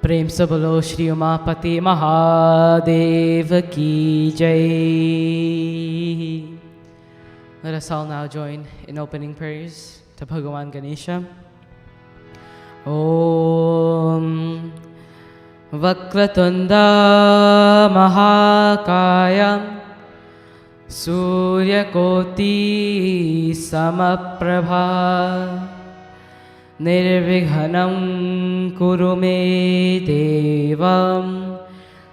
प्रेम से बोलो श्री उमापति महादेव की जय. Let us all now join in opening prayers to Bhagavan Ganesha. Om Vakratunda Mahakaya Suryakoti Samaprabha Nirvighanam Kuru me Devam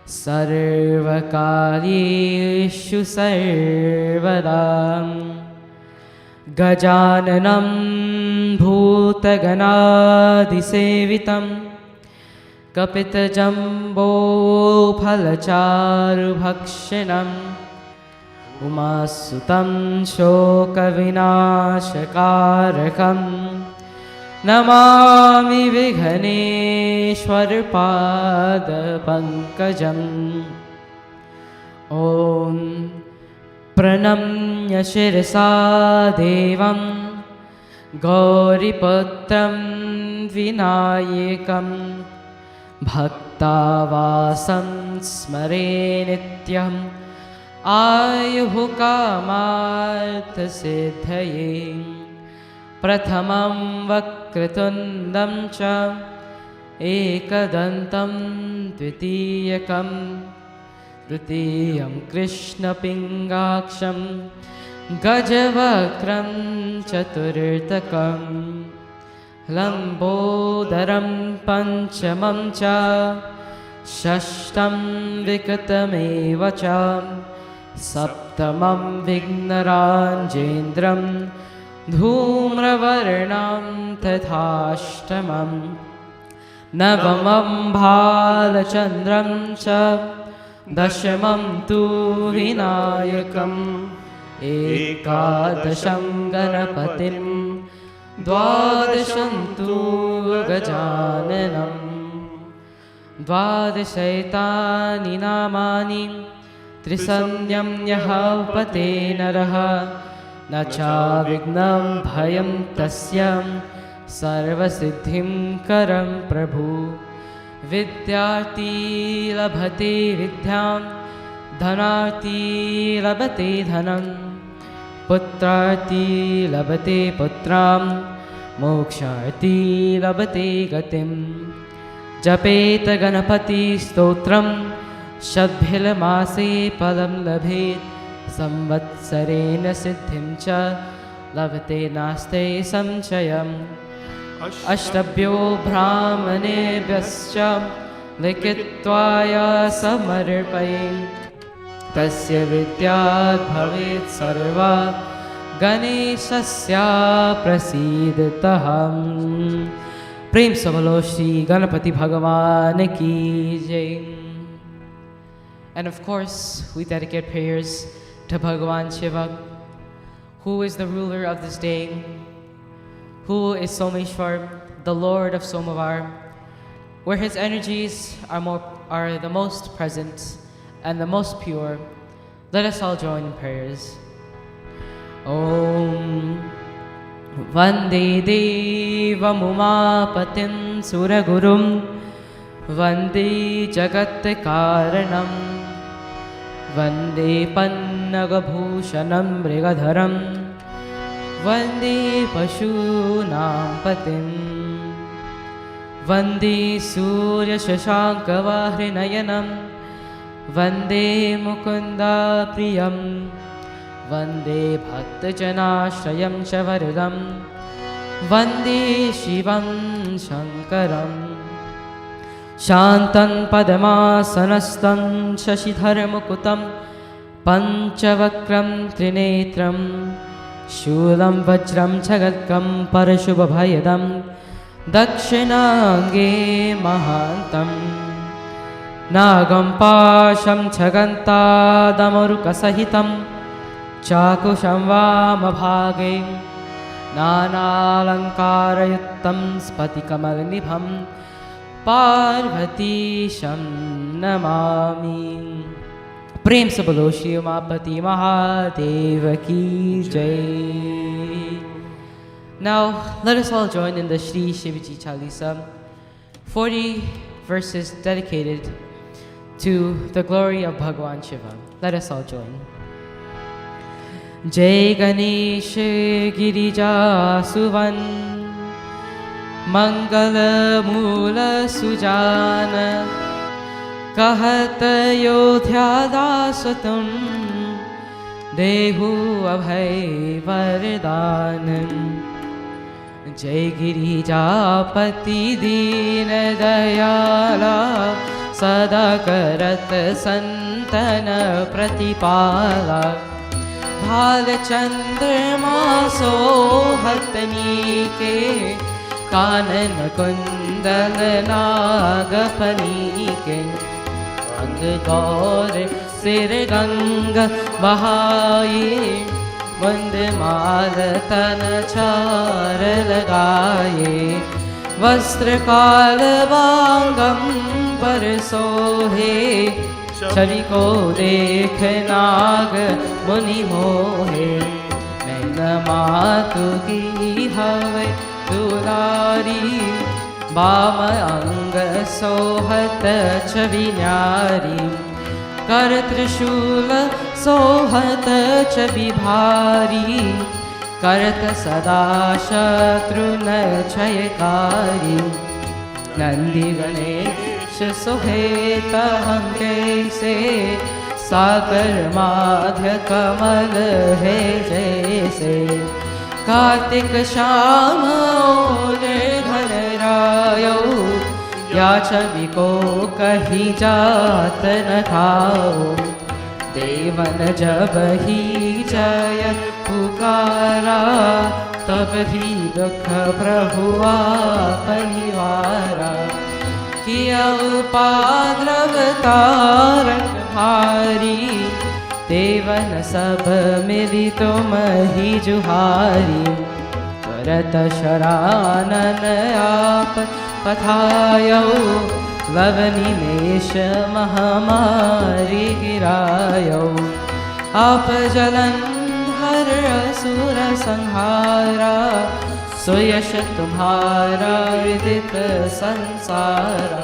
Sarvakaryeshu Sarvadam Gajananam Bhutaganadisevitam Kapitajambo Phalacharubhakshinam Umasutam Shokavinashakarakam Namami Vighaneshwar Pada Pankajam. Om Pranamya Shirasa Devam Gauriputram Vinayekam Bhaktavasam Smare Nityam Ayuhu Kamartha Siddhaye. Prathamam Vakratundam cha Ekadantam Dvitiyakam Dvitiyam Krishna Pingaksham Gajavakram Chaturtakam Lambodaram Panchamam cha Shashtam Vikatameva cha Saptamam Vignaranjendram Dhumravarnam tathashtamam Navamam bhalachandram cha Dashamam tu vinayakam Ekadasham ganapatim Dvadasham tu gajananam Dvadashaitani namani Trisanyam yahapate naraha Nacha vignam bhayam tasyam sarvasiddhim karam prabhu. Vidyarthi labhate vidyam dhanarthi labhate dhanam putrarthi labhate putram moksharthi labhate gatim. Japeta ganapati stotram shadbhilamase palam labhet. Samvatsarena siddhim cha lavate naste samchayam. Ashtabhyo brahmanebhyascha likitvaya samarpayim. Tasya vidyat bhavet sarva ganeshasya prasidhataham. Prem se bolo Shri Ganapati Bhagavan ki jai. And of course, we dedicate prayers to Bhagavan Shiva, who is the ruler of this day, who is Someshwar, the Lord of Somavar, where his energies are the most present and the most pure. Let us all join in prayers. Om Vande Devam Umapatim Suragurum Vande Jagat Karanam Vande Pannagabhushanam Mrigadharam Vande Pashunam Patim Vande Surya Shashanka Vahrinayanam Vande Mukunda Priyam Vande Bhaktajanashrayam Shavaridam Vande Shivam Shankaram Shantan Padamasanastam Shashidharamukutam Panchavakram Trinetram Shulam Vajram Chagatkam Parashubhabhayadam Dakshinange Mahantam Nagam Pasham Chagantadamurukasahitam Chakusham Vamabhage Nanalankara-yuttam Spatikamalnibham Parvati Sham Namami. Prem se bolo Shri Umapati Mahadeva ki jai. Now let us all join in the Shri Shivaji Chalisa 40 verses dedicated to the glory of Bhagavan Shiva. Let us all join. Jai Ganesh Girija Suvan Mangala Mula Sujana Kahat Yodhya Dasatum Dehu Abhay Vardanam Jai Girijapati Deen Dayala Sada Karat Santana Pratipala Bhal Chandrama Sohatani Ke Kanan Kundal Nagapani Ke Ang Gaur Sir Ganga Bahaye Vande Mala Tan Char Lagaye Vastra Kal Vangam Par Sohe छवि को देख नाग मुनि मोहे मैं मातु की हवे दुलारी balm अंग सोहत छवि न्यारी कर त्रिशूल सोहत छवि भारी करत सदा शत्रु न क्षयकारी नंदी गणेश सोहेत हम कैसे सागर माध्य कमल है जैसे कार्तिक श्याम निर्धन रायो या छवि को कहीं जात न खाओ देवन जब ही जय पुकारा तब ही दुख प्रभु परिवारा किया उपाद्रव तारक भारी देवन सब मिली तुम ही जुहारी करत शरानन आप पथायो लवनिमेष महामारी गिरायो आप जलंधर असुर संहारा सुयश तुम्हारा विदित संसारा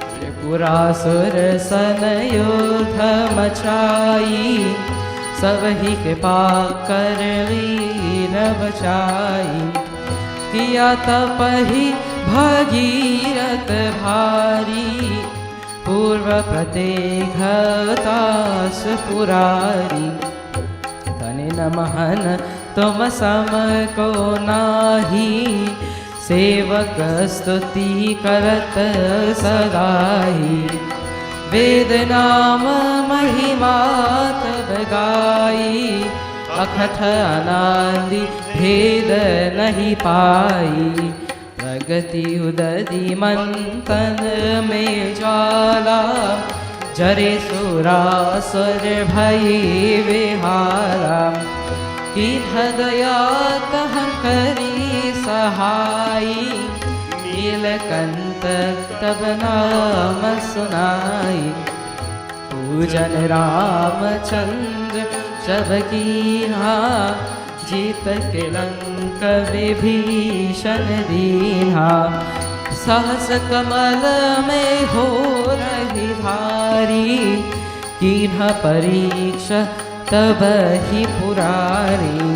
त्रिपुरासुर सन युद्ध मचाई सब ही कृपा कर वीर बचाई किया तप ही भागीरथ भारी पूर्व प्रत्येघतास पुरारी तनि नमहन तुम सम को नाही सेवक स्तुति करत सदाई वेद नाम महिमा तब गाई अखथ अनादि भेद नहीं पाई प्रगति उदधि मंथन में ज्वाला जरे सुरासुर भई विहारा दया तह करी सहाई नीलकंठ तब नाम सुनाई पूजन रामचंद्र सब कीन्हा जीत के लंक विभीषण दीन्हा सहस कमल में हो रही धारी कीन्हा परीक्षा तब ही पुरारी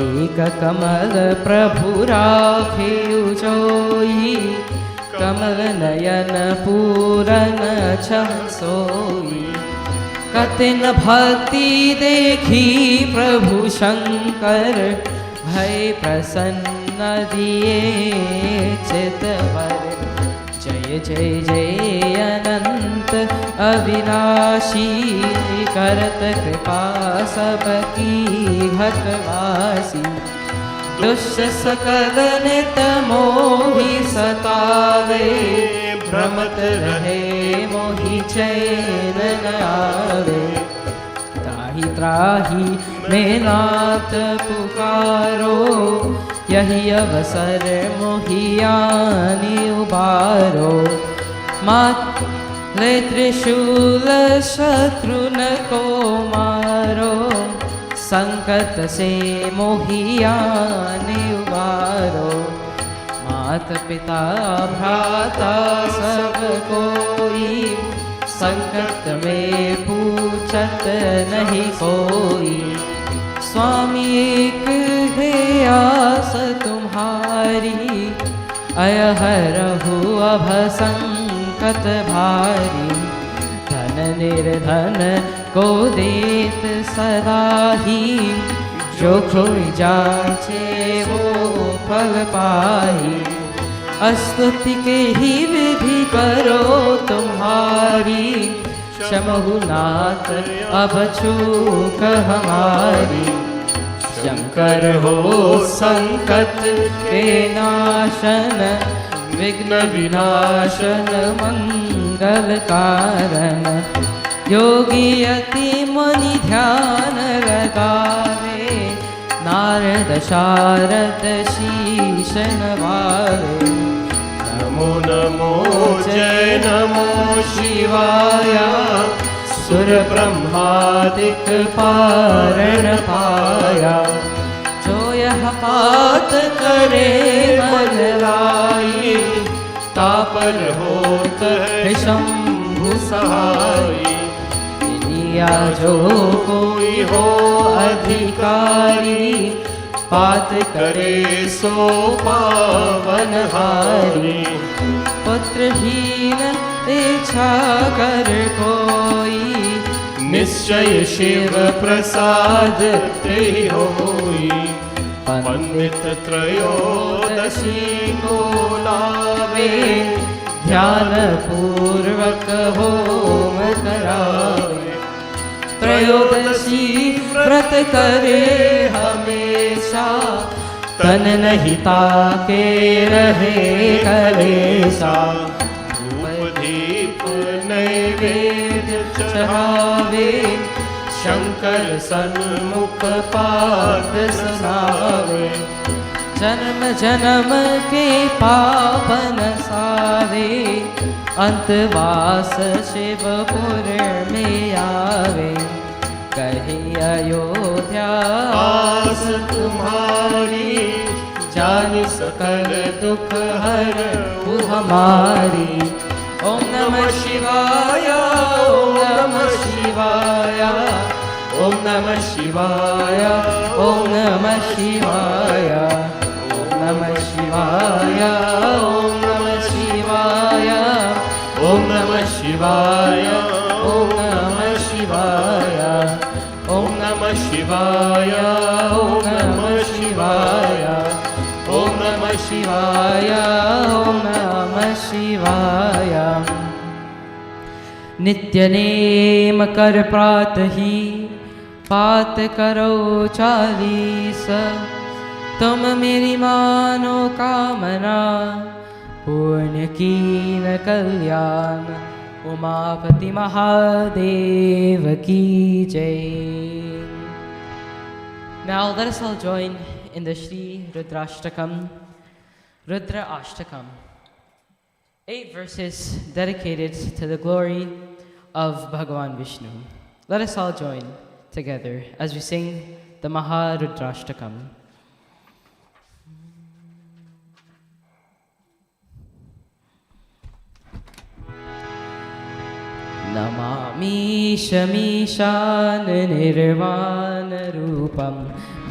एक कमल प्रभु राखे उजोई कमल नयन पूरन छह सोई कतिन भक्ति देखी प्रभु शंकर भय प्रसन्न दिए चितवर जय जय जय अनंत अविनाशी करत कृपा सबकी घटवासी दुष्ट सकल नित मोहि सतावे भ्रमत रहे मोहि चैन न आवे त्राहि त्राहि मैं नाथ पुकारो यही अवसर मोहियानी उबारो मात ले त्रिशूल शत्रु न को मारो संकट से मोहियानी उबारो मात पिता भ्राता सब कोई, संकट में पूछत नहीं कोई। स्वामी एक है आस तुम्हारी, अयहरहु अभ संकट भारी। धन निर्धन को देत सदा ही, जो खोई जाचे वो फल पाई। स्तुति के ही विधि करो तुम्हारी, क्षमहु नाथ अब चूक हमारी। शंकर हो संकट के नाशन, विघ्न विनाशन मंगल कारण। योगी अति मुनि ध्यान लगावे, नारद शारद शीश नवावे। नमो नमो जय नमो शिवाय, सुर ब्रह्मादिक पारण पाया। जो यह पात करे मन लाई, तापर होत है शंभु सहाई। या जो कोई हो अधिकारी, पात करे सो पावन हारी। पुत्रहीन इच्छा कर कोई, निश्चय शिव प्रसाद ते होई। पंडित त्रयोदशी को लावे, ध्यान पूर्वक होम करावे। त्रयोदशी व्रत करे हमेशा, तन नहीं ताके रहे कलेसा। धूप दीप नैवेद्य चढ़ावे, शंकर सन्मुख पाठ सुनावे। जन्म जन्म के पावन सावे, अंतवास शिवपुर में आवे। कहे अयोध्या आस तुम्हारी, जान सकल दुख हर हमारी। ओम नमः शिवाय, ओम नमः शिवाय, ओम नमः शिवाय, ओम नमः शिवाय, ओम नमः शिवाय, ओम नमः शिवाय, ओम नमः शिवाय, ओम नमः शिवाय, ओम नमः शिवाय, ओम नमः शिवाय, ओम नमः शिवाय, ओम नमः शिवाय। नित्य नेम कर प्रातहि, पात करो 40। तुम मेरी मानो कामना, पूर्ण कीन कल्याण। उमापति महादेव की जय। Now let us all join in the Shri Rudrashtakam, Rudra Ashtakam. 8 verses dedicated to the glory of Bhagavan Vishnu. Let us all join together as we sing the Maharudrashtakam. Namami Shamishan Nirvan Rupam,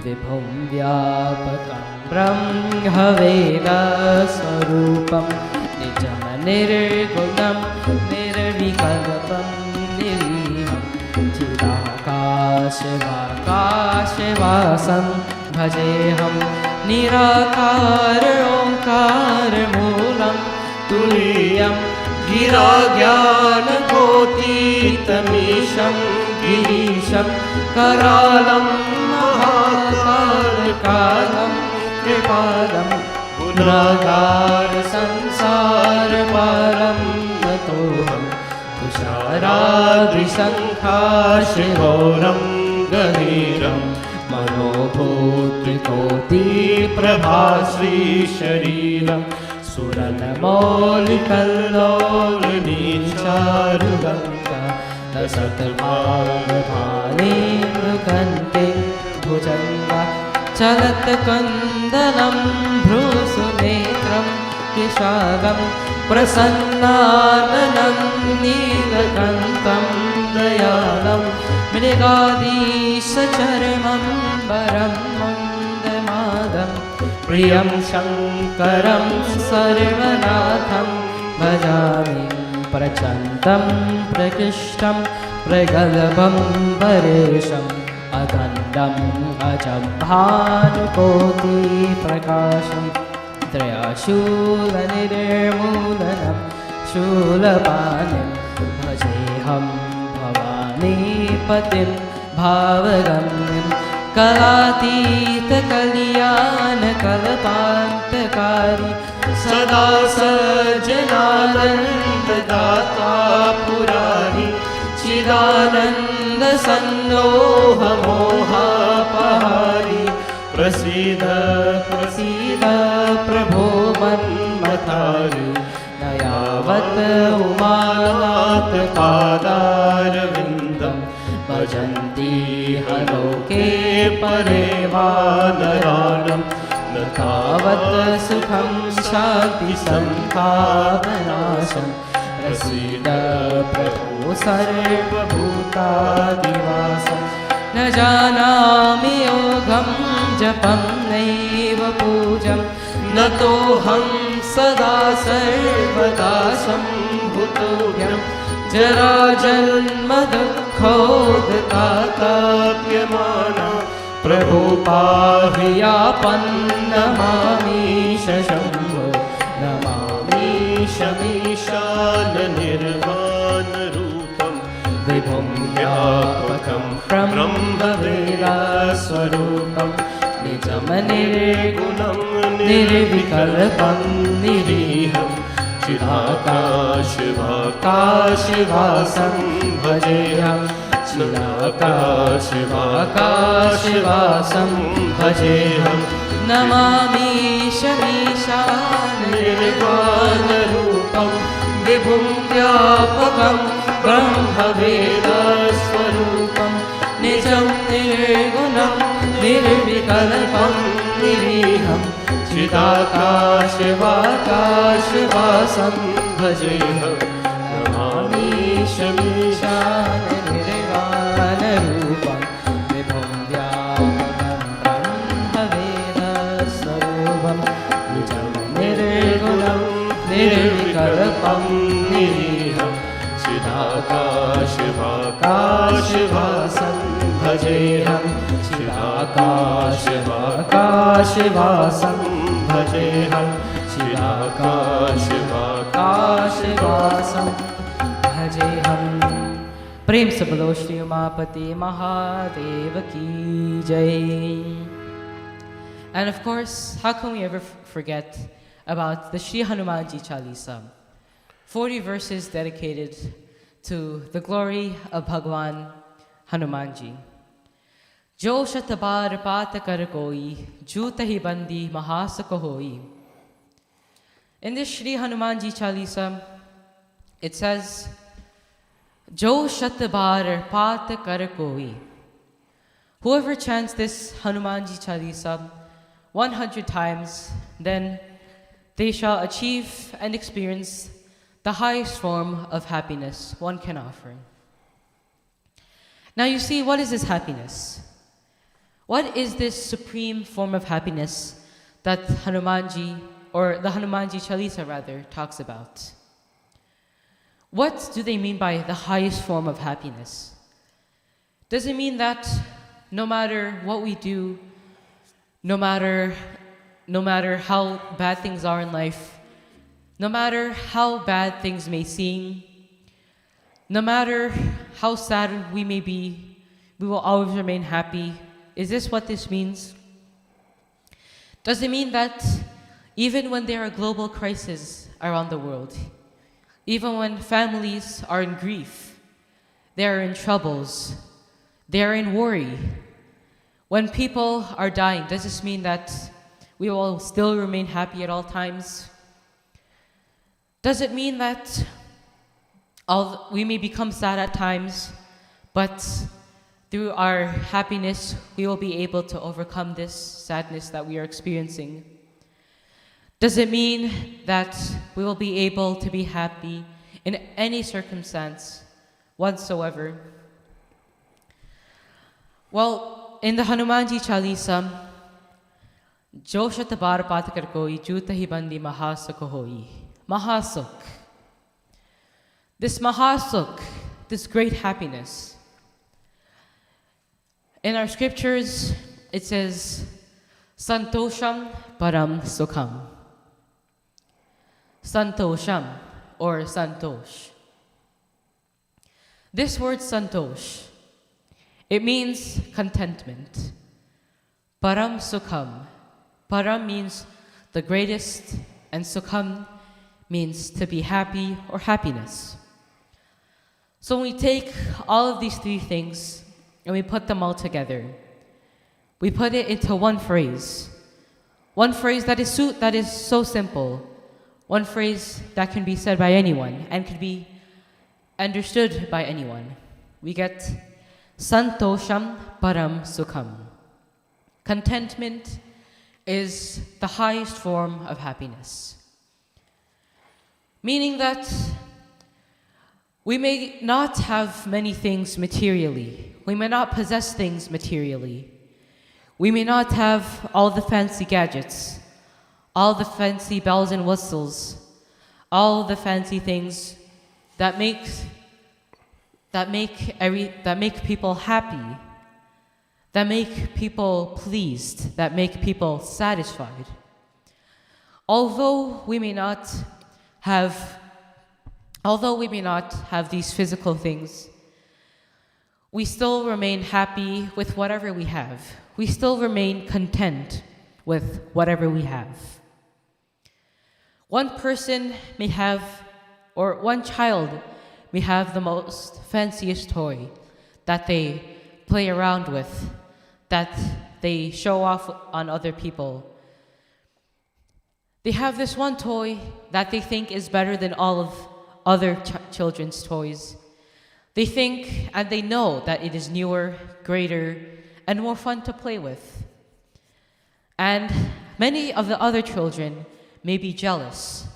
Vibhum Vyapakam Brahmaveda Sarupam, Nijam Nirgunam Nirvikalpam Niriham, Chidakashivakashivasam Bhajeham, Nirakar Omkar Moolam Tuliyam, गिरा ज्ञान कोतीतमीशं गिरीशं करालं महाकालकालं कृपालं गुणागार संसार पारं नतोऽहं तुषाराद्रिशङ्खाशिहोरं गहीरं मनोभूतिकोटिप्रभाश्रीशरीरं सुरनमौलिकल्लोलनीचारुगङ्गा दशतभागभालेन्दुकन्ते भुजङ्गा चलत्कन्दलं भ्रूसुनेत्रं कृशालं प्रसन्नाननं नीलकण्ठं दयालं मृगाधीशचर्मं वरं मन्दमादं प्रियं शङ्करं सर्वनाथं भजामि प्रचण्डं प्रकृष्टं प्रगल्भं परेशम् अखण्डम् अजं भानुकोटिप्रकाशं त्रयशूलनिर्मूलनं शूलपाणिं भजेऽहं भवानीपतिं भावगम्यं कलातीतकल्याणकल्पान्तकारी सदा सज्जनानन्ददाता पुरारी चिदानन्दसन्दोहमोहापहारी प्रसीद प्रसीद प्रभो मन्मथारी न यावत् उमानाथपादारविन्दं भजन्ति हलोके परे वा नराणं न तावत् सुखं शान्तिसन्तापनाशम् प्रसीद प्रभो सर्वभूतादिवासं न जानामि योगं जपं नैव पूजं नतोऽहं सदा सर्वदा शम्भुतोऽभ्यं जराजन्मदुःखोदताताप्यमाना प्रभो पाहि यापन्नमामीश शम्भो शमीशाननिर्वाणरूपं विभुं व्यापकं ब्रह्मवेदास्वरूपं निजं निर्गुणं निर्विकल्पं निरीहं चिदाकाशवाकाशवासं भजेऽहं चिदाकाशवाकाशवासं भजेऽहं नमामि शमीशाननिर्वाणरूपं विभुं व्यापकं ब्रह्मवेदस्वरूपं निजं निर्गुणं निर्विकल्पं निरीहं चिदाकाशवाकाशवासं भजेऽहं नमामि शमीशाननिर्वाणरूपं विभुं व्यापकं ब्रह्मवेदस्वरूपं निजं निर्गुणं निर्विकल्पं निरीहं चिदाकाशवाकाशवासं भजेऽहं चिदाकाशवाकाशवासं भजेऽहं चिदाकाशवाकाशवासं भजेऽहं। प्रेम से बोलो श्री उमापति महादेव की जय। And of course, how can we ever forget about the Shri Hanumanji Chalisa? 40 verses dedicated to the glory of Bhagwan Hanumanji. Jo shatabar pata kar koi, juta hi bandi mahasaka hoi. In this Shri Hanumanji Chalisa, it says, Jo shatabar pata kar koi. Whoever chants this Hanumanji Chalisa 100 times, then they shall achieve and experience the highest form of happiness one can offer. Now you see, what is this happiness? What is this supreme form of happiness that Hanumanji, or the Hanumanji Chalisa rather, talks about? What do they mean by the highest form of happiness? Does it mean that no matter what we do, no matter how bad things are in life, no matter how bad things may seem, no matter how sad we may be, we will always remain happy? Is this what this means? Does it mean that even when there are global crises around the world, even when families are in grief, they are in troubles, they are in worry, when people are dying, does this mean that we will still remain happy at all times? Does it mean that we may become sad at times, but through our happiness, we will be able to overcome this sadness that we are experiencing? Does it mean that we will be able to be happy in any circumstance whatsoever? Well, in the Hanumanji Chalisa, Jo Shatabar Patakar Koi Juta Hi Bandi Mahasukh Hoi. Mahasukh. This Mahasukh, this great happiness. In our scriptures, it says, Santosham Param Sukham. Santosham, or Santosh. This word Santosh, it means contentment. Param Sukham. Param means the greatest, and Sukham means to be happy or happiness. So when we take all of these three things and we put them all together, we put it into one phrase that is so simple, one phrase that can be said by anyone and can be understood by anyone. We get Santosham Param Sukham. Contentment is the highest form of happiness. Meaning that we may not have many things materially. We may not possess things materially. We may not have all the fancy gadgets, all the fancy bells and whistles, all the fancy things that make people happy, that make people pleased, that make people satisfied. Although we may not have these physical things, we still remain happy with whatever we have. We still remain content with whatever we have. One person may have, or one child may have the most fanciest toy that they play around with, that they show off on other people. They have this one toy that they think is better than all of other children's toys. They think and they know that it is newer, greater, and more fun to play with. And many of the other children may be jealous.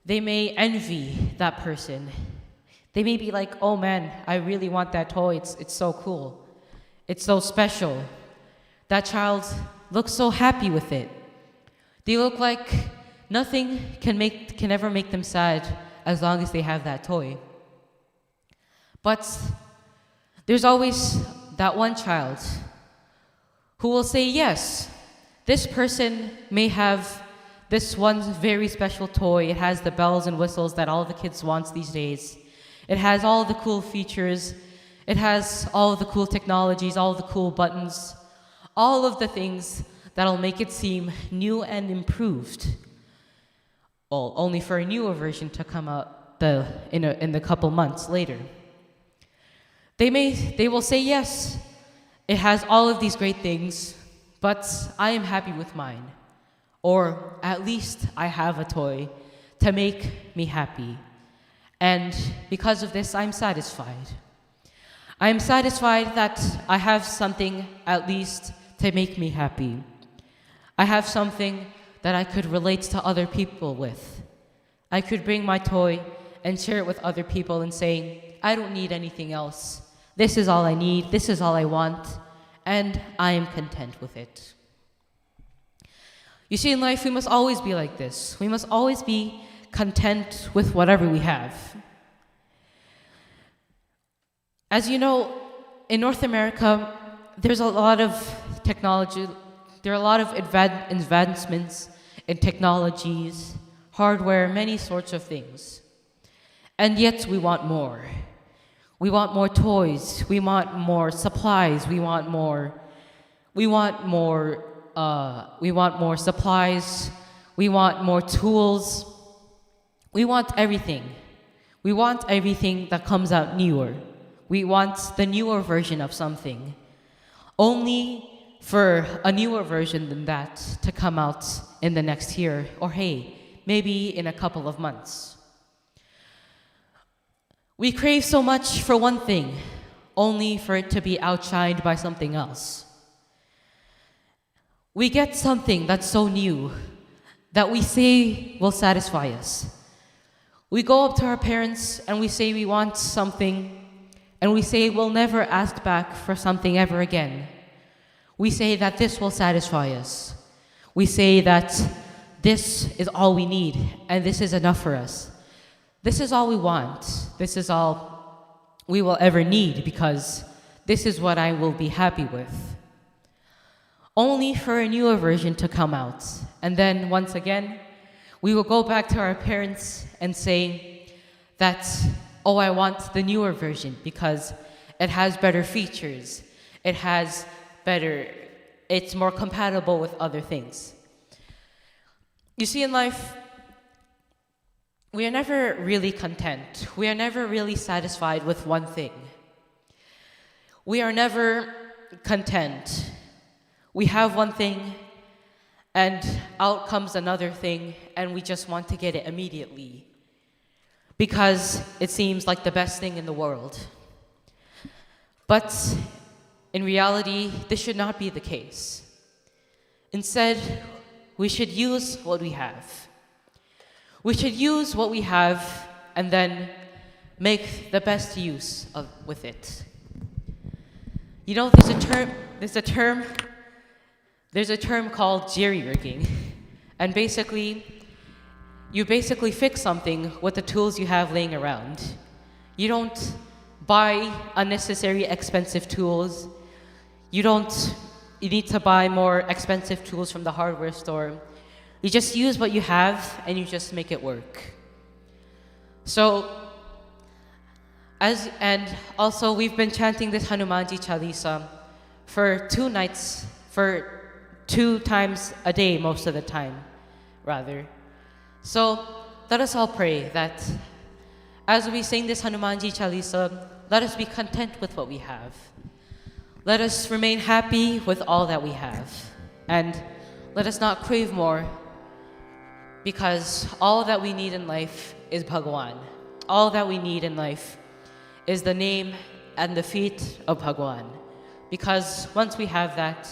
They may envy that person. They may be like, oh man, I really want that toy. It's so cool. It's so special. That child looks so happy with it. They look like nothing can ever make them sad as long as they have that toy. But there's always that one child who will say, yes, this person may have this one very special toy. It has the bells and whistles that all the kids want these days. It has all the cool features. It has all the cool technologies, all the cool buttons, all of the things that'll make it seem new and improved. Well, only for a newer version to come out in the couple months later. They will say, yes, it has all of these great things, but I am happy with mine. Or at least I have a toy to make me happy. And because of this, I'm satisfied. I'm satisfied that I have something at least to make me happy. I have something that I could relate to other people with. I could bring my toy and share it with other people and say, I don't need anything else. This is all I need, this is all I want, and I am content with it. You see, in life, we must always be like this. We must always be content with whatever we have. As you know, in North America, there's a lot of technology. There are a lot of advancements in technologies, hardware, many sorts of things. And yet we want more. We want more toys. We want more supplies. We want more supplies. We want more tools. We want everything. We want everything that comes out newer. We want the newer version of something. Only for a newer version than that to come out in the next year, or hey, maybe in a couple of months. We crave so much for one thing, only for it to be outshined by something else. We get something that's so new that we say will satisfy us. We go up to our parents and we say we want something, and we say we'll never ask back for something ever again. We say that this will satisfy us. We say that this is all we need and this is enough for us. This is all we want. This is all we will ever need because this is what I will be happy with. Only for a newer version to come out. And then once again, we will go back to our parents and say that, oh, I want the newer version because it has better features. It's more compatible with other things. You see, in life, we are never really content. We are never really satisfied with one thing. We are never content. We have one thing, and out comes another thing, and we just want to get it immediately because it seems like the best thing in the world. But in reality, this should not be the case. Instead, we should use what we have. We should use what we have and then make the best use with it. You know, there's a term called jerry-rigging. And you basically fix something with the tools you have laying around. You don't buy unnecessary expensive tools. You need to buy more expensive tools from the hardware store. You just use what you have and you just make it work. And also we've been chanting this Hanumanji Chalisa for 2 nights, for 2 times a day most of the time, rather. So let us all pray that as we sing this Hanumanji Chalisa, let us be content with what we have. Let us remain happy with all that we have. And let us not crave more, because all that we need in life is Bhagwan. All that we need in life is the name and the feet of Bhagwan. Because once we have that,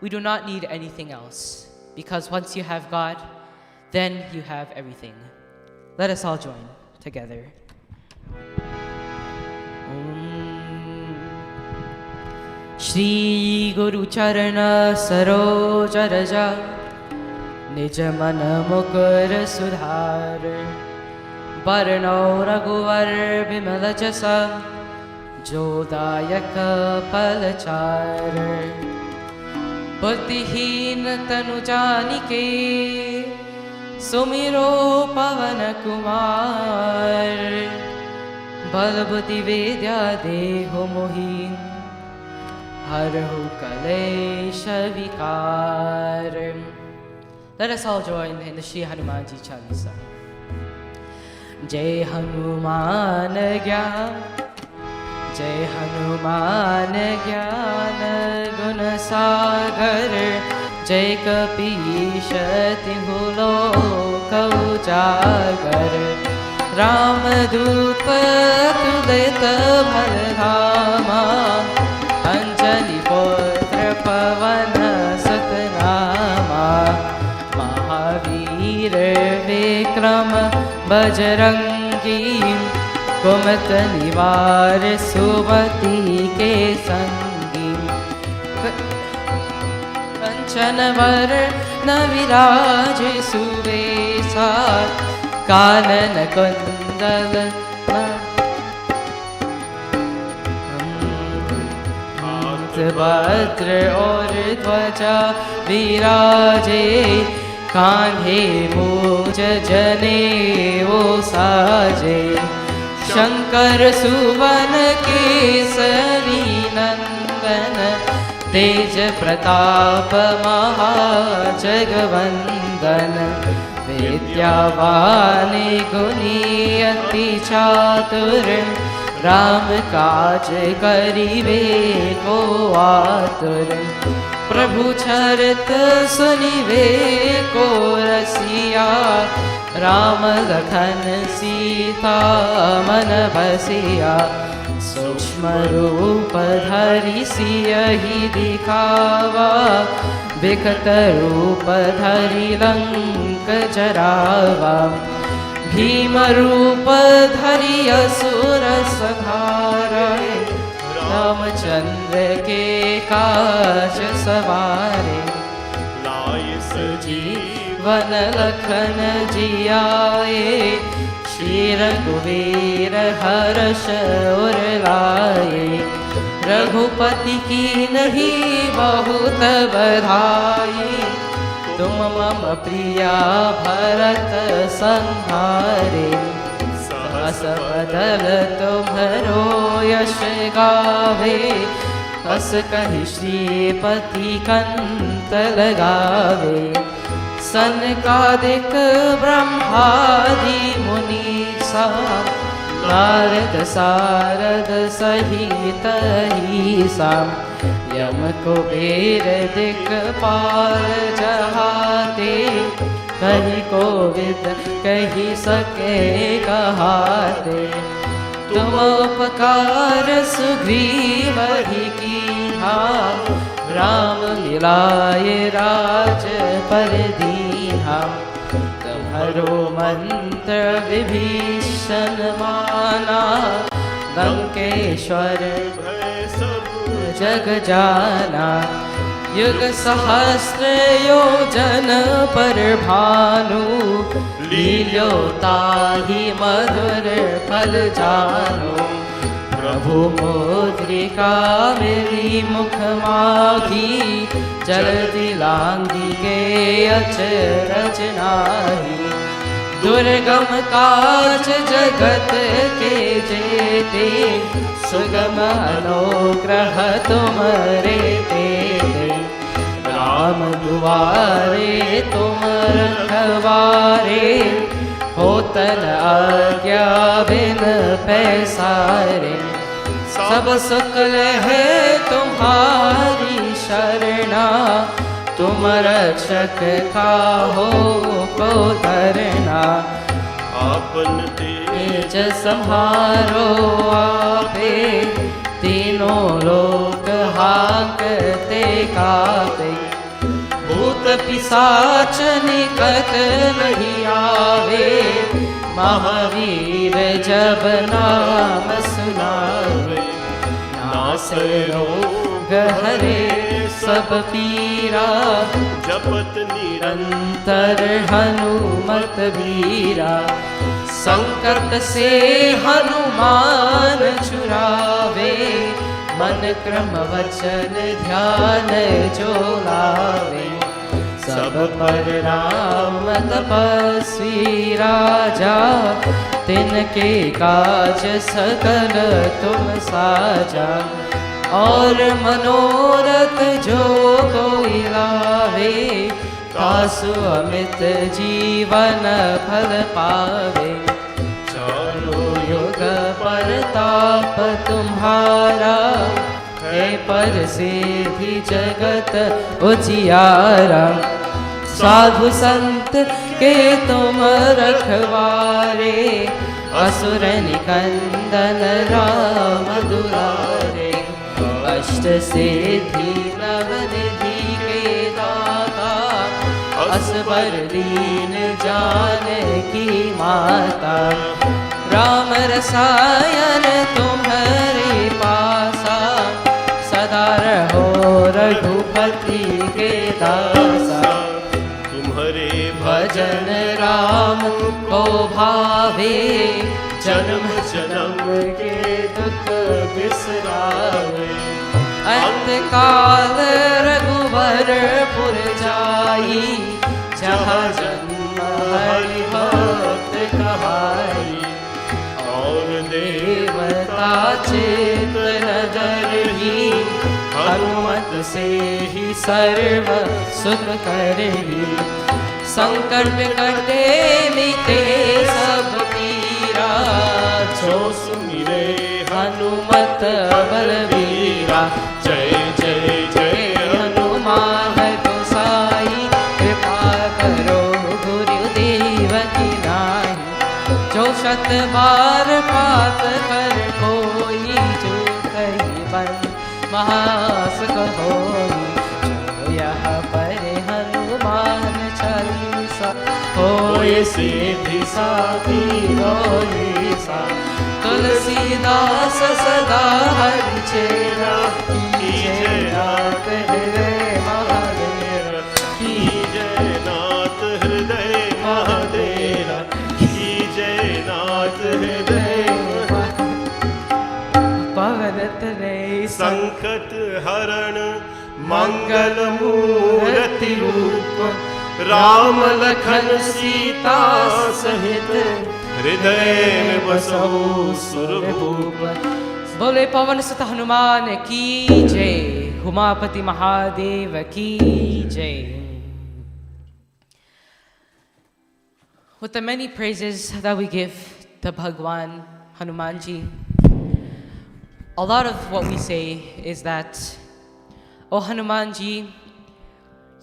we do not need anything else. Because once you have God, then you have everything. Let us all join together. Shri Guru Charana Saroj Raja Nij Man Mukur Sudhar Barno Raghuvar Bimal Jasa Jodayaka Palachar Buddhihin Tanu Janike Sumiro Pavan Kumar Balbuddhi Vidya Deho Mohin Harahu Kalesha Vikar. Let us all join in the Shri Hanumanji Chalisa. Jai Hanuman Gyan, Jai Hanuman Gyan Guna Sagar, Jai Kapisha Tihu Loka Ujagar, Ram Dupa Tudeta Bhaldhama, Anjali Putra Pavana Satnama, Mahavir Vikram Bajrangi, Kumat Nivar Subati Ke Sangi, Kanchanavar Naviraj Suvesa, Kanan Kundal भद्र और ध्वजा विराजे, कान्हे मूज जनेऊ साजे, शंकर सुवन केसरी नंदन, तेज प्रताप महाजगवंदन, विद्यावान गुणी अति चातुर, राम काज करिबे को आतुर, प्रभु चरित सुनिबे को रसिया, राम लखन सीता मन बसिया, सूक्ष्म रूप धरि सियहि दिखावा, विकट रूप धरि लंक जरावा, भीम रूप धरि असुर संहारे, रामचंद्र के काज सवारे, लाय वन लखन जियाए, श्री रघुवीर हर्ष उर लाए, रघुपति की नहीं बहुत बधाई, तुम मम प्रिया भरत संहारे, सहस बदल तुम्हरो यश गावे, अस कहि श्रीपति कंत लगावे, सनकादिक ब्रह्मादि मुनीसा, नारद सारद सहित ईसा, यम कुबेर दिक्पाल जहाते, कहि कोविद कहि सके कहाते, तुम उपकार सुग्रीव ही कीन्हा, राम मिलाए राज पर दीन्हा, तुम्हरो मंत्र विभीषण माना, लंकेश्वर भय सब जग जाना, युग सहस्र योजन पर भानु, लील्योताहि मधुर फल जानु, प्रभु मुद्रिका मेरी मुख माही, जल्दी लांगी के अचरज नाही, दुर्गम काज जगत के जेते, सुगम अनुग्रह तुम्हारे तेरे, राम दुआरे तुम रखवारे, होतन आज्ञा बिन पैसारे, सब सुकल है तुम्हारी शरणा, तुम रक्षक काहो को धरना, आपन तेज तेज संहारो आपे, तीनों लोक हाकते कापे, भूत पिशाच निकट नहीं आवे, महावीर जब नाम सुनावे, नासै रोग हरे सब पीरा, जपत निरंतर हनुमत वीरा, संकट से हनुमान छुड़ावे, मन क्रम वचन ध्यान जो लावे, सब पर राम तपस्वी राजा, तिनके काज सकल तुम साजा, और मनोरथ जो कोई लावे, तासु अमित जीवन फल पावे, चारों युग परताप तुम्हारा, है पर सिद्धि जगत उजियारा, साधु संत के तुम रखवारे, असुर निकंदन राम दुलारे, अष्ट सिद्धि नवनिधि के दाता, असबर दीन जानकी माता, राम रसायन तुम्हारे पासा, सदा रहो रघुपति के दासा, तुम्हारे भजन राम को भावे, जन्म जन्म के दुख बिसरावे, अंत काल रघुवर पुर जाई, जहाँ जन्म हरि भक्त कहाई, और देवता चित नगर ही, हनुमत से ही सर्व सुख करही, संकट कटे मिटे सब पीरा, जो सुमिरे हनुमत बलवीरा, जय जय जय हनुमान गोसाई, कृपा करो गुरुदेव की नाई, जो शत बार पात कर कोई, जो कहीं बन महासुख होई, जो यह पर होए सिद्धि साखी होए सा। तुलसीदास सदा हरि चेरा कीजे नाथ हृदय महादेव कीजे नाथ हृदय महादेव कीजे नाथ हृदय पवन तनय संकट हरण मंगल मूर्ति रूप राम लखन सीता सहित हृदय में बसो सुरभूप। बोले पवन सुत हनुमान की जय, उमापति महादेव की जय। With the many praises that we give to Bhagwan Hanumanji, a lot of what we say is that, O Hanumanji,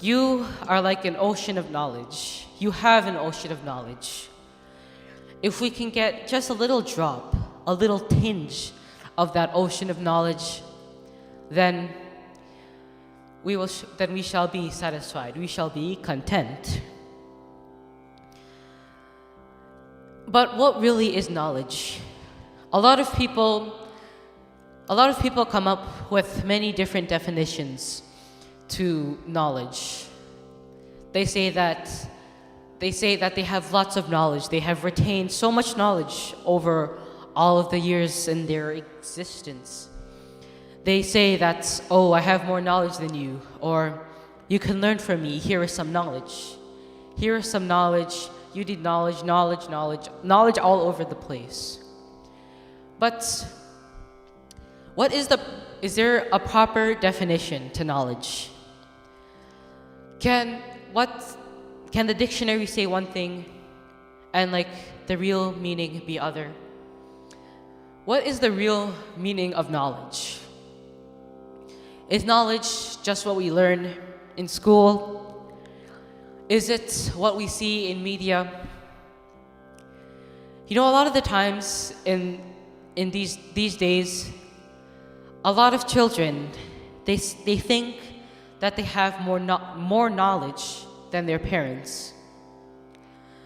you are like an ocean of knowledge. You have an ocean of knowledge. If we can get just a little drop, a little tinge of that ocean of knowledge, then we shall be satisfied. We shall be content. But what really is knowledge? A lot of people come up with many different definitions to knowledge. They say that they have lots of knowledge. They have retained so much knowledge over all of the years in their existence. They say that, oh, I have more knowledge than you, or you can learn from me. Here is some knowledge. Here is some knowledge. You need knowledge, knowledge, knowledge, knowledge all over the place. But is there a proper definition to knowledge? Can the dictionary say one thing and like the real meaning be other? What is the real meaning of knowledge? Is knowledge just what we learn in school? Is it what we see in media? You know, a lot of the times in these days, a lot of children, they think that they have more knowledge than their parents.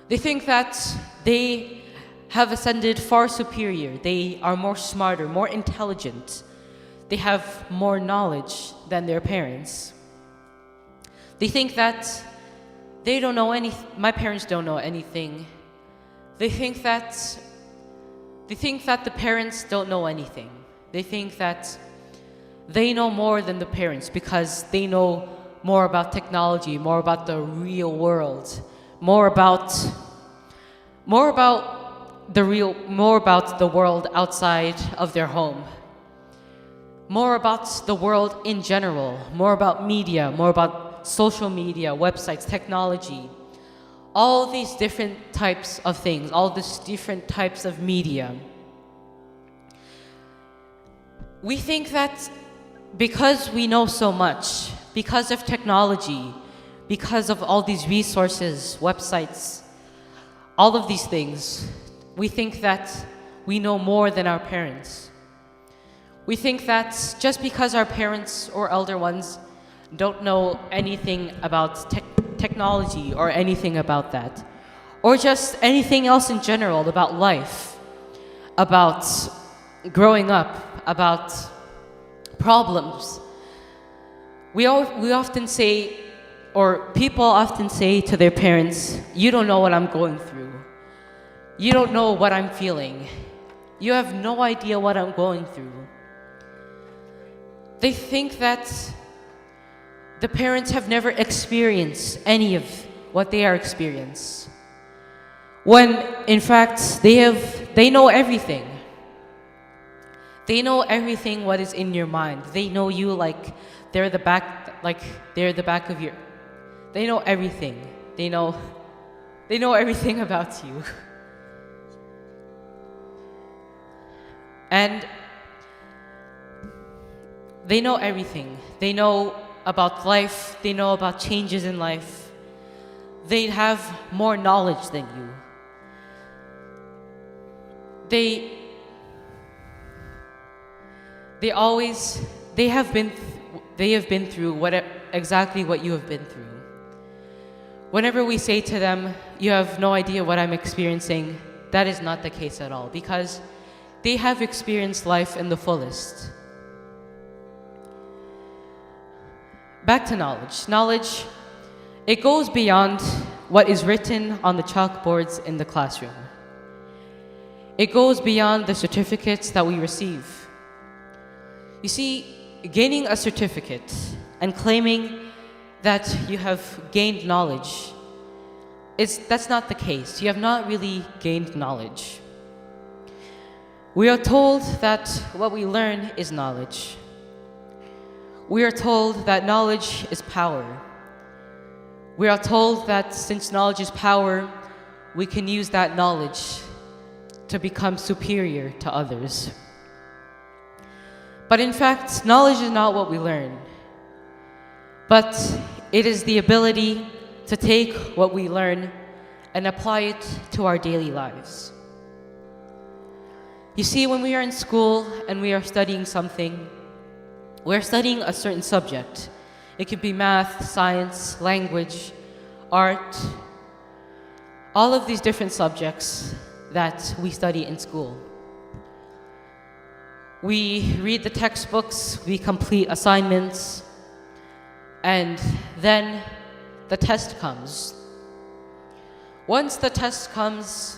They think that they have ascended far superior. They are more smarter, more intelligent. They have more knowledge than their parents. They think that they don't know my parents don't know anything. They think that the parents don't know anything. They think that they know more than the parents because they know more about technology, more about the real world, more about the world outside of their home, more about the world in general, more about media, more about social media, websites, technology, all these different types of things, all these different types of media. We think that because we know so much, because of technology, because of all these resources, websites, all of these things, we think that we know more than our parents. We think that just because our parents or elder ones don't know anything about technology or anything about that, or just anything else in general about life, about growing up, about problems. We often say, or people often say to their parents, you don't know what I'm going through. You don't know what I'm feeling. You have no idea what I'm going through. They think that the parents have never experienced any of what they are experiencing, when in fact they know everything. They know everything what is in your mind. They know you like they're the back of your. They know everything. They know everything about you. And they know everything. They know about life. They know about changes in life. They have more knowledge than you. They have been through exactly what you have been through. whenever we say to them, you have no idea what I'm experiencing, that is not the case at all, because they have experienced life in the fullest. Back to knowledge. Knowledge, it goes beyond what is written on the chalkboards in the classroom. It goes beyond the certificates that we receive. You see, gaining a certificate and claiming that you have gained knowledge, that's not the case. You have not really gained knowledge. We are told that what we learn is knowledge. We are told that knowledge is power. We are told that since knowledge is power, we can use that knowledge to become superior to others. But in fact, knowledge is not what we learn, but it is the ability to take what we learn and apply it to our daily lives. You see, when we are in school and we are studying something, we're studying a certain subject. It could be math, science, language, art, all of these different subjects that we study in school. We read the textbooks, we complete assignments, and then the test comes. Once the test comes,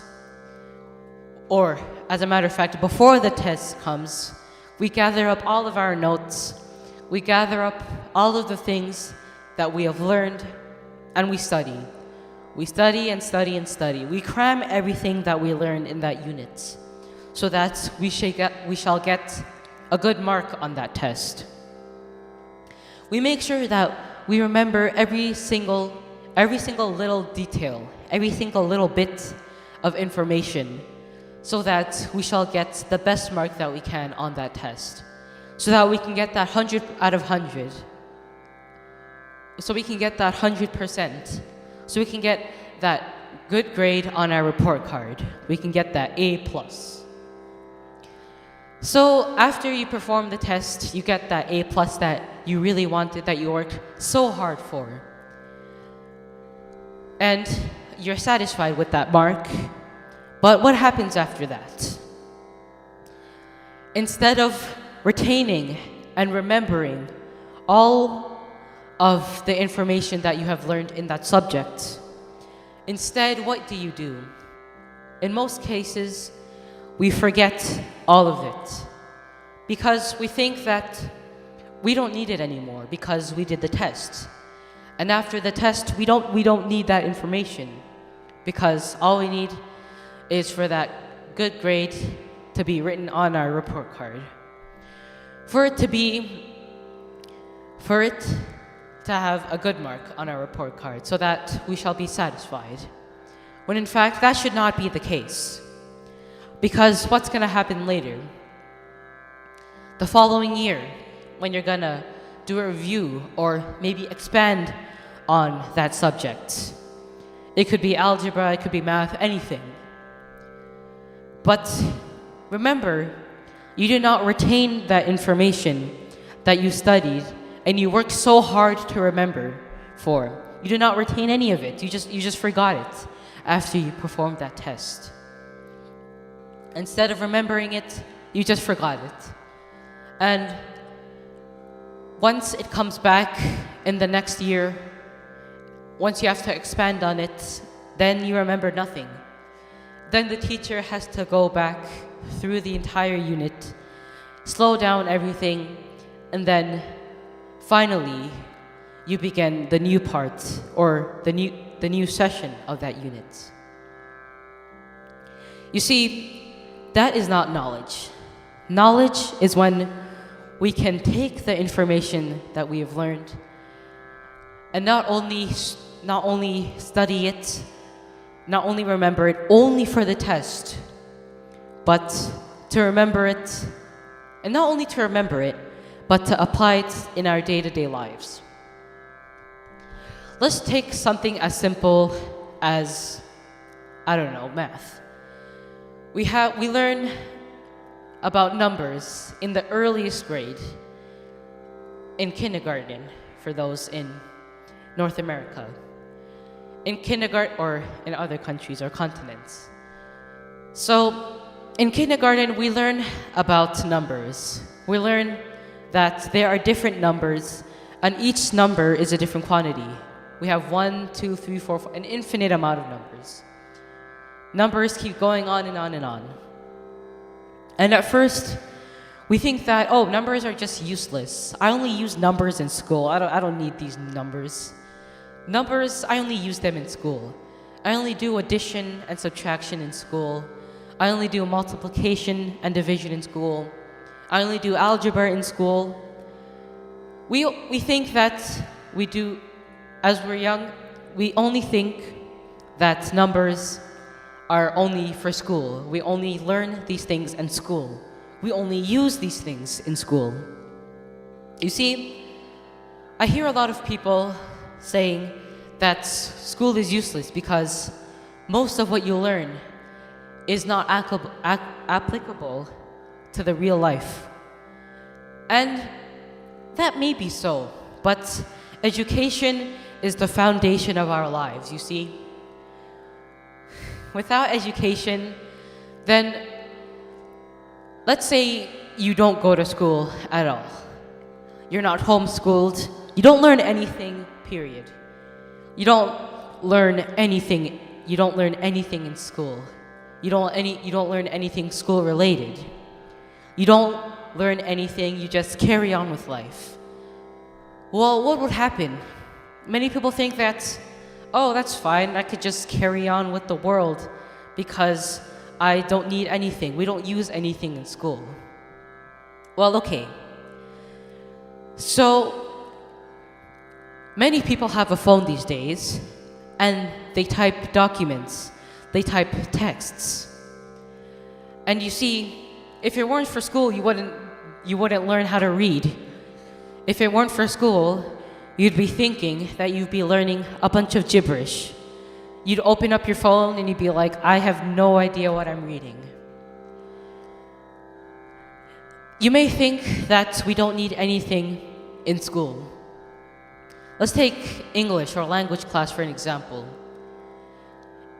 or as a matter of fact, before the test comes, we gather up all of our notes, we gather up all of the things that we have learned, and we study. We study and study and study. We cram everything that we learned in that unit so that we shall get a good mark on that test. We make sure that we remember every single little detail, every single little bit of information, so that we shall get the best mark that we can on that test, so that we can get that 100 out of 100, so we can get that 100%, so we can get that good grade on our report card. We can get that A+. So after you perform the test, you get that A+ that you really wanted, that you worked so hard for. And you're satisfied with that mark. But what happens after that? Instead of retaining and remembering all of the information that you have learned in that subject, instead, what do? In most cases, we forget all of it because we think that we don't need it anymore because we did the test. And after the test, we don't need that information because all we need is for that good grade to be written on our report card. For it to have a good mark on our report card so that we shall be satisfied. When in fact, that should not be the case. Because what's gonna happen later? The following year, when you're gonna do a review or maybe expand on that subject. It could be algebra, it could be math, anything. But remember, you did not retain that information that you studied and you worked so hard to remember for. You did not retain any of it. You just forgot it after you performed that test. Instead of remembering it, you just forgot it. And once it comes back in the next year, once you have to expand on it, then you remember nothing. Then the teacher has to go back through the entire unit, slow down everything, and then finally you begin the new part or the new session of that unit. You see, that is not knowledge. Knowledge is when we can take the information that we have learned and not only study it, not only remember it only for the test, but to remember it, and not only to remember it, but to apply it in our day-to-day lives. Let's take something as simple as, math. We learn about numbers in the earliest grade, in kindergarten, for those in North America. in kindergarten, or in other countries or continents. So in kindergarten, we learn about numbers. We learn that there are different numbers, and each number is a different quantity. We have 1, 2, 3, 4, 5, an infinite amount of numbers. Numbers keep going on and on and on. And at first, we think that, oh, numbers are just useless. I only use numbers in school. I don't need these numbers. Numbers, I only use them in school. I only do addition and subtraction in school. I only do multiplication and division in school. I only do algebra in school. We think that we do, as we're young, we only think that numbers are only for school. We only learn these things in school. We only use these things in school. You see, I hear a lot of people saying that school is useless because most of what you learn is not applicable to the real life. And that may be so, but education is the foundation of our lives, you see. Without education, then let's say you don't go to school at all. You're not homeschooled. You don't learn anything, period. You don't learn anything. You don't learn anything in school. You don't learn anything school related. You don't learn anything, you just carry on with life. Well, what would happen? Many people think that, oh, that's fine, I could just carry on with the world because I don't need anything. We don't use anything in school. Well, okay. So, many people have a phone these days, and they type documents, they type texts. And you see, if it weren't for school, you wouldn't learn how to read. If it weren't for school, you'd be thinking that you'd be learning a bunch of gibberish. You'd open up your phone and you'd be like, I have no idea what I'm reading. You may think that we don't need anything in school. Let's take English or language class for an example.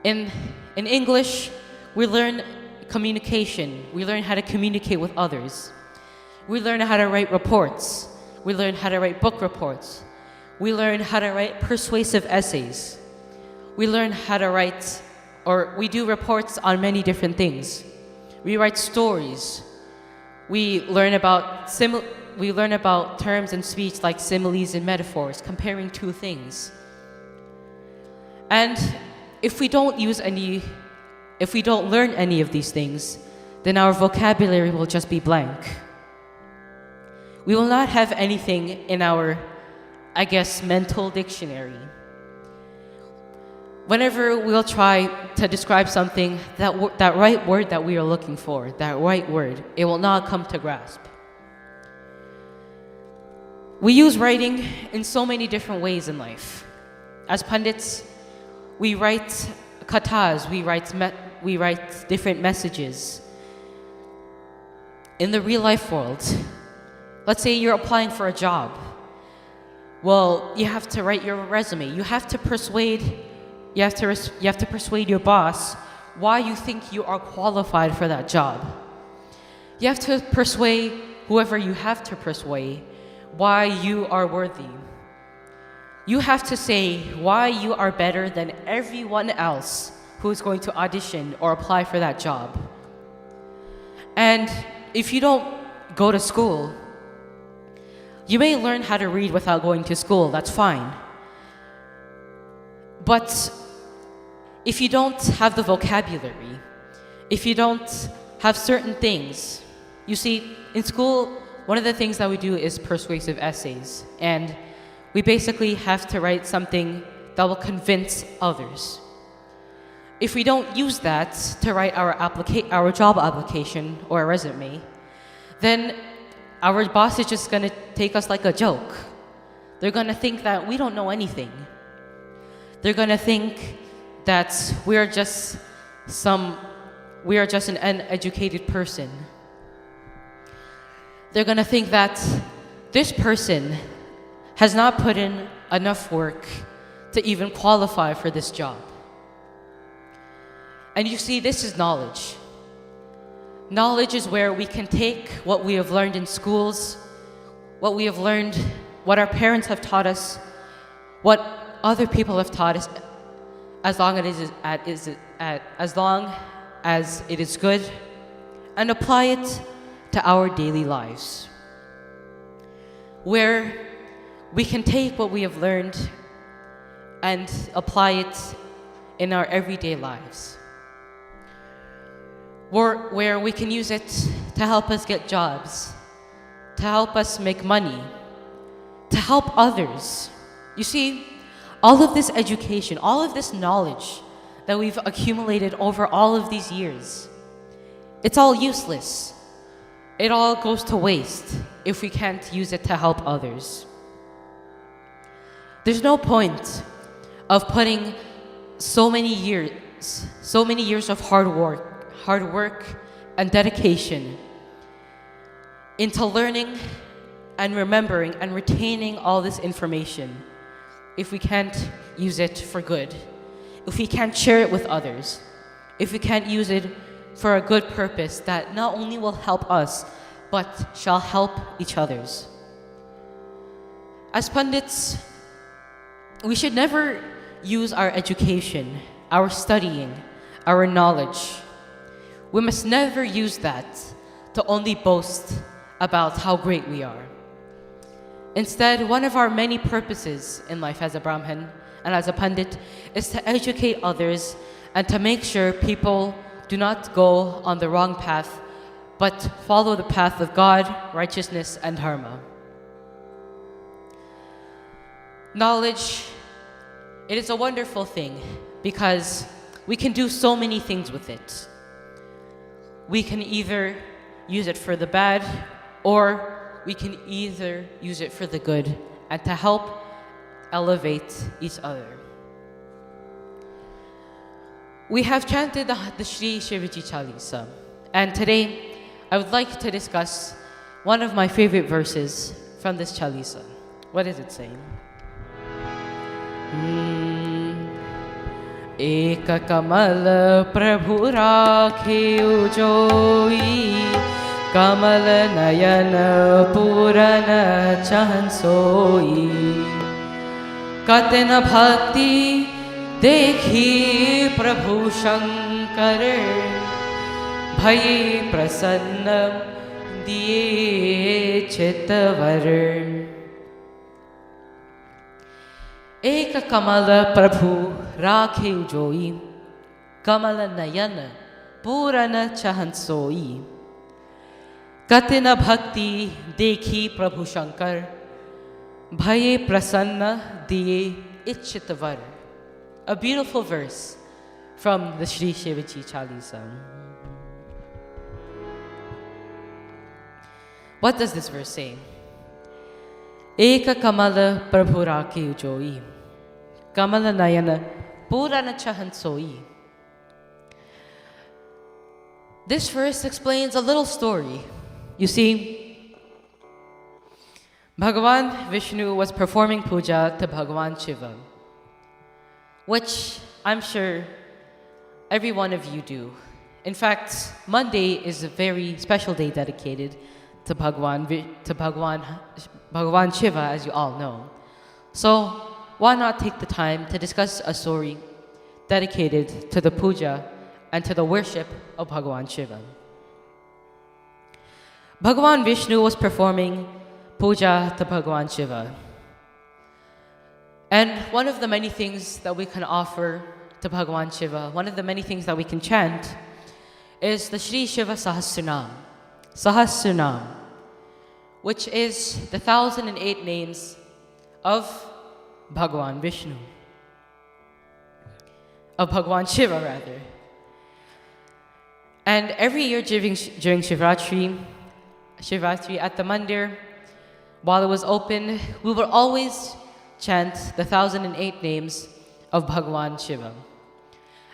In English, we learn communication. We learn how to communicate with others. We learn how to write reports. We learn how to write book reports. We learn how to write persuasive essays. We learn how to write, or we do reports on many different things. We write stories. We learn about terms in speech like similes and metaphors, comparing two things. And if we don't learn any of these things, then our vocabulary will just be blank. We will not have anything in our, mental dictionary. Whenever we'll try to describe something, that right word that we are looking for, that right word, it will not come to grasp. We use writing in so many different ways in life. As pundits, we write kathas, we write different messages. In the real life world, let's say you're applying for a job. Well, you have to write your resume. You have to persuade your boss why you think you are qualified for that job. You have to persuade whoever you have to persuade why you are worthy. You have to say why you are better than everyone else who is going to audition or apply for that job. And if you don't go to school, you may learn how to read without going to school, that's fine. But if you don't have the vocabulary, if you don't have certain things, you see, in school, one of the things that we do is persuasive essays, and we basically have to write something that will convince others. If we don't use that to write our job application or a resume, then our boss is just gonna take us like a joke. They're gonna think that we don't know anything. They're gonna think that we are just an uneducated person. They're gonna think that this person has not put in enough work to even qualify for this job. And you see, this is knowledge. Knowledge is where we can take what we have learned in schools, what we have learned, what our parents have taught us, what other people have taught us, as long as it is good, and apply it to our daily lives, where we can take what we have learned and apply it in our everyday lives, where we can use it to help us get jobs, to help us make money, to help others. You see, all of this education, all of this knowledge that we've accumulated over all of these years, it's all useless. It all goes to waste if we can't use it to help others. There's no point of putting so many years of hard work and dedication into learning and remembering and retaining all this information if we can't use it for good, if we can't share it with others, if we can't use it for a good purpose that not only will help us, but shall help each others. As pundits, we should never use our education, our studying, our knowledge. We must never use that to only boast about how great we are. Instead, one of our many purposes in life as a Brahmin and as a Pandit is to educate others and to make sure people do not go on the wrong path, but follow the path of God, righteousness, and dharma. Knowledge, it is a wonderful thing because we can do so many things with it. We can either use it for the bad, or we can either use it for the good and to help elevate each other. We have chanted the Shri Shivaji Chalisa, and today I would like to discuss one of my favorite verses from this Chalisa. What is it saying? Ek kamal prabhu rakhe ujoi, kamal nayan puran chahan soi, katina bhakti dekhi prabhu shankar, bhaye prasanna diye chitavar. Ek kamal prabhu rakhe ujoi, kamal nayan puran chahan soi, katina bhakti dekhi prabhu shankar, bhaye prasanna diye ichitavar. A beautiful verse from the Shri Shivaji Chalisa. What does this verse say? Eka kamala prabhu rakhe ujoi, kamala nayana purana chahan soi. This verse explains a little story. You see, Bhagavan Vishnu was performing puja to Bhagavan Shiva, which I'm sure every one of you do. In fact, Monday is a very special day dedicated to Bhagavan Shiva, as you all know. So why not take the time to discuss a story dedicated to the puja and to the worship of Bhagavan Shiva. Bhagavan Vishnu was performing puja to Bhagavan Shiva. And one of the many things that we can offer to Bhagavan Shiva, one of the many things that we can chant, is the Shri Shiva Sahasranam, which is the 1008 names of Bhagavan Vishnu. Of Bhagavan Shiva, rather. And every year during Shivratri at the mandir, while it was open, we would always chant the 1008 names of Bhagavan Shiva.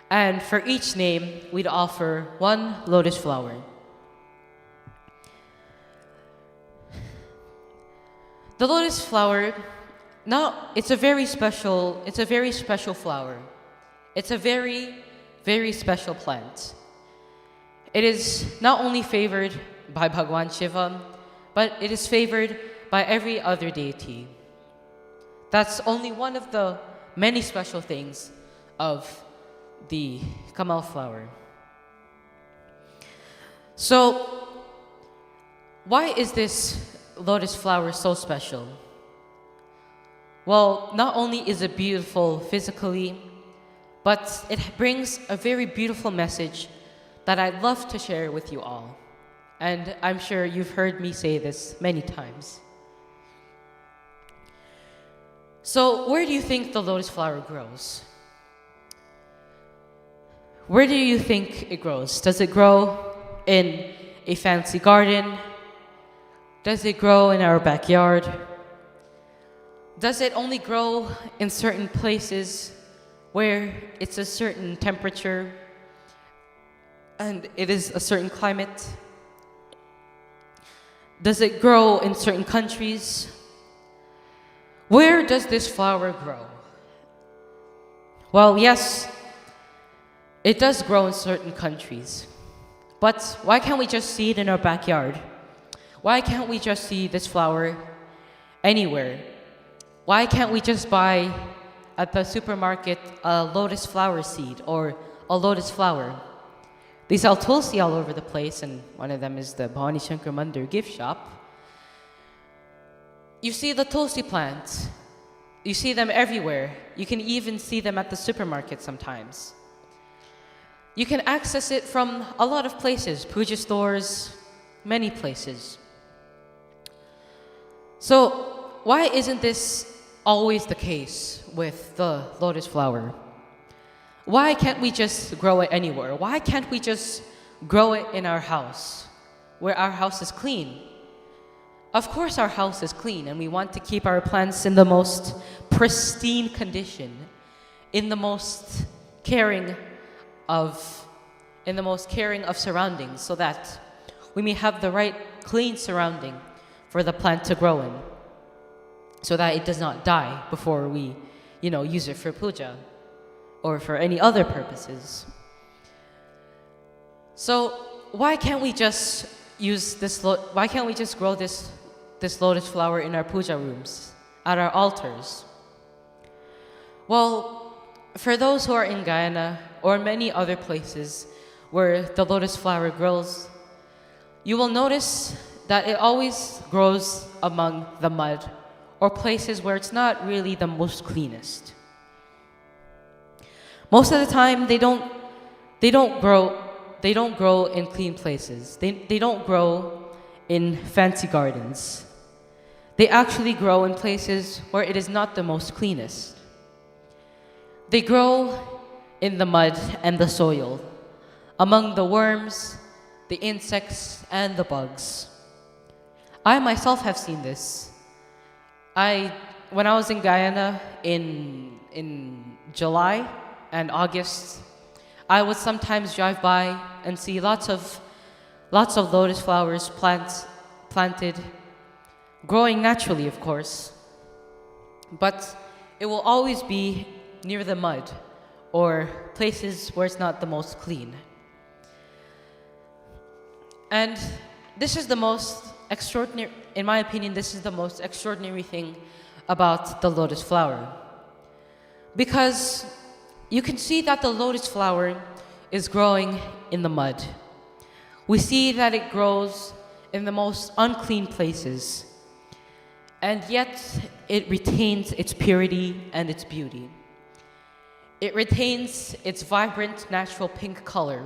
And for each name, we'd offer one lotus flower. The lotus flower Now, it's a very special flower. It's a very, very special plant. It is not only favored by Bhagwan Shiva, but it is favored by every other deity. That's only one of the many special things of the Kamal flower. So, why is this lotus flower so special? Well, not only is it beautiful physically, but it brings a very beautiful message that I'd love to share with you all. And I'm sure you've heard me say this many times. So, where do you think the lotus flower grows? Where do you think it grows? Does it grow in a fancy garden? Does it grow in our backyard? Does it only grow in certain places where it's a certain temperature and it is a certain climate? Does it grow in certain countries? Where does this flower grow? Well, yes, it does grow in certain countries. But why can't we just see it in our backyard? Why can't we just see this flower anywhere? Why can't we just buy at the supermarket a lotus flower seed or a lotus flower? They sell tulsi all over the place, and one of them is the Bhavani Shankar Mandir gift shop. You see the tulsi plants. You see them everywhere. You can even see them at the supermarket sometimes. You can access it from a lot of places, puja stores, many places. So, why isn't this always the case with the lotus flower? Why can't we just grow it anywhere? Why can't we just grow it in our house, where our house is clean? Of course our house is clean, and we want to keep our plants in the most pristine condition, in the most caring of surroundings, so that we may have the right clean surrounding for the plant to grow in, so that it does not die before we, use it for puja or for any other purposes. So why can't we just grow this lotus flower in our puja rooms, at our altars? Well, for those who are in Guyana or many other places where the lotus flower grows, you will notice that it always grows among the mud or places where it's not really the most cleanest. Most of the time, they don't grow in clean places. They don't grow in fancy gardens. They actually grow in places where it is not the most cleanest. They grow in the mud and the soil, among the worms, the insects, and the bugs. I myself have seen this. When I was in Guyana in July and August, I would sometimes drive by and see lots of lotus flowers planted, growing naturally, of course. But it will always be near the mud or places where it's not the most clean. And this is the most extraordinary, in my opinion, this is the most extraordinary thing about the lotus flower. Because you can see that the lotus flower is growing in the mud. We see that it grows in the most unclean places, and yet it retains its purity and its beauty. It retains its vibrant, natural pink color.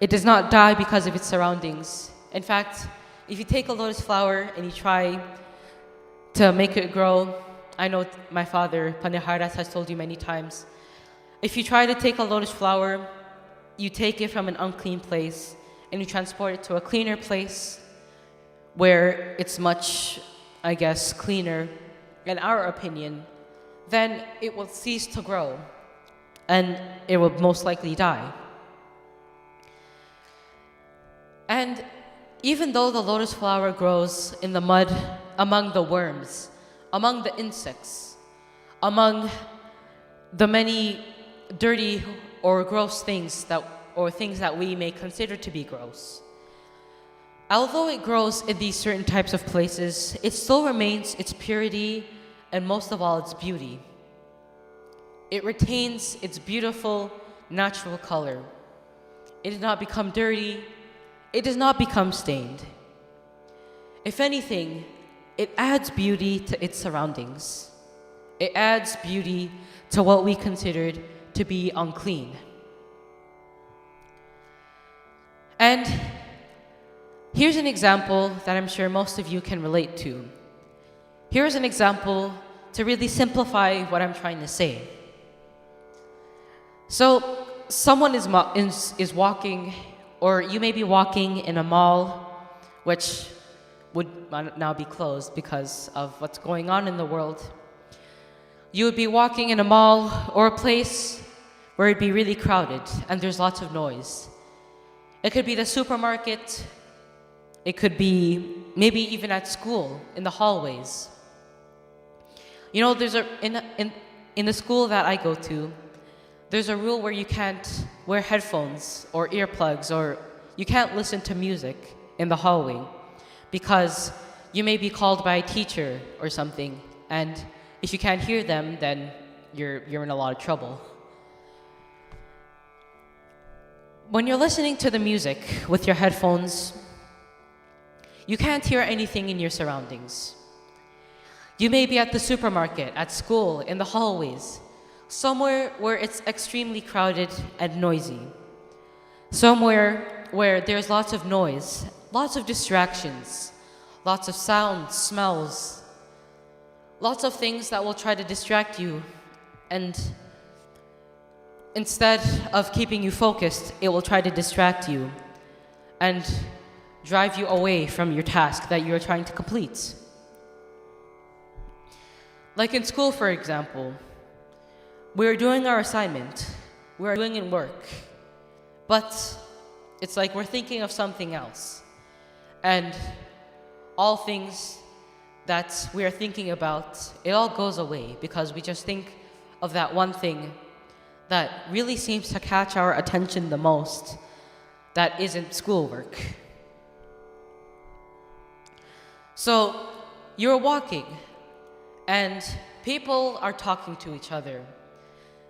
It does not die because of its surroundings. In fact, if you take a lotus flower and you try to make it grow, I know my father, Paniharas, has told you many times, if you try to take a lotus flower, you take it from an unclean place and you transport it to a cleaner place where it's much, cleaner, in our opinion, then it will cease to grow and it will most likely die. And even though the lotus flower grows in the mud among the worms, among the insects, among the many dirty or gross things that we may consider to be gross. Although it grows in these certain types of places, it still remains its purity and most of all its beauty. It retains its beautiful natural color. It does not become dirty. It does not become stained. If anything, it adds beauty to its surroundings. It adds beauty to what we considered to be unclean. And here's an example that I'm sure most of you can relate to. Here's an example to really simplify what I'm trying to say. So, someone is walking, or you may be walking in a mall, which would now be closed because of what's going on in the world. You would be walking in a mall or a place where it'd be really crowded and there's lots of noise. It could be the supermarket. It could be maybe even at school, in the hallways. You know, in the school that I go to, there's a rule where you can't wear headphones or earplugs, or you can't listen to music in the hallway because you may be called by a teacher or something, and if you can't hear them, then you're in a lot of trouble. When you're listening to the music with your headphones, you can't hear anything in your surroundings. You may be at the supermarket, at school, in the hallways, somewhere where it's extremely crowded and noisy. Somewhere where there's lots of noise, lots of distractions, lots of sounds, smells, lots of things that will try to distract you, and instead of keeping you focused, it will try to distract you and drive you away from your task that you're trying to complete. Like in school, for example, we're doing our assignment, we're doing it work, but it's like we're thinking of something else. And all things that we are thinking about, it all goes away because we just think of that one thing that really seems to catch our attention the most, that isn't schoolwork. So you're walking and people are talking to each other.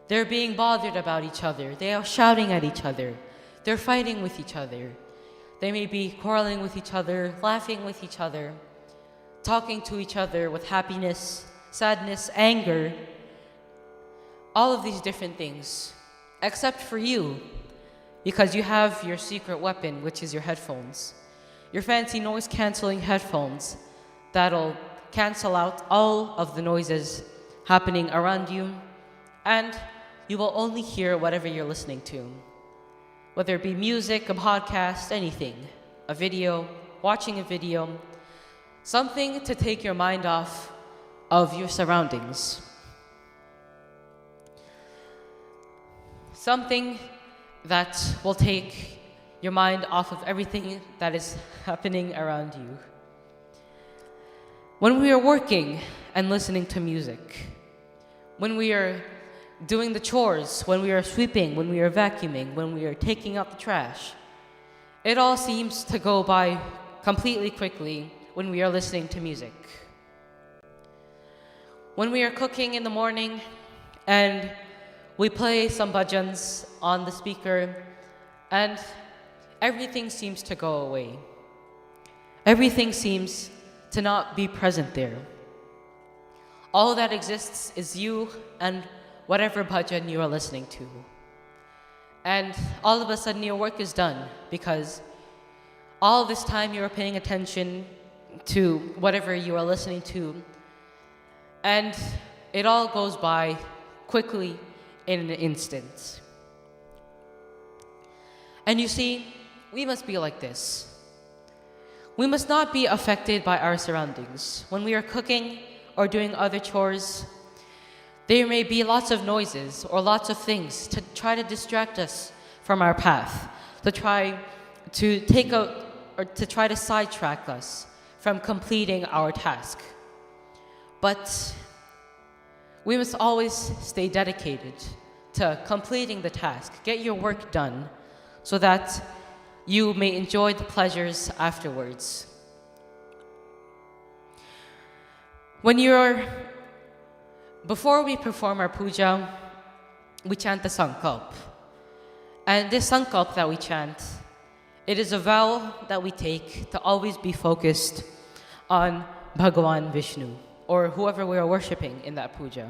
They're being bothered about each other. They are shouting at each other. They're fighting with each other. They may be quarreling with each other, laughing with each other, talking to each other with happiness, sadness, anger, all of these different things, except for you, because you have your secret weapon, which is your headphones. Your fancy noise-canceling headphones that'll cancel out all of the noises happening around you, and you will only hear whatever you're listening to. Whether it be music, a podcast, anything, a video, watching a video, something to take your mind off of your surroundings. Something that will take your mind off of everything that is happening around you. When we are working and listening to music, when we are doing the chores, when we are sweeping, when we are vacuuming, when we are taking out the trash, it all seems to go by completely quickly when we are listening to music. When we are cooking in the morning and we play some bhajans on the speaker, and everything seems to go away. Everything seems to not be present there. All that exists is you and whatever bhajan you are listening to. And all of a sudden your work is done because all this time you are paying attention to whatever you are listening to, and it all goes by quickly in an instant. And you see, we must be like this. We must not be affected by our surroundings. When we are cooking or doing other chores, there may be lots of noises or lots of things to try to distract us from our path, to try to sidetrack us from completing our task. But we must always stay dedicated to completing the task. Get your work done so that you may enjoy the pleasures afterwards. Before we perform our puja, we chant the sankalp. And this sankalp that we chant, it is a vow that we take to always be focused on Bhagavan Vishnu, or whoever we are worshipping in that puja.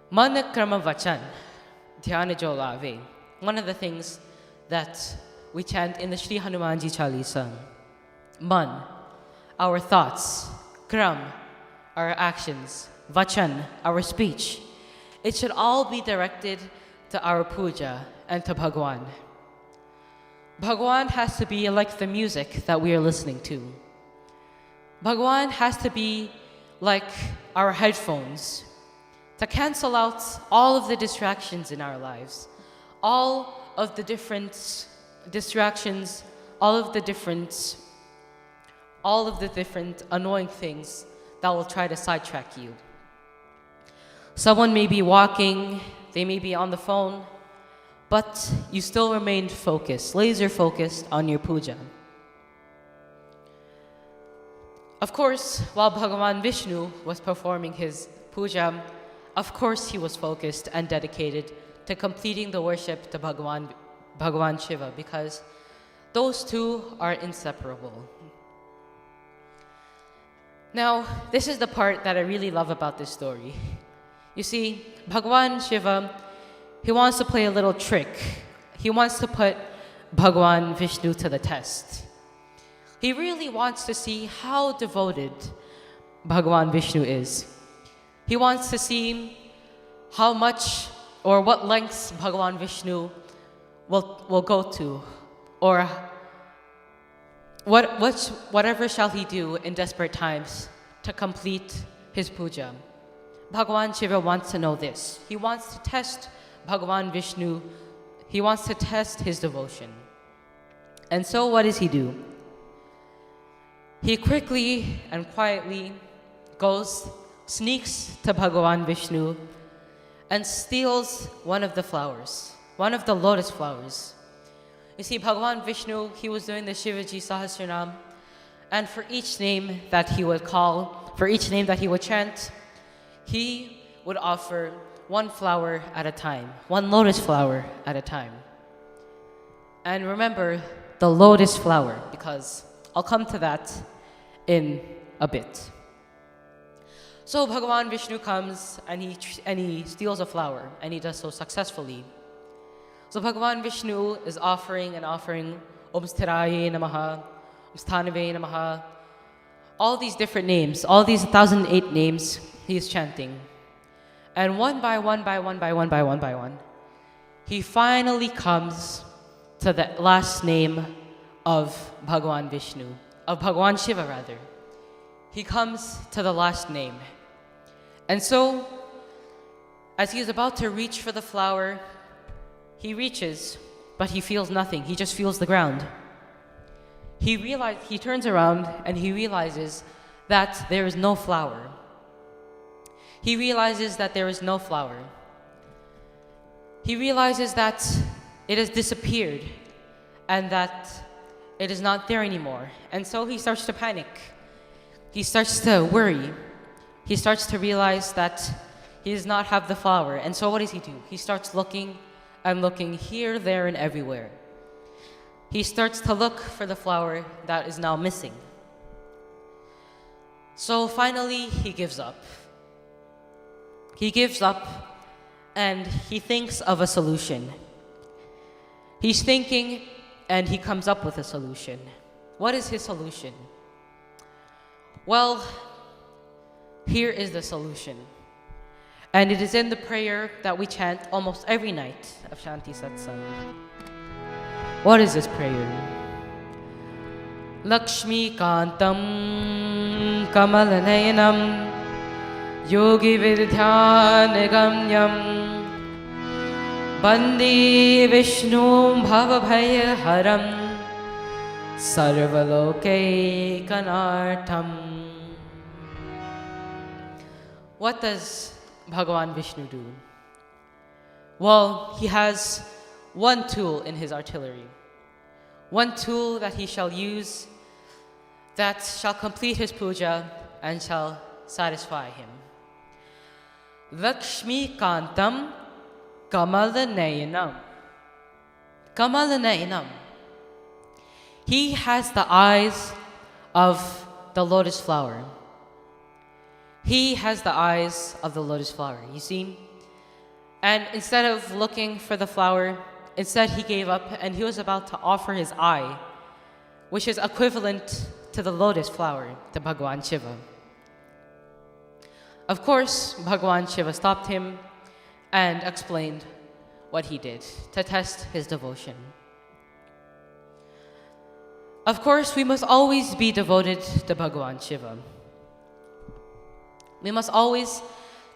Man krama vachan, dhyana jo lave. One of the things that we chant in the Shri Hanumanji Chalisa. Man, our thoughts. Kram, our actions. Vachan, our speech. It should all be directed to our puja and to Bhagwan. Bhagwan has to be like the music that we are listening to. Bhagwan has to be like our headphones to cancel out all of the distractions in our lives, all of the different distractions, all of the different annoying things that will try to sidetrack you. Someone may be walking, they may be on the phone, but you still remained focused, laser focused on your puja. Of course, while Bhagavan Vishnu was performing his puja, of course he was focused and dedicated to completing the worship to Bhagavan Shiva, because those two are inseparable. Now, this is the part that I really love about this story. You see, Bhagavan Shiva, he wants to play a little trick. He wants to put Bhagavan Vishnu to the test. He really wants to see how devoted Bhagavan Vishnu is. He wants to see how much or what lengths Bhagavan Vishnu will go to, or whatever shall he do in desperate times to complete his puja. Bhagavan Shiva wants to know this. He wants to test Bhagavan Vishnu. He wants to test his devotion. And so what does he do? He quickly and quietly sneaks to Bhagavan Vishnu and steals one of the flowers, one of the lotus flowers. You see, Bhagavan Vishnu, he was doing the Shivaji Sahasranam, and for each name that he would call, for each name that he would chant, he would offer one flower at a time, one lotus flower at a time. And remember the lotus flower, because I'll come to that in a bit. So Bhagavan Vishnu comes and he steals a flower, and he does so successfully. So Bhagavan Vishnu is offering Om Sthiraye Namaha, Om Sthanave Namaha, all these different names, all these 1,008 names he is chanting. And one by one, he finally comes to the last name of Bhagavan Vishnu, of Bhagavan Shiva rather. He comes to the last name. And so, as he is about to reach for the flower, he reaches, but he feels nothing. He just feels the ground. He turns around and he realizes that there is no flower. He realizes that there is no flower. He realizes that it has disappeared and that it is not there anymore. And so he starts to panic. He starts to worry. He starts to realize that he does not have the flower. And so what does he do? He starts looking and looking here, there, and everywhere. He starts to look for the flower that is now missing. So finally, he gives up. He gives up and he thinks of a solution. He's thinking and he comes up with a solution. What is his solution? Well, here is the solution. And it is in the prayer that we chant almost every night of Shanti Satsangh. What is this prayer? Lakshmi Kantam Kamalanayanam Yogi Vidyanagamyam Bandi Vishnu Bhavabhaya Haram Sarvaloke Kanartam. what does Bhagavan Vishnu do? Well, he has one tool in his artillery, one tool that he shall use that shall complete his puja and shall satisfy him. Lakshmi Kantam Kamalanayanam. Kamalanayanam. He has the eyes of the lotus flower. He has the eyes of the lotus flower, you see? And instead of looking for the flower, instead he gave up and he was about to offer his eye, which is equivalent to the lotus flower, to Bhagavan Shiva. Of course, Bhagavan Shiva stopped him and explained what he did to test his devotion. Of course, we must always be devoted to Bhagavan Shiva. We must always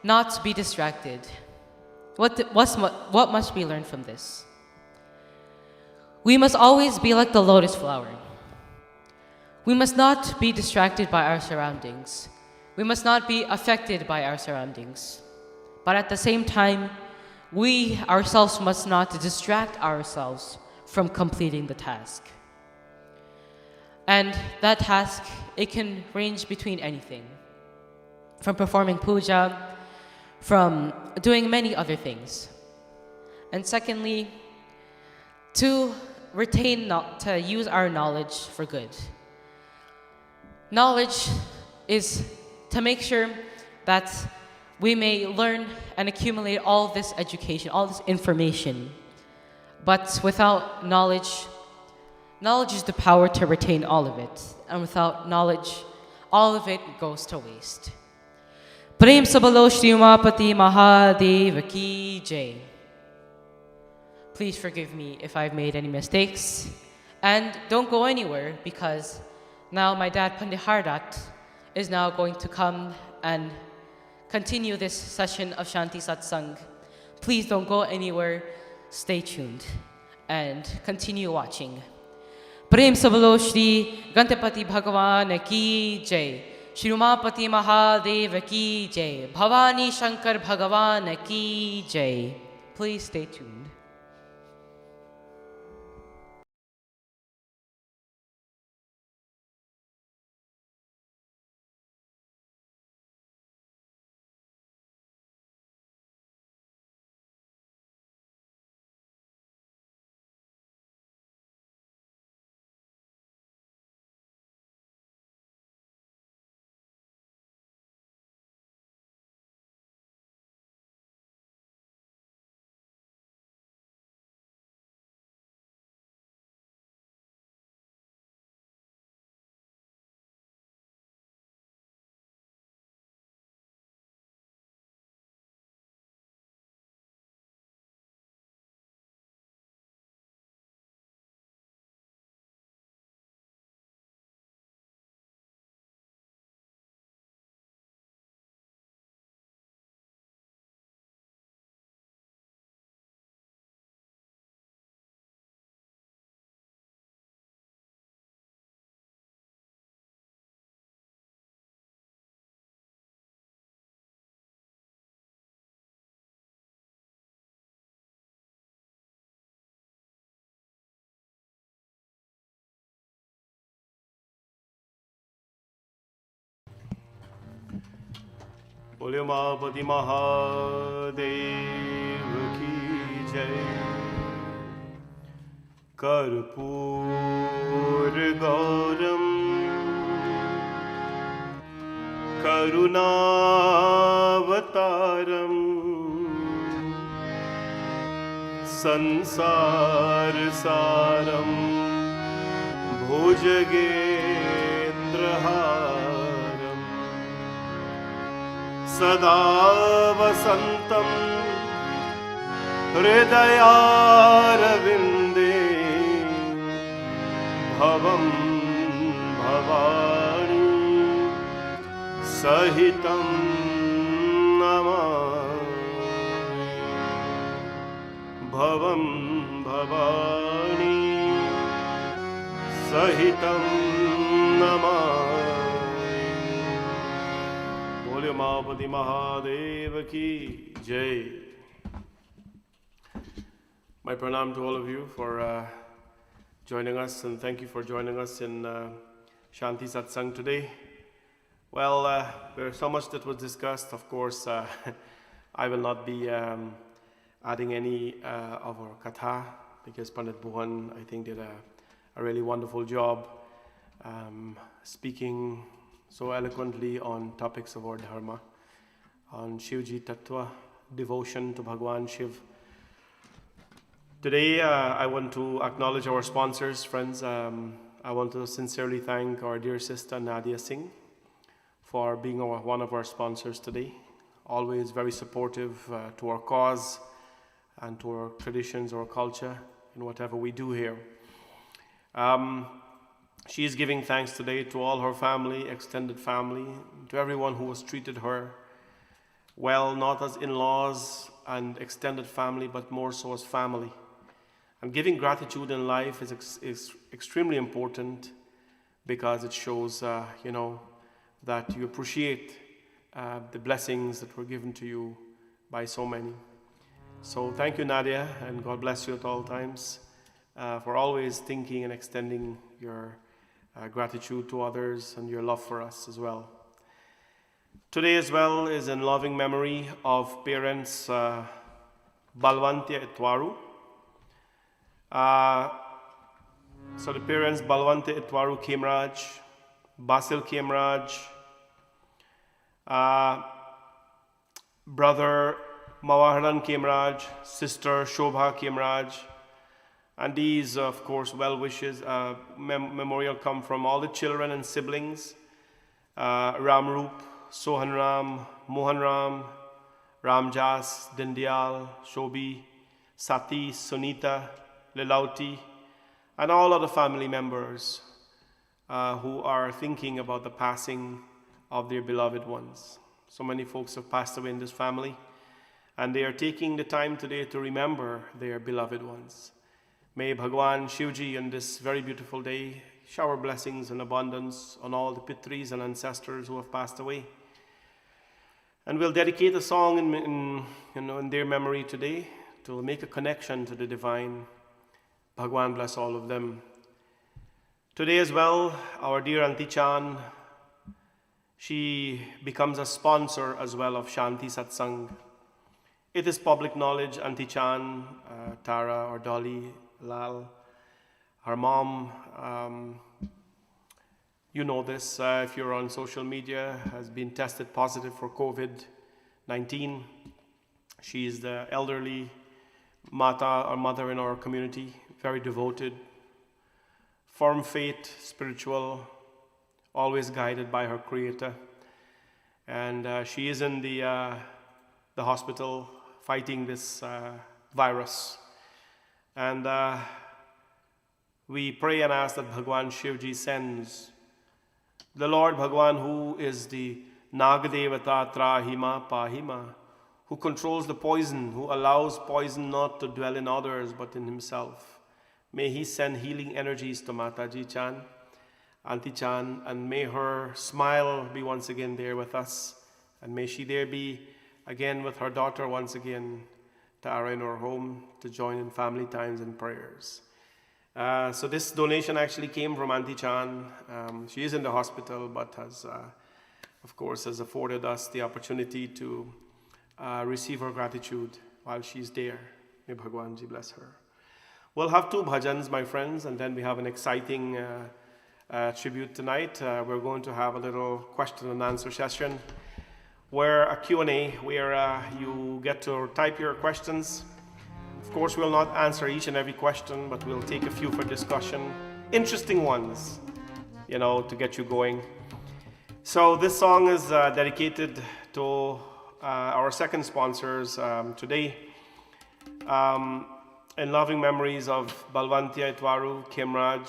not be distracted. What must we learn from this? We must always be like the lotus flower. We must not be distracted by our surroundings. We must not be affected by our surroundings. But at the same time, we ourselves must not distract ourselves from completing the task. And that task, it can range between anything. From performing puja, from doing many other things. And secondly, to use our knowledge for good. Knowledge is to make sure that we may learn and accumulate all this education, all this information. But without knowledge, knowledge is the power to retain all of it. And without knowledge, all of it goes to waste. Prem Sabalo Shri Umapati Mahadeva Ki Jai. Please forgive me if I've made any mistakes. And don't go anywhere because now my dad Pandit Hardat is now going to come and continue this session of Shanti Satsangh. Please don't go anywhere. Stay tuned and continue watching. Prem Sabalo Shri Gantapati Bhagavan Ki Jai. Shri Umapati Mahadeva Ki Jai. Bhavani Shankar Bhagavan Ki Jai. Please stay tuned. बोले उमापति महादेव की जय। कर्पूर गौरम करुणावतारम संसार सारम भुजगेन्द्रहारम सदा वसन्तं हृदयारविन्दे भवं भवानी सहितं नमामि। भवं भवानी सहितं नमामि। बोले Ramaapati Mahadeva ki Jai. My pranam to all of you for joining us, and thank you for joining us in Shanti Satsangh today. Well, there's so much that was discussed. Of course, I will not be adding any of our katha, because Pandit Bhuvan, I think, did a really wonderful job speaking so eloquently on topics of our dharma, on Shivji Tattva, devotion to Bhagwan Shiv. Today, I want to acknowledge our sponsors, friends. I want to sincerely thank our dear sister Nadia Singh for being one of our sponsors today. Always very supportive to our cause and to our traditions, our culture, in whatever we do here. She is giving thanks today to all her family, extended family, to everyone who has treated her well, not as in-laws and extended family, but more so as family. And giving gratitude in life is extremely important, because it shows, that you appreciate the blessings that were given to you by so many. So thank you, Nadia, and God bless you at all times for always thinking and extending your gratitude to others and your love for us as well. Today as well is in loving memory of parents Balwantya Itwaru. So the parents Balwantya Itwaru Khemraj, Basil Khemraj, brother Mawaharan Khemraj, sister Shobha Khemraj, and these, of course, well wishes, memorial come from all the children and siblings, Ramrup, Sohan Ram, Mohan Ram, Ramjas, Dindyal, Shobi, Sati, Sunita, Lilauti, and all other family members who are thinking about the passing of their beloved ones. So many folks have passed away in this family, and they are taking the time today to remember their beloved ones. May Bhagwan Shivji on this very beautiful day shower blessings and abundance on all the Pitris and ancestors who have passed away. And we'll dedicate a song in their memory today to make a connection to the divine. Bhagwan bless all of them. Today as well, our dear Auntie Chan, she becomes a sponsor as well of Shanti Satsangh. It is public knowledge, Auntie Chan, Tara or Dolly Lal, her mom, you know this if you're on social media, has been tested positive for COVID-19. She is the elderly Mata or mother in our community, very devoted, firm faith, spiritual, always guided by her Creator. And she is in the hospital fighting this virus. And we pray and ask that Bhagwan Shivji sends the Lord Bhagwan, who is the Nagadevata Trahima Pahima, who controls the poison, who allows poison not to dwell in others but in himself. May he send healing energies to Mataji Chan, Auntie Chan, and may her smile be once again there with us, and may she there be again with her daughter once again, Tara, in her home to join in family times and prayers. So this donation actually came from Auntie Chan. She is in the hospital, but has, of course, has afforded us the opportunity to receive her gratitude while she's there. May Bhagwanji bless her. We'll have 2 bhajans, my friends, and then we have an exciting tribute tonight. We're going to have a little question and answer session, where a Q&A, where you get to type your questions. Of course, we'll not answer each and every question, but we'll take a few for discussion. Interesting ones, to get you going. So this song is dedicated to our second sponsors today. In loving memories of Balwantya Itwaru Khemraj,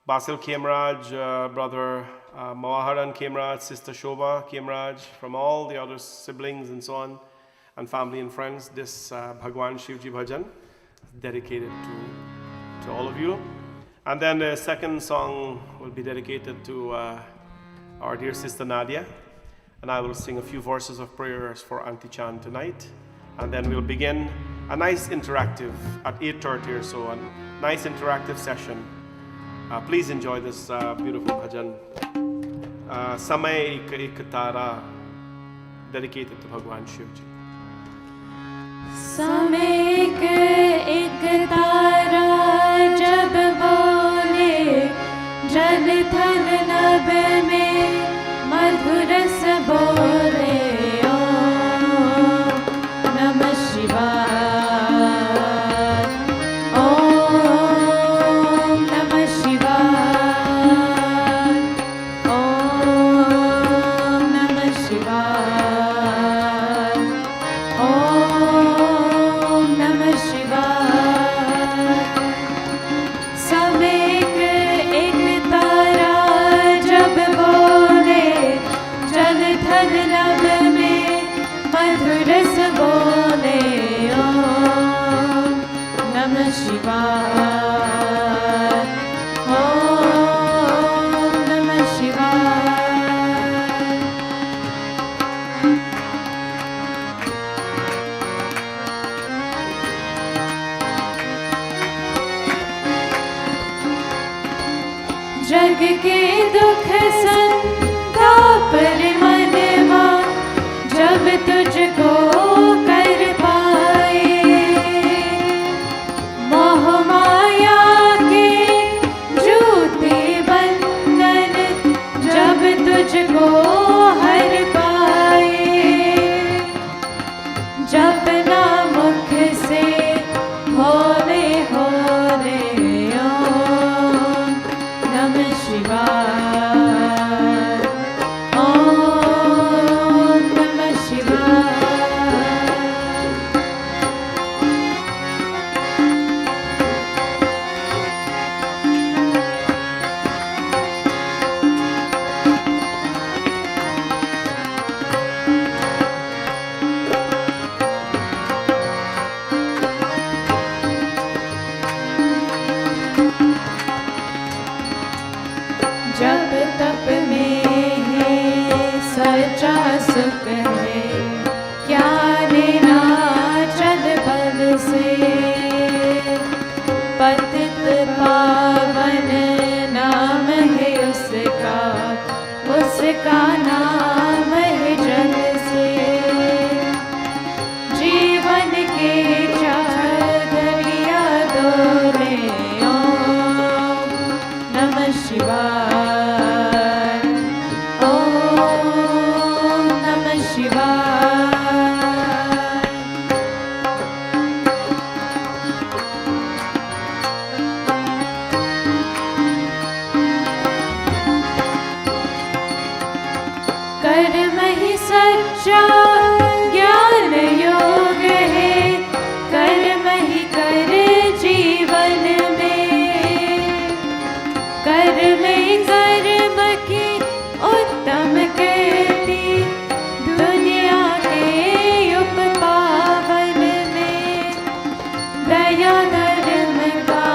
Basil Khemraj, brother Mawaharan Khemraj, sister Shobha Khemraj, from all the other siblings and so on, and family and friends, this Bhagwan Shivji Bhajan is dedicated to all of you. And then the second song will be dedicated to our dear sister Nadia. and I will sing a few verses of prayers for Auntie Chan tonight, and then we'll begin a nice interactive at 8:30 or so, a nice interactive session. Please enjoy this beautiful bhajan. Samay Ek Tara, dedicated to Bhagwan Shiv Ji. समय एक तारा जब बोले जल थल नभ में मधुर रस बोले ओम नमः शिवाय ओम नमः शिवाय ओम नमः शिवाय ओम नमः शिवाय समय एक तारा जब बोले जल थल नभ में मधुर रस बोले ओम नमः शिवाय ओम नमः शिवाय जग के दुख संताप मनवा जब तुझको कर पाए मोह माया के जूते बंधन जब तुझको हर पाए जपना मुख से होले होले ओम नमः शिवाय ओम नमः शिवाय जब तप में है सच्चा सुख है क्या लेना चल बल से पतित पावन नाम है उसका नाम है जल से जीवन के चार दरिया डोले ओम नमः शिवाय ओम नमः शिवाय कर्म ही सच्चा ज्ञान योग है कर्म ही कर जीवन में कर्म की उत्तम कीर्ति दुनिया के उपपावन में दया धर्म का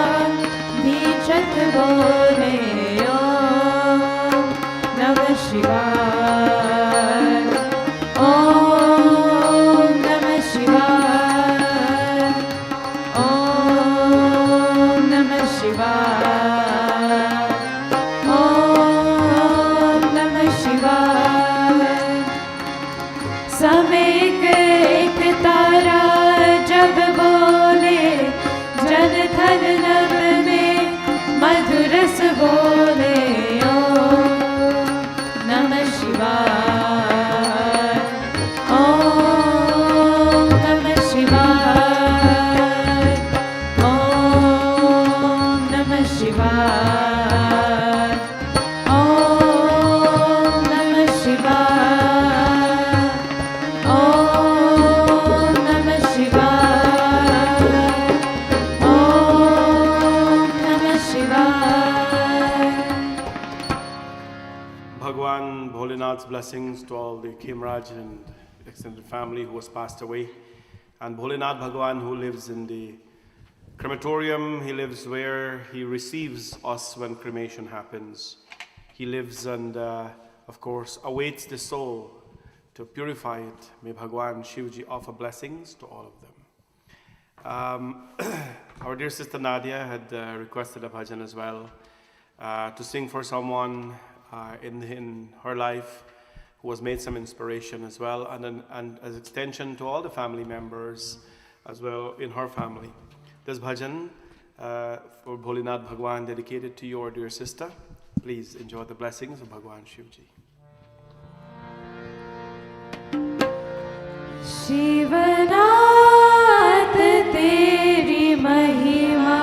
बीचक बोले ओम नमः शिवाय ओम नमः शिवाय ओम नमः शिवाय ओम नमः शिवाय समय एक तारा जब बोले जल थल नभ में मधुर रस बोले ओम नमः शिवाय ओम नमः शिवाय ओम नमः शिवाय ओम नमः शिवाय ओम नमः शिवाय ओम नमः शिवाय Bhagwan Bholenath's blessings to all the Khemraj and extended family who has passed away. And Bholenath Bhagwan, who lives in the crematorium, he lives where he receives us when cremation happens. He lives and, of course, awaits the soul to purify it. May Bhagwan Shivji offer blessings to all of them. Our dear sister Nadia had requested a bhajan as well to sing for someone in her life who has made some inspiration as well, and as extension to all the family members as well in her family. This bhajan for Bholinath Bhagwan dedicated to your dear sister. Please enjoy the blessings of Bhagwan Shivji. Shivnath तेरी महिमा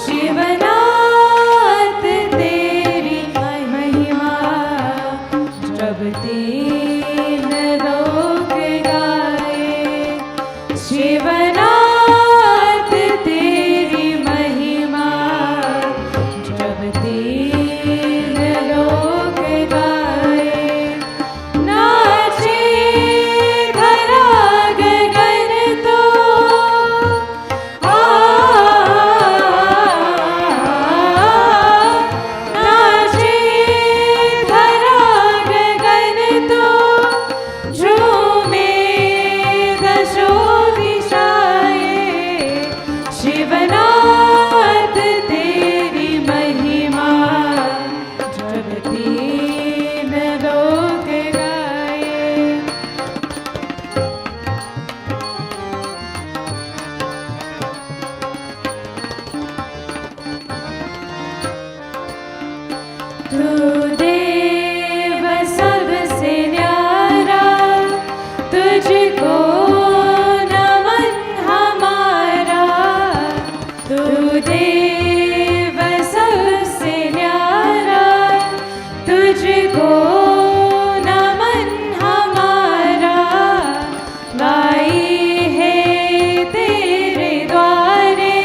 शिवनाथ तेरी महिमा जब तीन लोक गाए शिवनाथ तेरी महिमा जब तीन लोक गाए नाचे धरा गगन तो नाचे धरा गगन तो झूमे दशो दिशाएं शिवनाथ तेरी महिमा जब तीन लोक गाए तू देव सबसे न्यारा तुझको नमन हमारा तू देव सबसे न्यारा तुझको नमन हमारा लाई है तेरे द्वारे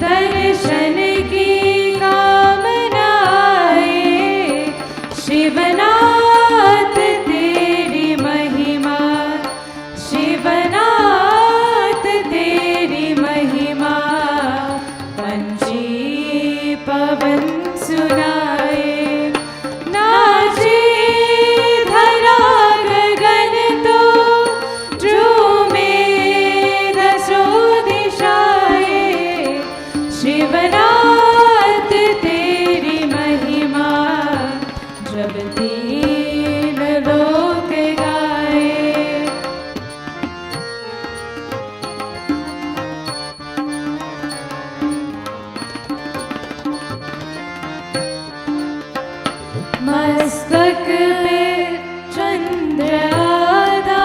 दर्शन की कामनाएं शिवनाथ तेरी महिमा शिवनाथ तेरी महिमा पंछी पवन सुनाए नाचे धरा गगन तो झूमे दसो दिशाएं शिवनाथ तेरी महिमा जब तीन लोक गाए मस्तक पे चंद्र आधा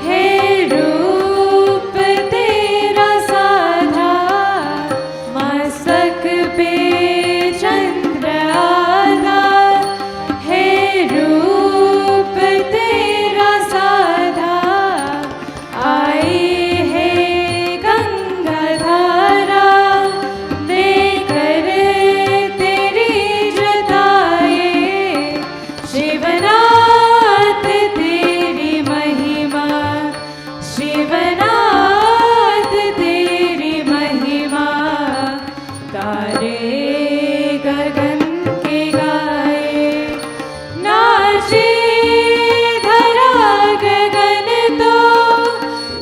है रूप तेरा साधा मस्तक पे चंद्र आधा है रूप तेरा साधा आई है गंगाधारा देकर तेरी जताए शिवनाथ तेरी महिमा शिवनाथ तेरी महिमा तारे गगन के गाए नाचे धरा गगन तो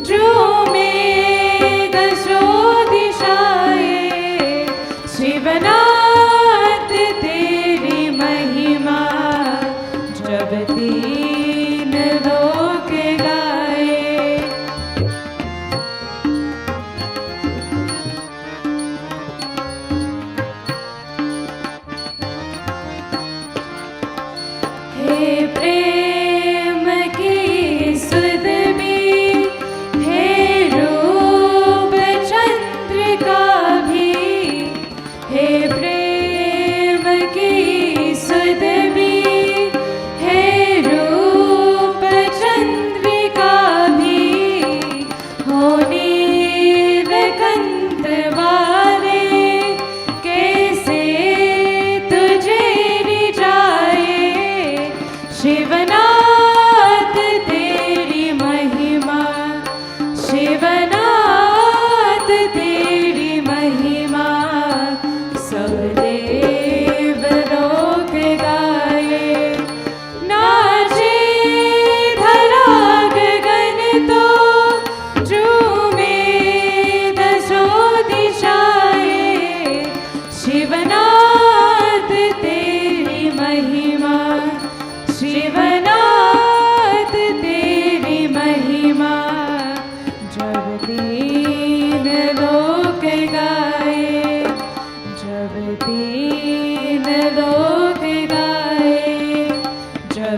झूमे दसो दिशाएं शिवनाथ तेरी महिमा जब तीन लोक गाए हे प्रेम की सुध भी हे रूप चंद्र का भी हे प्रेम की सुध भी हे रूप चंद्र का भी हो नीलकंठ वाले कैसे तुझे रिझाए शिव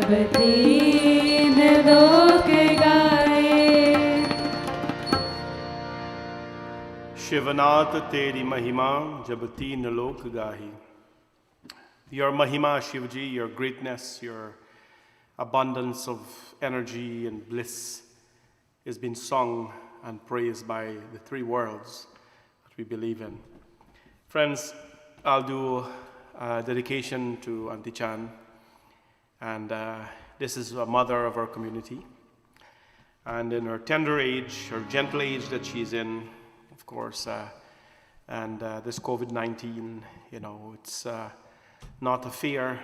जब तीन लोक गाए। शिवनाथ तेरी महिमा जब तीन लोक गाही. Your Mahima, Shivji, your greatness, your abundance of energy and bliss is being sung and praised by the three worlds that we believe in. Friends, I'll do a dedication to Auntie Chan, and this is a mother of our community. And in her tender age, her gentle age that she's in, of course, and this COVID-19, it's not a fair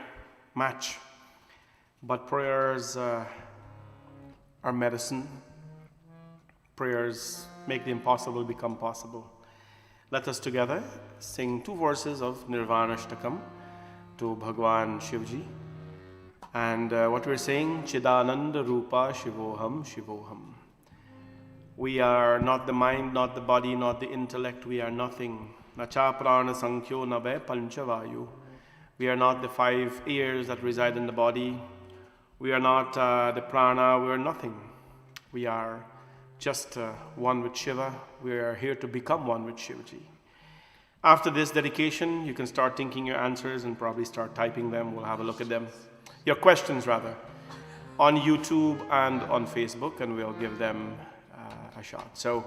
match, but prayers are medicine. Prayers make the impossible become possible. Let us together sing 2 verses of Nirvana Shtakam to Bhagwan Shivji. And what we're saying, Chidananda Rupa Shivoham Shivoham. We are not the mind, not the body, not the intellect. We are nothing. Nacha prana sankhyo nabe panchavayu. We are not the 5 ears that reside in the body. We are not the prana. We are nothing. We are just one with Shiva. We are here to become one with Shivji. After this dedication, you can start thinking your answers and probably start typing them. We'll have a look at them. Your questions, rather, on YouTube and on Facebook, and we'll give them a shot. So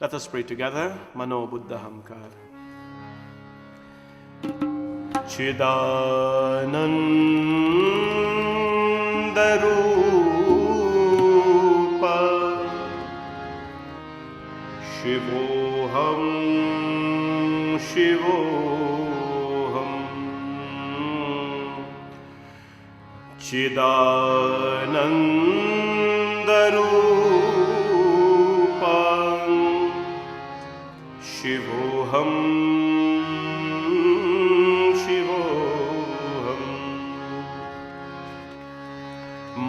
let us pray together. Mano Buddha Hamkar. Chidananda Rupa Shivoham Shivoham Chidananda Rupa Shivoham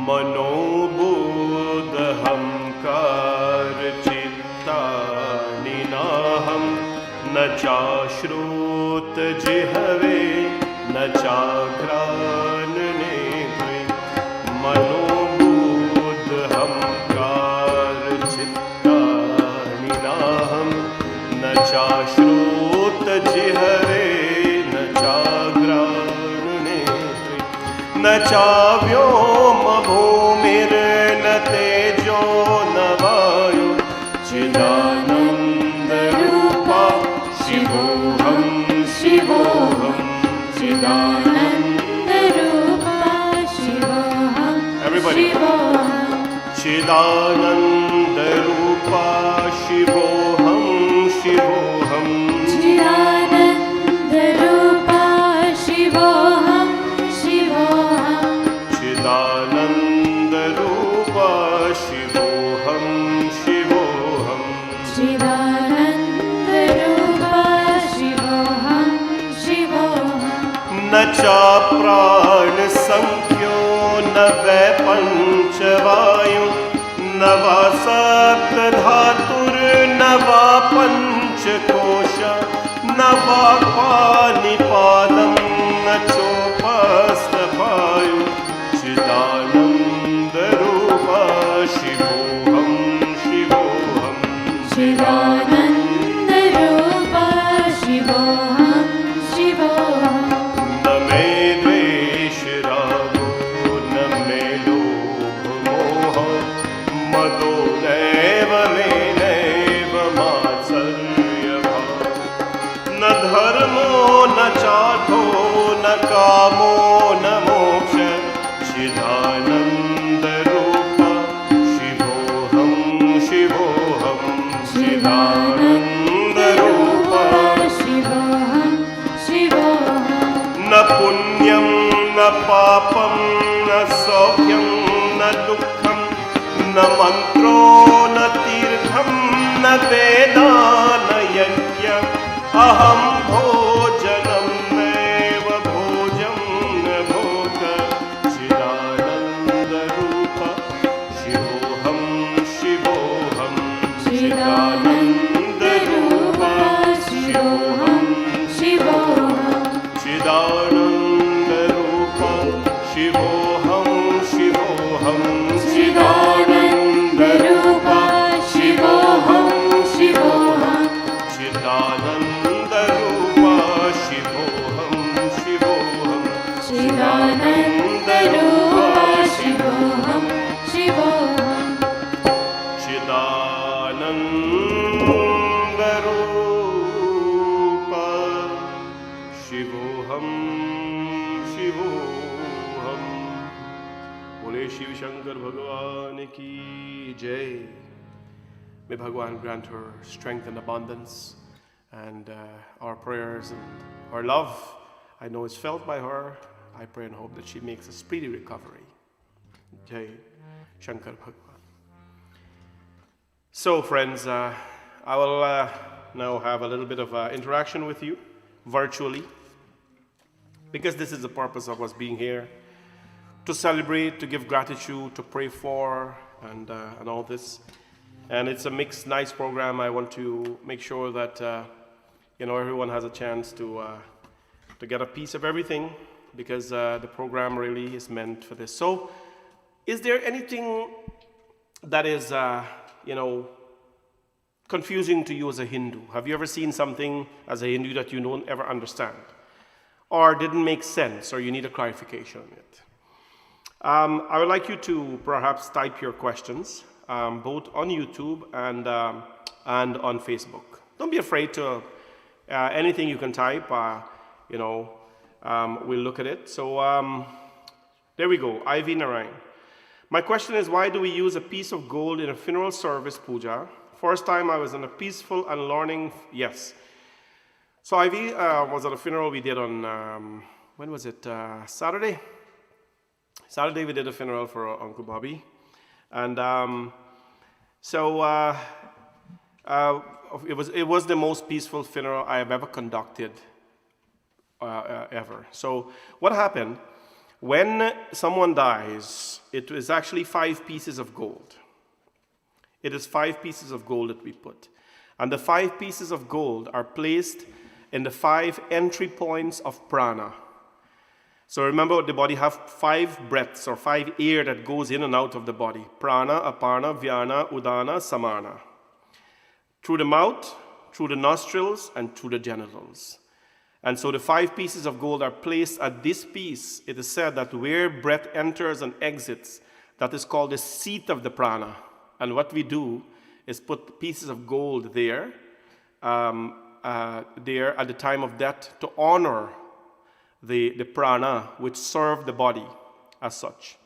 मनोबोधहंकार चित्तानिनाहं न चाश्रोत जिह्वे न चाघ्राणनेत्रे मनोबोधहंकार चित्तानिनाहं न चाश्रोत जिह्वे न चाघ्राणनेत्रे न चाव्योम भूमिर्न तेजो न वायु चिदानंद रूपा शिवोहम शिवोहम चिदानंद रूपा शिवोहम शिवोहम चिदानंद रूपा शिवोहम शिवोहम चिदानंद रूपा शिवोहम शिवोहम चिदानंद रूपा शिवोहम शिवोहम चिदानंद रूपा शिवोहम शिवोहम न चा प्राण संख्यो न वै पंचवायु न वा सप्तधातुर्न वा पंचकोश न वा पानिपादं न चोपस्थपायु चिदानंद रूपा शिवोहम शिवोहम चिदानंद रूपा शिवोहम शिवोहम न मे द्वेष रागो न मे लोभ मोह मदो नैव मे नैव मात्सर्यभाव न धर्मो न चार्थो न कामो न मोक्ष चिदानंद रूपा शिवोहम शिवोहम चिदानंद रूपा शिवोहम शिवोहम न पुण्यं न पापं न सौख्यं न दुःखं न मन्त्रो न तीर्थं न वेदा न यज्ञम् अहं भोजनं नैव भोजं न भोग चिदानंद रूपा शिवोहम शिवोहम चिदानंद रूपा शिवोहम शिवोहम चिदानंद रूपा शिवोहम शिवोहम बोले शिव शंकर भगवान की जय. May Bhagwan grant her strength and abundance, and our prayers and our love, I know, is felt by her. I pray and hope that she makes a speedy recovery. Jai Shankar Bhagwan. So friends, I will now have a little bit of interaction with you virtually, because this is the purpose of us being here, to celebrate, to give gratitude, to pray for, and all this. And it's a mixed, nice program. I want to make sure that everyone has a chance to get a piece of everything, because the program really is meant for this. So, is there anything that is confusing to you as a Hindu? Have you ever seen something as a Hindu that you don't ever understand, or didn't make sense, or you need a clarification on it? I would like you to perhaps type your questions, both on YouTube and on Facebook. Don't be afraid to anything you can type. We'll look at it. So there we go. Ivy Narayan. My question is, why do we use a piece of gold in a funeral service puja? First time I was in a peaceful and learning. Yes. So Ivy was at a funeral we did on when was it? Saturday. Saturday we did a funeral for Uncle Bobby. And it was the most peaceful funeral I have ever conducted ever. So what happened, when someone dies, it is actually 5 pieces of gold. It is 5 pieces of gold that we put. And the 5 pieces of gold are placed in the 5 entry points of prana. So remember, the body has 5 breaths or 5 air that goes in and out of the body. Prana, apana, vyana, udana, samana. Through the mouth, through the nostrils, and through the genitals. And so the 5 pieces of gold are placed at this piece. It is said that where breath enters and exits, that is called the seat of the prana. And what we do is put pieces of gold there at the time of death to honor the prana which serve the body as such.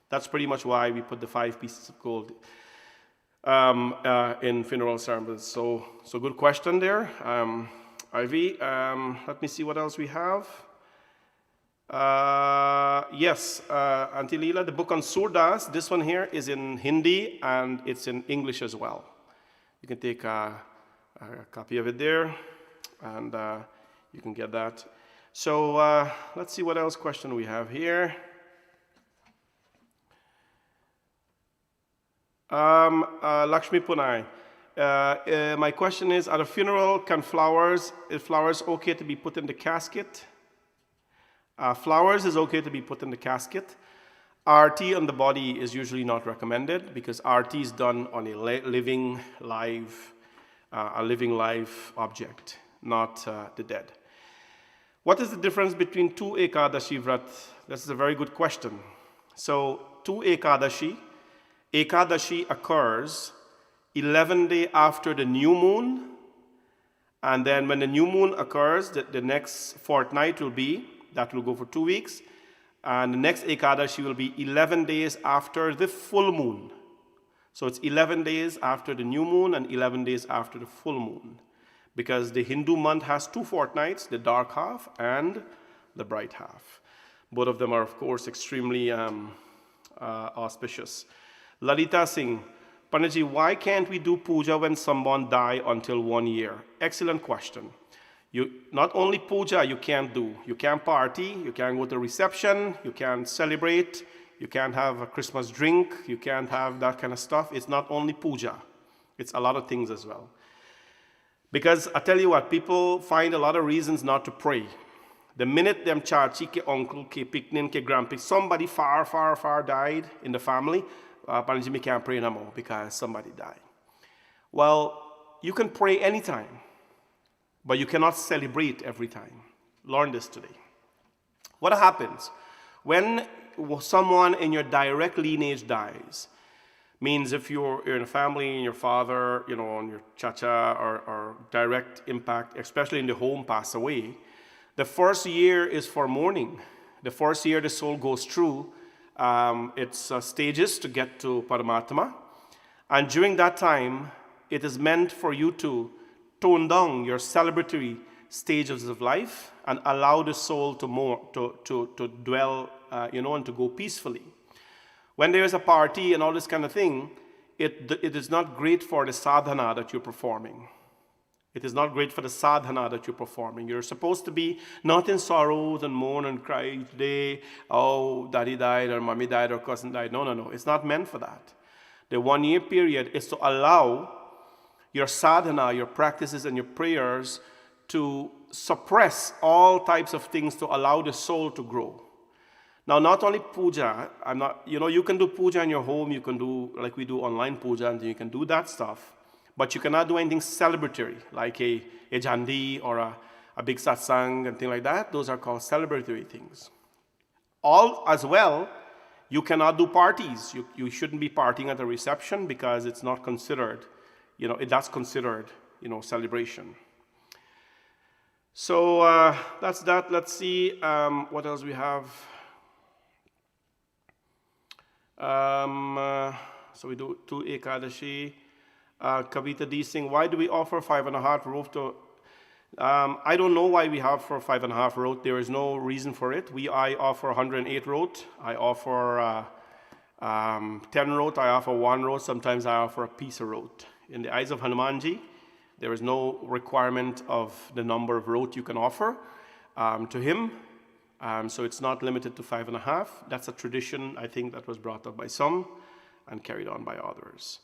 That's pretty much why we put the 5 pieces of gold in funeral ceremonies. So good question there, Ivy. Let me see what else we have. Yes, Auntie Leela, the book on Surdas, this one here is in Hindi and it's in English as well. You can take a copy of it there, and you can get that. So let's see what else question we have here. Lakshmi Punai. My question is, at a funeral, is flowers okay to be put in the casket? Flowers is okay to be put in the casket. RT on the body is usually not recommended, because RT is done on a living live object, not the dead. What is the difference between 2 Ekadashi Vrat? That's a very good question. So 2 Ekadashi occurs 11 days after the new moon, and then when the new moon occurs, the next fortnight will go for 2 weeks, and the next Ekadashi will be 11 days after the full moon. So it's 11 days after the new moon and 11 days after the full moon, because the Hindu month has 2 fortnights, the dark half and the bright half. Both of them are, of course, extremely auspicious. Lalita Singh, Panditji, why can't we do puja when someone dies until 1 year? Excellent question. Not only puja you can't do. You can't party, you can't go to reception, you can't celebrate, you can't have a Christmas drink, you can't have that kind of stuff. It's not only puja. It's a lot of things as well. Because I tell you what, people find a lot of reasons not to pray. The minute them chachi, ke uncle, ke picnin, ke grandpa, somebody far, far, far died in the family, Panditji, me can't pray no more because somebody died. Well, you can pray anytime, but you cannot celebrate every time. Learn this today. What happens when someone in your direct lineage dies? Means if you're in a family and your father, and your chacha or direct impact, especially in the home, pass away, the first year is for mourning. The first year the soul goes through, It's stages to get to Paramatma. And during that time, it is meant for you to tone down your celebratory stages of life and allow the soul to dwell, and to go peacefully. When there is a party and all this kind of thing, it is not great for the sadhana that you're performing. It is not great for the sadhana that you're performing. You're supposed to be not in sorrows and mourn and cry today, oh, daddy died or mommy died or cousin died. No. It's not meant for that. The 1 year period is to allow your sadhana, your practices and your prayers to suppress all types of things to allow the soul to grow. Now, not only puja, you can do puja in your home, you can do, like we do online puja, and you can do that stuff, but you cannot do anything celebratory, like a jandi or a big satsang and things like that. Those are called celebratory things. As well, you cannot do parties. You shouldn't be partying at a reception because it's not considered, that's considered, celebration. So that's that. Let's see what else we have. So we do 2 Ekadashi. Kavita D Singh, why do we offer 5.5 rot to? I don't know why we have for 5.5 rot. There is no reason for it. I offer 108 rot. I offer 10 rot. I offer 1 rot. Sometimes I offer a piece of rot. In the eyes of Hanumanji, there is no requirement of the number of rot you can offer to him. So it's not limited to 5.5. That's a tradition, I think, that was brought up by some and carried on by others.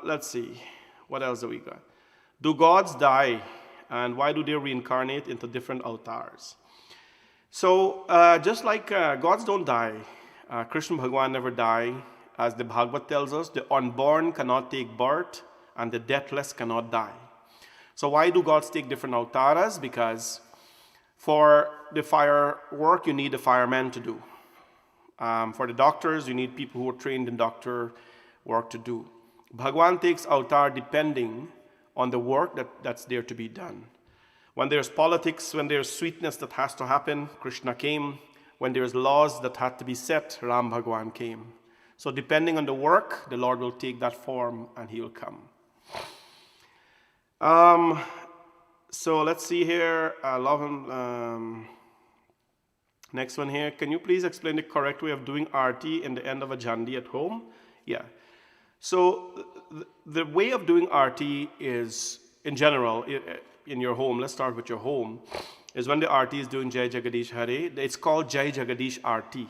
Let's see. What else do we got? Do gods die? And why do they reincarnate into different avatars? So just like gods don't die, Krishna Bhagwan never died. As the Bhagavad tells us, the unborn cannot take birth and the deathless cannot die. So why do gods take different avatars? Because for the fire work, you need a fireman to do. For the doctors, you need people who are trained in doctor work to do. Bhagwan takes avatar depending on the work that's there to be done. When there's politics, when there's sweetness that has to happen, Krishna came. When there's laws that had to be set, Ram Bhagwan came. So depending on the work, the Lord will take that form and he will come. So let's see here. I love him. Next one here. Can you please explain the correct way of doing arti in the end of a jandi at home? Yeah. So the way of doing arti is, in general, in your home, let's start with your home, is when the arti is doing Jai Jagadish Hare, it's called Jai Jagadish Arti,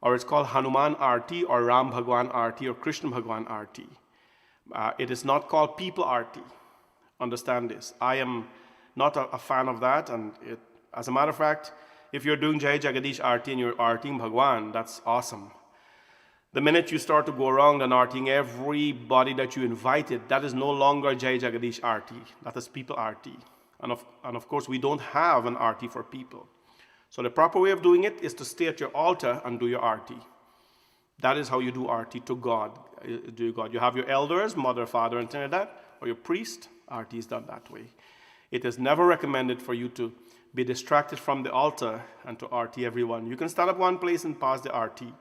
or it's called Hanuman Arti, or Ram Bhagwan Arti, or Krishna Bhagwan Arti. It is not called people arti. Understand this. I am not a fan of that, and as a matter of fact, if you're doing Jai Jagadish Arti and you're arting Bhagwan, that's awesome. The minute you start to go around and arting everybody that you invited, that is no longer Jai Jagadish Arti. That is people arti. And of course, we don't have an arti for people. So the proper way of doing it is to stay at your altar and do your arti. That is how you do arti to God. You have your elders, mother, father, and things like that, or your priest. Arti is done that way. It is never recommended for you to be distracted from the altar and to arti everyone. You can stand up one place and pass the arti,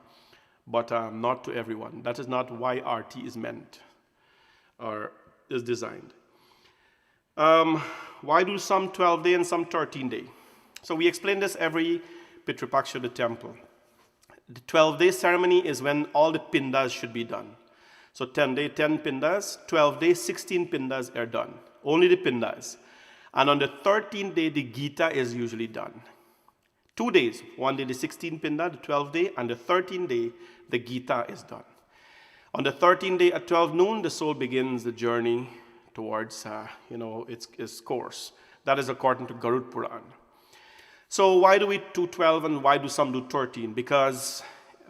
but not to everyone. That is not why arti is meant or is designed. Why do some 12-day and some 13-day? So we explain this every Pitrupaksha of the temple. The 12-day ceremony is when all the pindas should be done. So 10-day, 10 pindas, 12-day, 16 pindas are done. Only the pindas. And on the 13th day, the Gita is usually done. 2 days, one day the 16th pinda, the 12th day, and the 13th day, the Gita is done. On the 13th day at 12 noon, the soul begins the journey towards, its course. That is according to Garud Puran. So why do we do 12 and why do some do 13? Because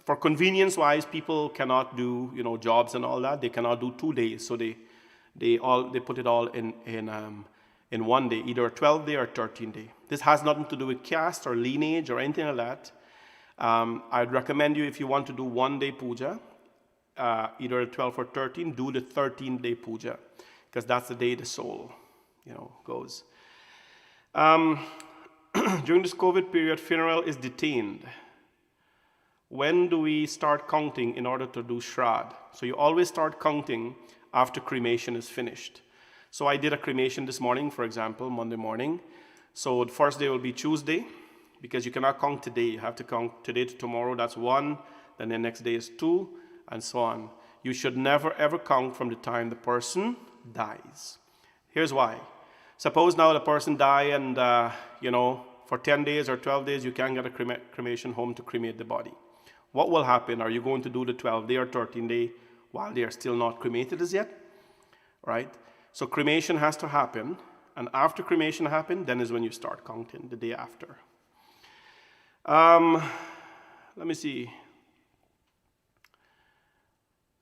for convenience-wise, people cannot do, jobs and all that. They cannot do 2 days, so they put it all in 1 day, either a 12 day or 13 day. This has nothing to do with caste or lineage or anything like that. I'd recommend you, if you want to do 1 day puja, either a 12 or 13, do the 13-day puja, because that's the day the soul, goes. During this COVID period, funeral is detained. when do we start counting in order to do Shraddh? So you always start counting after cremation is finished. So I did a cremation this morning, for example, Monday morning. So the first day will be Tuesday, because you cannot count today. You have to count today to tomorrow, that's 1, then the next day is 2, and so on. You should never ever count from the time the person dies. Here's why. Suppose now the person died and, for 10 days or 12 days, you can't get a cremation home to cremate the body. What will happen? Are you going to do the 12-day or 13-day while they are still not cremated as yet? Right? So cremation has to happen, and after cremation happens, then is when you start counting, the day after. Let me see.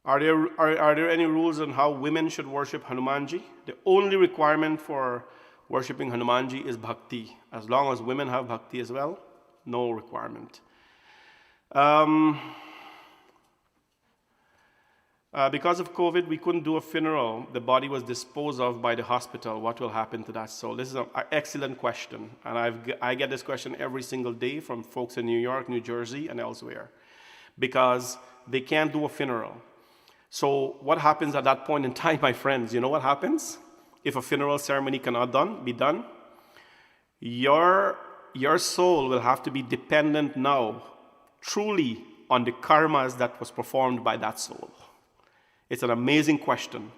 Are there any rules on how women should worship Hanumanji? The only requirement for worshiping Hanumanji is bhakti. As long as women have bhakti as well, no requirement. Because of COVID, we couldn't do a funeral. The body was disposed of by the hospital. What will happen to that soul? This is an excellent question. And I get this question every single day from folks in New York, New Jersey, and elsewhere. Because they can't do a funeral. So what happens at that point in time, my friends? You know what happens? If a funeral ceremony cannot be done, your soul will have to be dependent now, truly, on the karmas that was performed by that soul. It's an amazing question.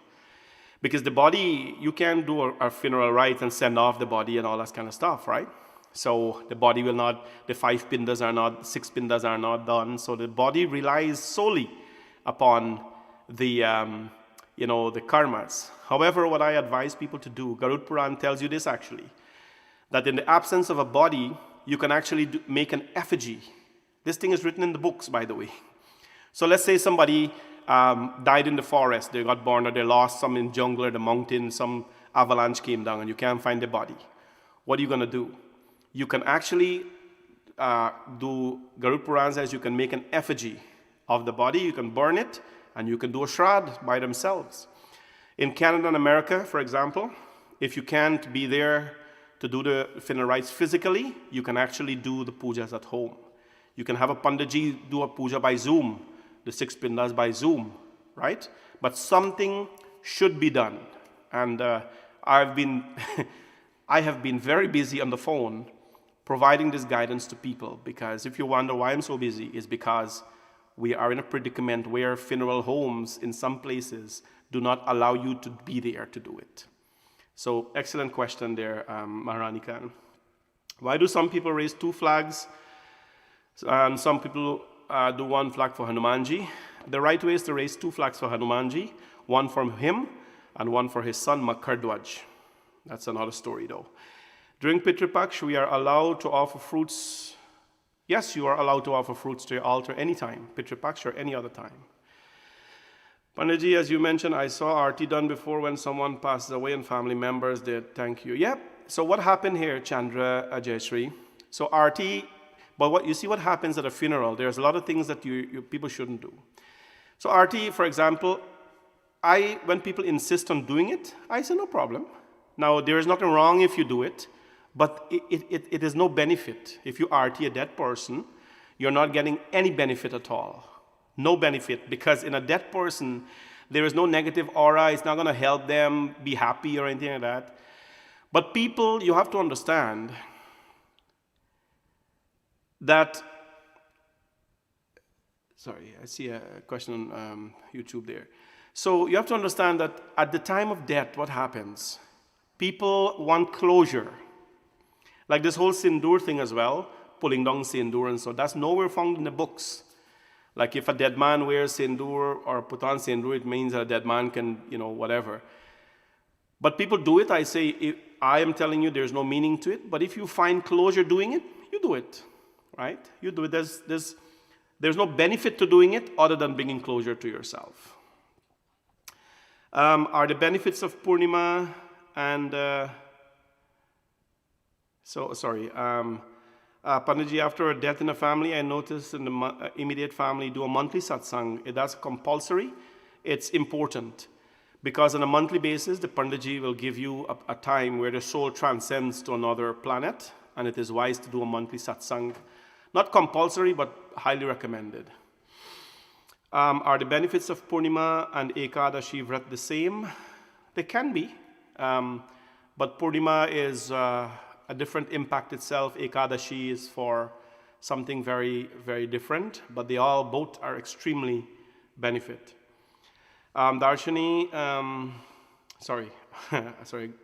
Because the body, you can't do a funeral rite and send off the body and all that kind of stuff, right? So the body will not, the 5 pindas are not, 6 pindas are not done. So the body relies solely upon the karmas. However, what I advise people to do, Garud Puran tells you this actually, that in the absence of a body, you can actually make an effigy. This thing is written in the books, by the way. So let's say somebody died in the forest, they got born or they lost some in jungle or the mountain, some avalanche came down and you can't find the body. What are you going to do? You can actually do, Garud Puran says you can make an effigy of the body, you can burn it, and you can do a Shraddh by themselves. In Canada and America, for example, if you can't be there to do the funeral rites physically, you can actually do the pujas at home. You can have a Panditji do a puja by Zoom, the 6 pindas by Zoom, right? But something should be done. And I have been very busy on the phone providing this guidance to people, because if you wonder why I'm so busy, it's because we are in a predicament where funeral homes in some places do not allow you to be there to do it. So excellent question there, Maharani Khan. Why do some people raise 2 flags and some people do 1 flag for Hanumanji? The right way is to raise 2 flags for Hanumanji, 1 for him and 1 for his son Makardwaj. That's another story though. During Pitru Paksh, we are allowed to offer fruits. Yes, you are allowed to offer fruits to your altar anytime, Pitru Paksh or any other time. Panditji, as you mentioned, I saw Aarti done before when someone passes away and family members did. Thank you. Yep. So what happened here, Chandra Ajayasri? So Aarti, but what you see what happens at a funeral, there's a lot of things that people shouldn't do. So Aarti, for example, when people insist on doing it, I say no problem. Now, there is nothing wrong if you do it, but it is no benefit. If you Aarti a dead person, you're not getting any benefit at all. No benefit, because in a dead person, there is no negative aura. It's not going to help them be happy or anything like that. But people, you have to understand that, sorry, I see a question on YouTube there. So you have to understand that at the time of death, what happens? People want closure. Like this whole sindoor thing as well, pulling down sindoor, and so that's nowhere found in the books. Like if a dead man wears sindoor or put on sindoor, it means that a dead man can, whatever. But people do it. I say, I am telling you there's no meaning to it, but if you find closure doing it, you do it, right? You do it. There's no benefit to doing it other than bringing closure to yourself. Are the benefits of Purnima and... Panditji, after a death in a family, I noticed in the immediate family do a monthly satsang. That's compulsory. It's important because on a monthly basis, the Panditji will give you a time where the soul transcends to another planet, and it is wise to do a monthly satsang. Not compulsory, but highly recommended. Are the benefits of Purnima and Ekadashi Vrat the same? They can be, but Purnima is a different impact itself. Ekadashi is for something very, very different, but they all both are extremely benefit. Darshani,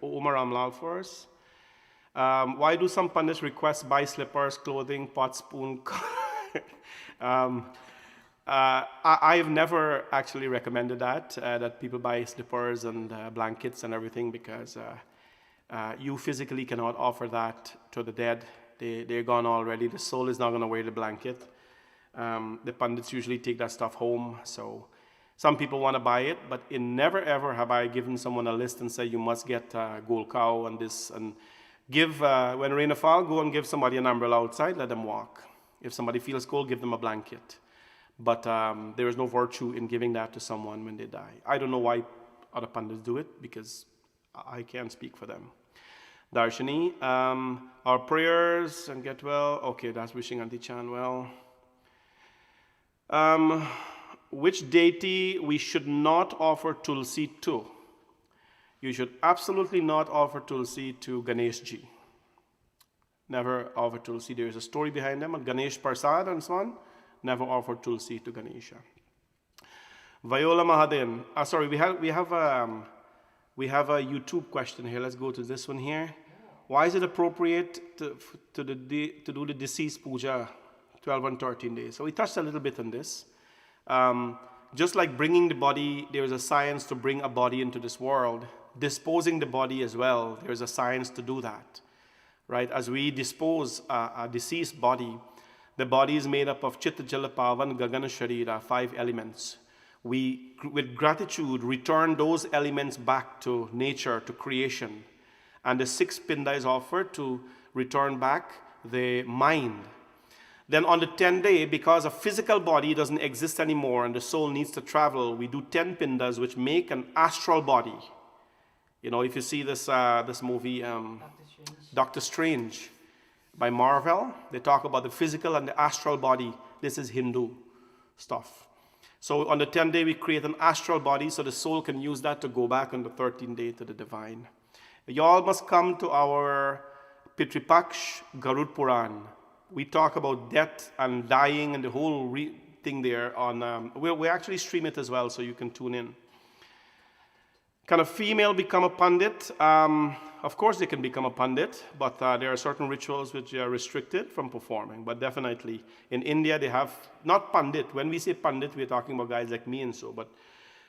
Omar Amlal first. Why do some pundits request buy slippers, clothing, pot, spoon? I've never actually recommended that people buy slippers and blankets and everything, because you physically cannot offer that to the dead. They're gone already. The soul is not going to wear the blanket. The pundits usually take that stuff home. So some people want to buy it, but in never ever have I given someone a list and say you must get gold cow and this, and give, when rain fall, go and give somebody an umbrella outside, let them walk. If somebody feels cold, give them a blanket. But there is no virtue in giving that to someone when they die. I don't know why other pundits do it, because I can't speak for them. Darshani, our prayers and get well. Okay, that's wishing Auntie Chan well. Which deity we should not offer tulsi to? You should absolutely not offer tulsi to Ganesh ji. Never offer tulsi. There is a story behind them, Ganesh Prasad and so on. Never offer tulsi to Ganesha. Viola Mahaden. Sorry, we have a YouTube question here. Let's go to this one here. Why is it appropriate to do the deceased puja 12 and 13 days? So we touched a little bit on this. Just like bringing the body, there is a science to bring a body into this world. Disposing the body as well, there is a science to do that. Right? As we dispose a deceased body, the body is made up of Chitta, Jala, Pavan, Gagana, Sharira, 5 elements. We, with gratitude, return those elements back to nature, to creation. And the 6th pinda is offered to return back the mind. Then on the 10th day, because a physical body doesn't exist anymore and the soul needs to travel, we do 10 pindas, which make an astral body. You know, if you see this movie, Doctor Strange, by Marvel, they talk about the physical and the astral body. This is Hindu stuff. So on the 10th day, we create an astral body so the soul can use that to go back on the 13th day to the divine. You all must come to our Pitripaksh Garud Puran. We talk about death and dying and the whole thing there on, we actually stream it as well, so you can tune in. Can a female become a pandit? Of course they can become a pandit, but there are certain rituals which are restricted from performing. But definitely, in India they have, not pandit, when we say pandit, we're talking about guys like me and so, but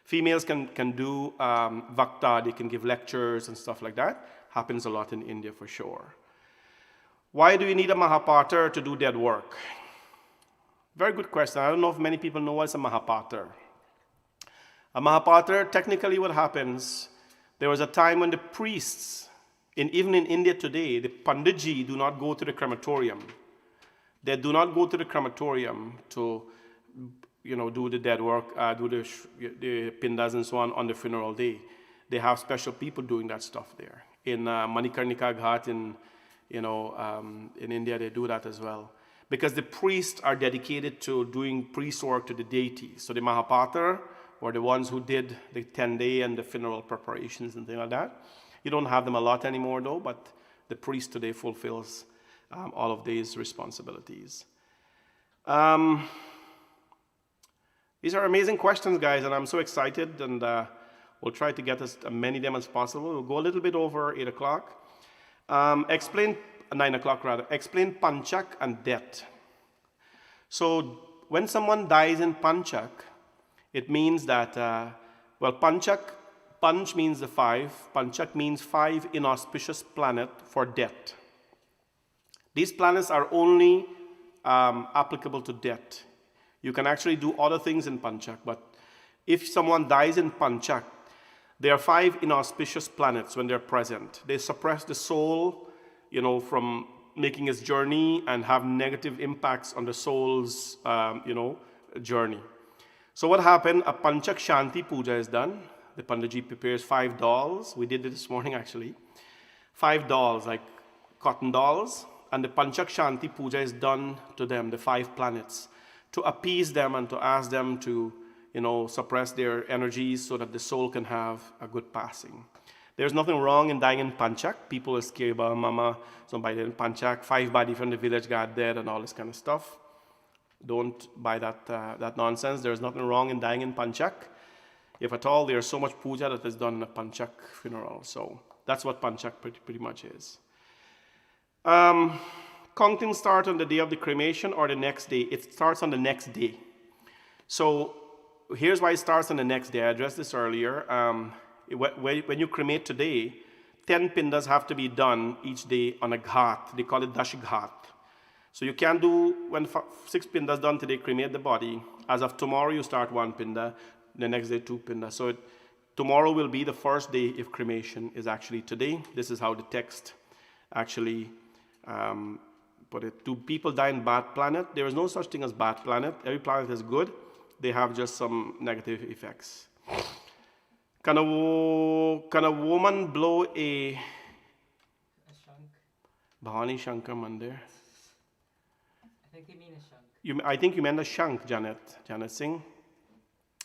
females can do vakta, they can give lectures and stuff like that. Happens a lot in India for sure. Why do you need a Mahapatar to do dead work? Very good question. I don't know if many people know what's a Mahapatar. A Mahapatar, technically what happens, there was a time when the priests, even in India today, the Panditji do not go to the crematorium. They do not go to the crematorium to, do the dead work, do the pindas and so on the funeral day. They have special people doing that stuff there. In Manikarnika Ghat in India, they do that as well. Because the priests are dedicated to doing priest work to the deity. So the Mahapatar were the ones who did the 10-day and the funeral preparations and things like that. You don't have them a lot anymore though, but the priest today fulfills all of these responsibilities. These are amazing questions, guys, and I'm so excited, and we'll try to get as many of them as possible. We'll go a little bit over 8 o'clock. Explain 9 o'clock rather. Explain Panchak and death. So when someone dies in Panchak, it means that, Panchak, Panch means the 5. Panchak means 5 inauspicious planets for death. These planets are only applicable to death. You can actually do other things in Panchak, but if someone dies in Panchak, there are 5 inauspicious planets when they're present. They suppress the soul, from making its journey and have negative impacts on the soul's, journey. So what happened? A Panchak Shanti Puja is done. The Panditji prepares 5 dolls. We did it this morning actually. 5 dolls, like cotton dolls, And the Panchak Shanti Puja is done to them, the 5 planets, to appease them and to ask them to, suppress their energies so that the soul can have a good passing. There's nothing wrong in dying in Panchak. People are scared about mama, somebody in Panchak, 5 body from the village got dead and all this kind of stuff. Don't buy that nonsense. There's nothing wrong in dying in Panchak. If at all, there's so much puja that is done in a Panchak funeral. So that's what Panchak pretty much is. Counting starts on the day of the cremation or the next day. It starts on the next day. So here's why it starts on the next day. I addressed this earlier. When you cremate today, 10 pindas have to be done each day on a ghat. They call it dash ghat. So you can't do, when 6 pindas done today, cremate the body. As of tomorrow, you start 1 pinda, the next day 2 pinda. So tomorrow will be the first day if cremation is actually today. This is how the text actually put it. Do people die in bad planet? There is no such thing as bad planet. Every planet is good. They have just some negative effects. Can a woman blow a shank? Bhavani Shankar Mandir? I think they mean a shank. I think you meant a shank, Janet Singh.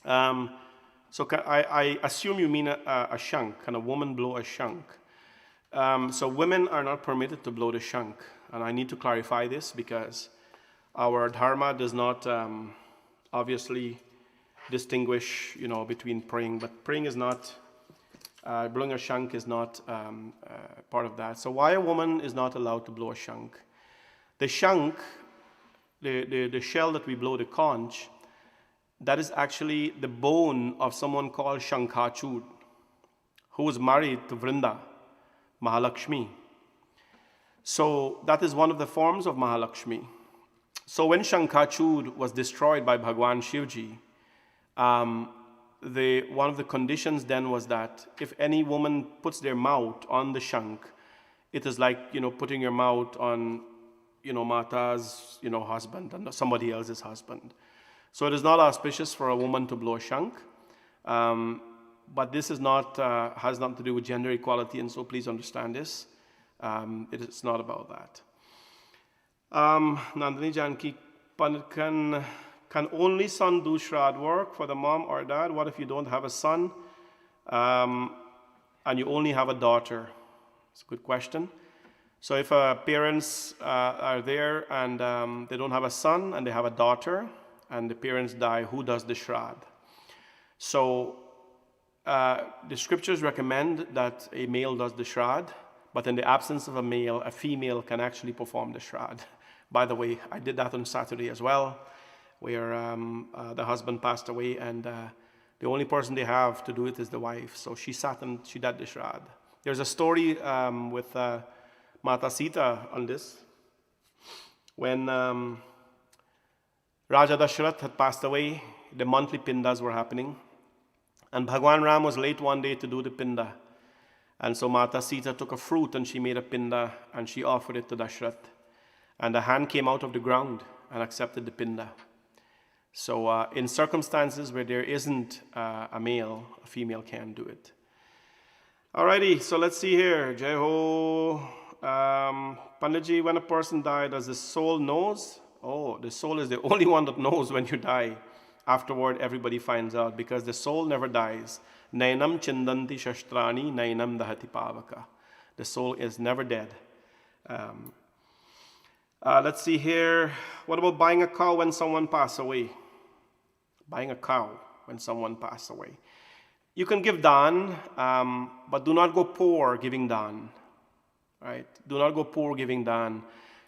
So I assume you mean a shank. Can a woman blow a shank? So women are not permitted to blow the shank. And I need to clarify this because our dharma does not obviously distinguish, between praying. But praying is not, blowing a shank is not part of that. So why a woman is not allowed to blow a shank? The shank, the shell that we blow, the conch, that is actually the bone of someone called Shankachud, who was married to Vrinda, Mahalakshmi. So that is one of the forms of Mahalakshmi. So when Shankachud was destroyed by Bhagwan Shivji, one of the conditions then was that if any woman puts their mouth on the shank, it is like, putting your mouth on, Mata's, husband and somebody else's husband. So it is not auspicious for a woman to blow a shank. But this is not, has nothing to do with gender equality, and so please understand this. It is not about that. Nandini Janki, can only son do Shraddh work for the mom or dad? What if you don't have a son and you only have a daughter? It's a good question. So if parents are there and they don't have a son and they have a daughter and the parents die, who does the Shraddh? So the scriptures recommend that a male does the Shraddh, but in the absence of a male, a female can actually perform the Shraddh. By the way, I did that on Saturday as well, where the husband passed away and the only person they have to do it is the wife. So she sat and she did the Shraddh. There's a story with Mata Sita on this. When Raja Dashrath had passed away, the monthly pindas were happening. And Bhagwan Ram was late one day to do the pinda. And so Mata Sita took a fruit and she made a pinda and she offered it to Dashrath. And a hand came out of the ground and accepted the pinda. So in circumstances where there isn't a male, a female can do it. Alrighty, so let's see here. Jai Ho. Panditji, when a person dies, does the soul knows? Oh, the soul is the only one that knows when you die. Afterward, everybody finds out because the soul never dies. Nainam chindanti shastrani, nainam dahati pavaka. The soul is never dead. Let's see here. What about buying a cow when someone passes away? Buying a cow when someone passes away. You can give dan, but do not go poor giving dan. Right? Do not go poor giving dan.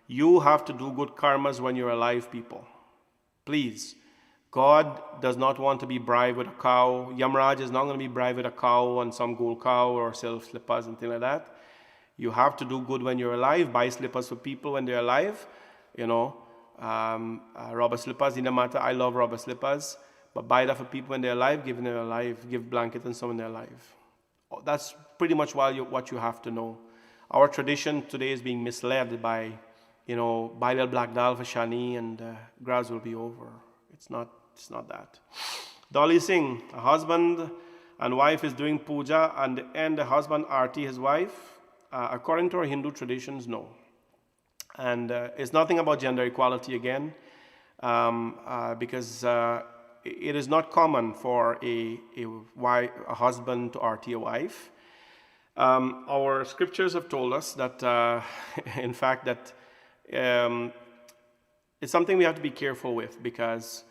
You have to do good karmas when you're alive, people. Please. God does not want to be bribed with a cow. Yamraj is not going to be bribed with a cow and some gold cow or sell slippers and things like that. You have to do good when you're alive. Buy slippers for people when they're alive. Rubber slippers, Inamata, I love rubber slippers. But buy that for people when they're alive, give when they're alive, give blanket and some when they're alive. That's pretty much what you have to know. Our tradition today is being misled by, buy little black dal for Shani and grass will be over. It's not that. Dolly Singh, a husband and wife is doing puja and the husband arti his wife. According to our Hindu traditions, no. And it's nothing about gender equality again, because it is not common for a husband to RT a wife. Our scriptures have told us that, in fact, that it's something we have to be careful with, because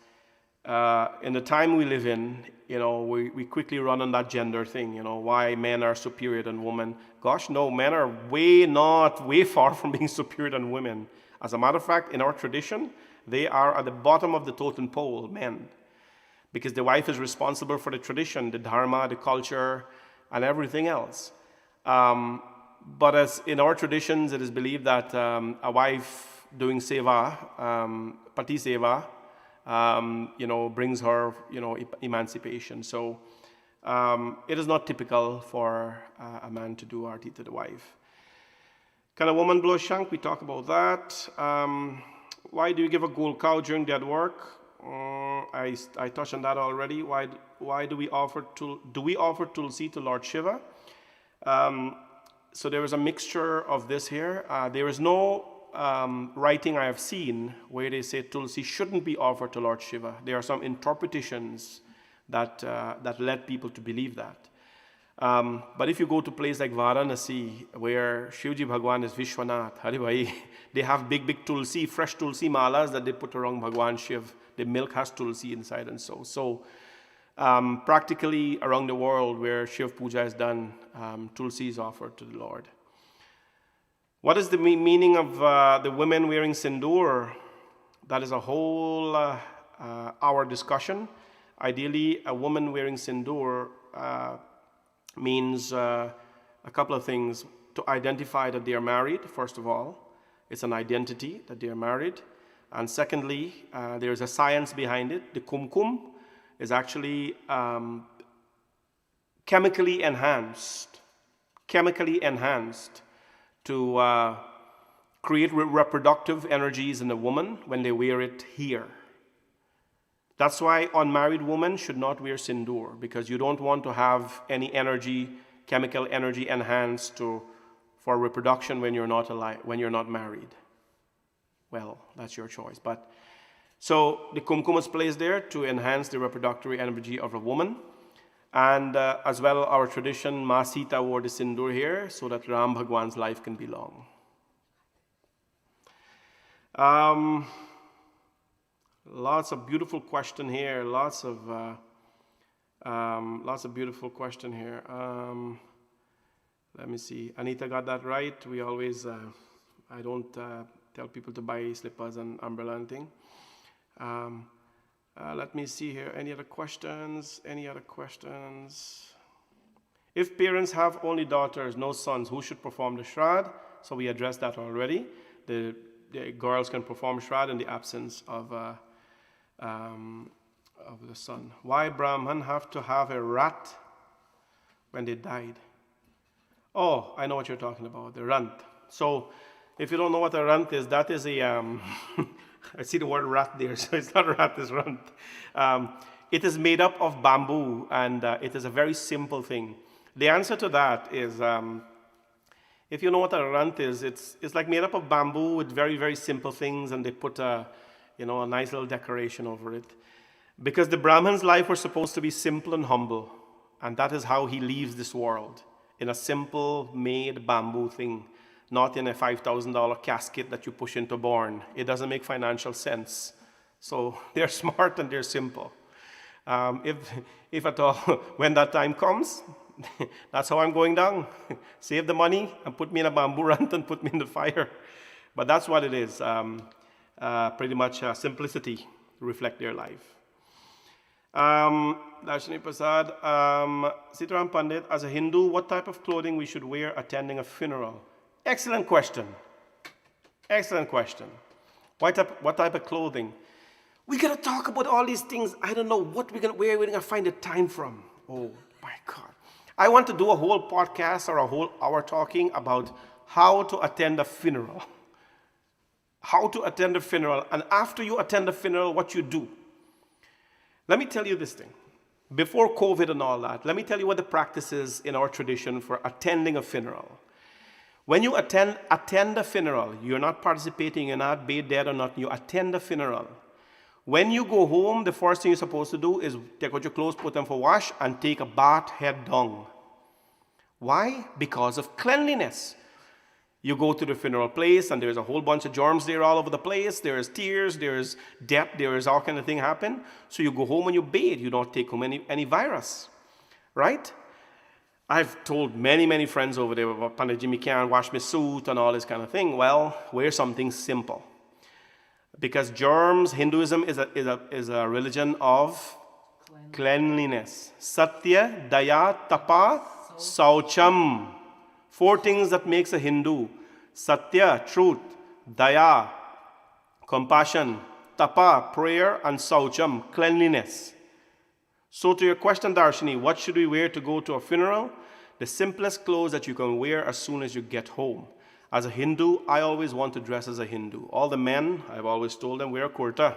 in the time we live in, we quickly run on that gender thing, why men are superior than women. Gosh, no, men are way far from being superior than women. As a matter of fact, in our tradition, they are at the bottom of the totem pole, men, because the wife is responsible for the tradition, the dharma, the culture, and everything else. But as in our traditions, it is believed that a wife doing seva, pati seva, brings her, emancipation. So it is not typical for a man to do RT to the wife. Can a woman blow shank? We talk about that. Why do you give a gold cow during dead work? I touched on that already. Why do we offer tulsi to Lord Shiva? So there is a mixture of this here. There is no writing I have seen where they say tulsi shouldn't be offered to Lord Shiva. There are some interpretations that led people to believe that. But if you go to a place like Varanasi, where Shivji Bhagwan is Vishwanath, Hari Bhai, they have big tulsi, fresh tulsi malas that they put around Bhagwan Shiv. The milk has tulsi inside and so. So practically around the world where Shiv Puja is done, tulsi is offered to the Lord. What is the meaning of the women wearing sindoor? That is a whole hour discussion. Ideally, a woman wearing sindoor means a couple of things. To identify that they are married, first of all. It's an identity that they are married. And secondly, there is a science behind it. The kumkum is actually chemically enhanced to create reproductive energies in a woman when they wear it here. That's why unmarried women should not wear sindoor, because you don't want to have any energy, chemical energy enhanced for reproduction when you're not alive, when you're not married. Well, that's your choice. But so the kumkum is placed there to enhance the reproductive energy of a woman. And as well, our tradition, Ma Sita wore the sindoor here so that Ram Bhagwan's life can be long. Lots of beautiful question here. Lots of beautiful question here. Let me see. Anita got that right. We always, I don't tell people to buy slippers and umbrella and thing. Let me see here. Any other questions? If parents have only daughters, no sons, who should perform the Shraddh? So we addressed that already. The girls can perform Shraddh in the absence of the son. Why Brahman have to have a rat when they died? Oh, I know what you're talking about, the rant. So if you don't know what a rant is, that is a, I see the word rat there, so it's not a rat, it's rant. It is made up of bamboo, and it is a very simple thing. The answer to that is, if you know what a rant is, it's like made up of bamboo with very, very simple things, and they put a nice little decoration over it. Because the Brahman's life was supposed to be simple and humble, and that is how he leaves this world, in a simple made bamboo thing, not in a $5,000 casket that you push into born. It doesn't make financial sense. So they're smart and they're simple. If at all, when that time comes, that's how I'm going down. Save the money and put me in a bamboo rant and put me in the fire. But that's what it is. Pretty much simplicity to reflect their life. Darshini Prasad, Sitaram Pandit, as a Hindu, what type of clothing we should wear attending a funeral? Excellent question. What type of clothing? We gotta talk about all these things. I don't know where we're gonna find the time from. Oh my God. I want to do a whole podcast or a whole hour talking about how to attend a funeral. And after you attend the funeral, what you do. Let me tell you this thing. Before COVID and all that, let me tell you what the practice is in our tradition for attending a funeral. When you attend a funeral, you're not participating, you're not bathed dead or not, you attend a funeral. When you go home, the first thing you're supposed to do is take out your clothes, put them for wash, and take a bath head down. Why? Because of cleanliness. You go to the funeral place and there's a whole bunch of germs there all over the place. There's tears, there's death, there's all kind of thing happen. So you go home and you bathe. You don't take home any virus, right? I've told many friends over there about Pandit Jimmy can't wash my suit and all this kind of thing. Well, wear something simple. Because germs, Hinduism is a religion of cleanliness. Satya, Daya, Tapa, Saucham. 4 things that makes a Hindu. Satya, truth. Daya, compassion. Tapa, prayer. And Saucham, cleanliness. So to your question, Darshini, what should we wear to go to a funeral? The simplest clothes that you can wear as soon as you get home. As a Hindu, I always want to dress as a Hindu. All the men, I've always told them, wear a kurta.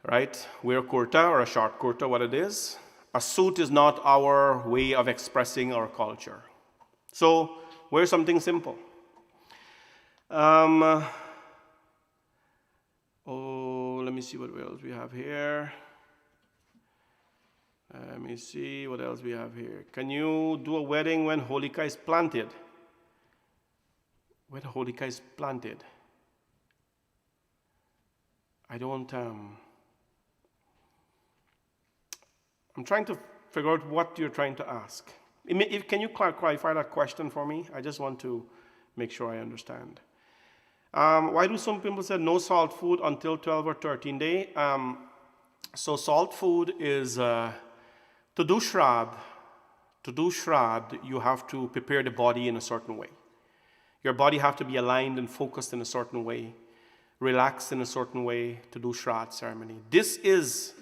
Right? Wear a kurta or a short kurta, what it is. A suit is not our way of expressing our culture. So, wear something simple. Let me see what else we have here. Let me see what else we have here. Can you do a wedding when Holika is planted? When Holika is planted? I don't... I'm trying to figure out what you're trying to ask. Can you clarify that question for me? I just want to make sure I understand. Why do some people say no salt food until 12 or 13 days? So salt food is, to do Shrad, you have to prepare the body in a certain way. Your body have to be aligned and focused in a certain way, relaxed in a certain way to do Shrad ceremony. This is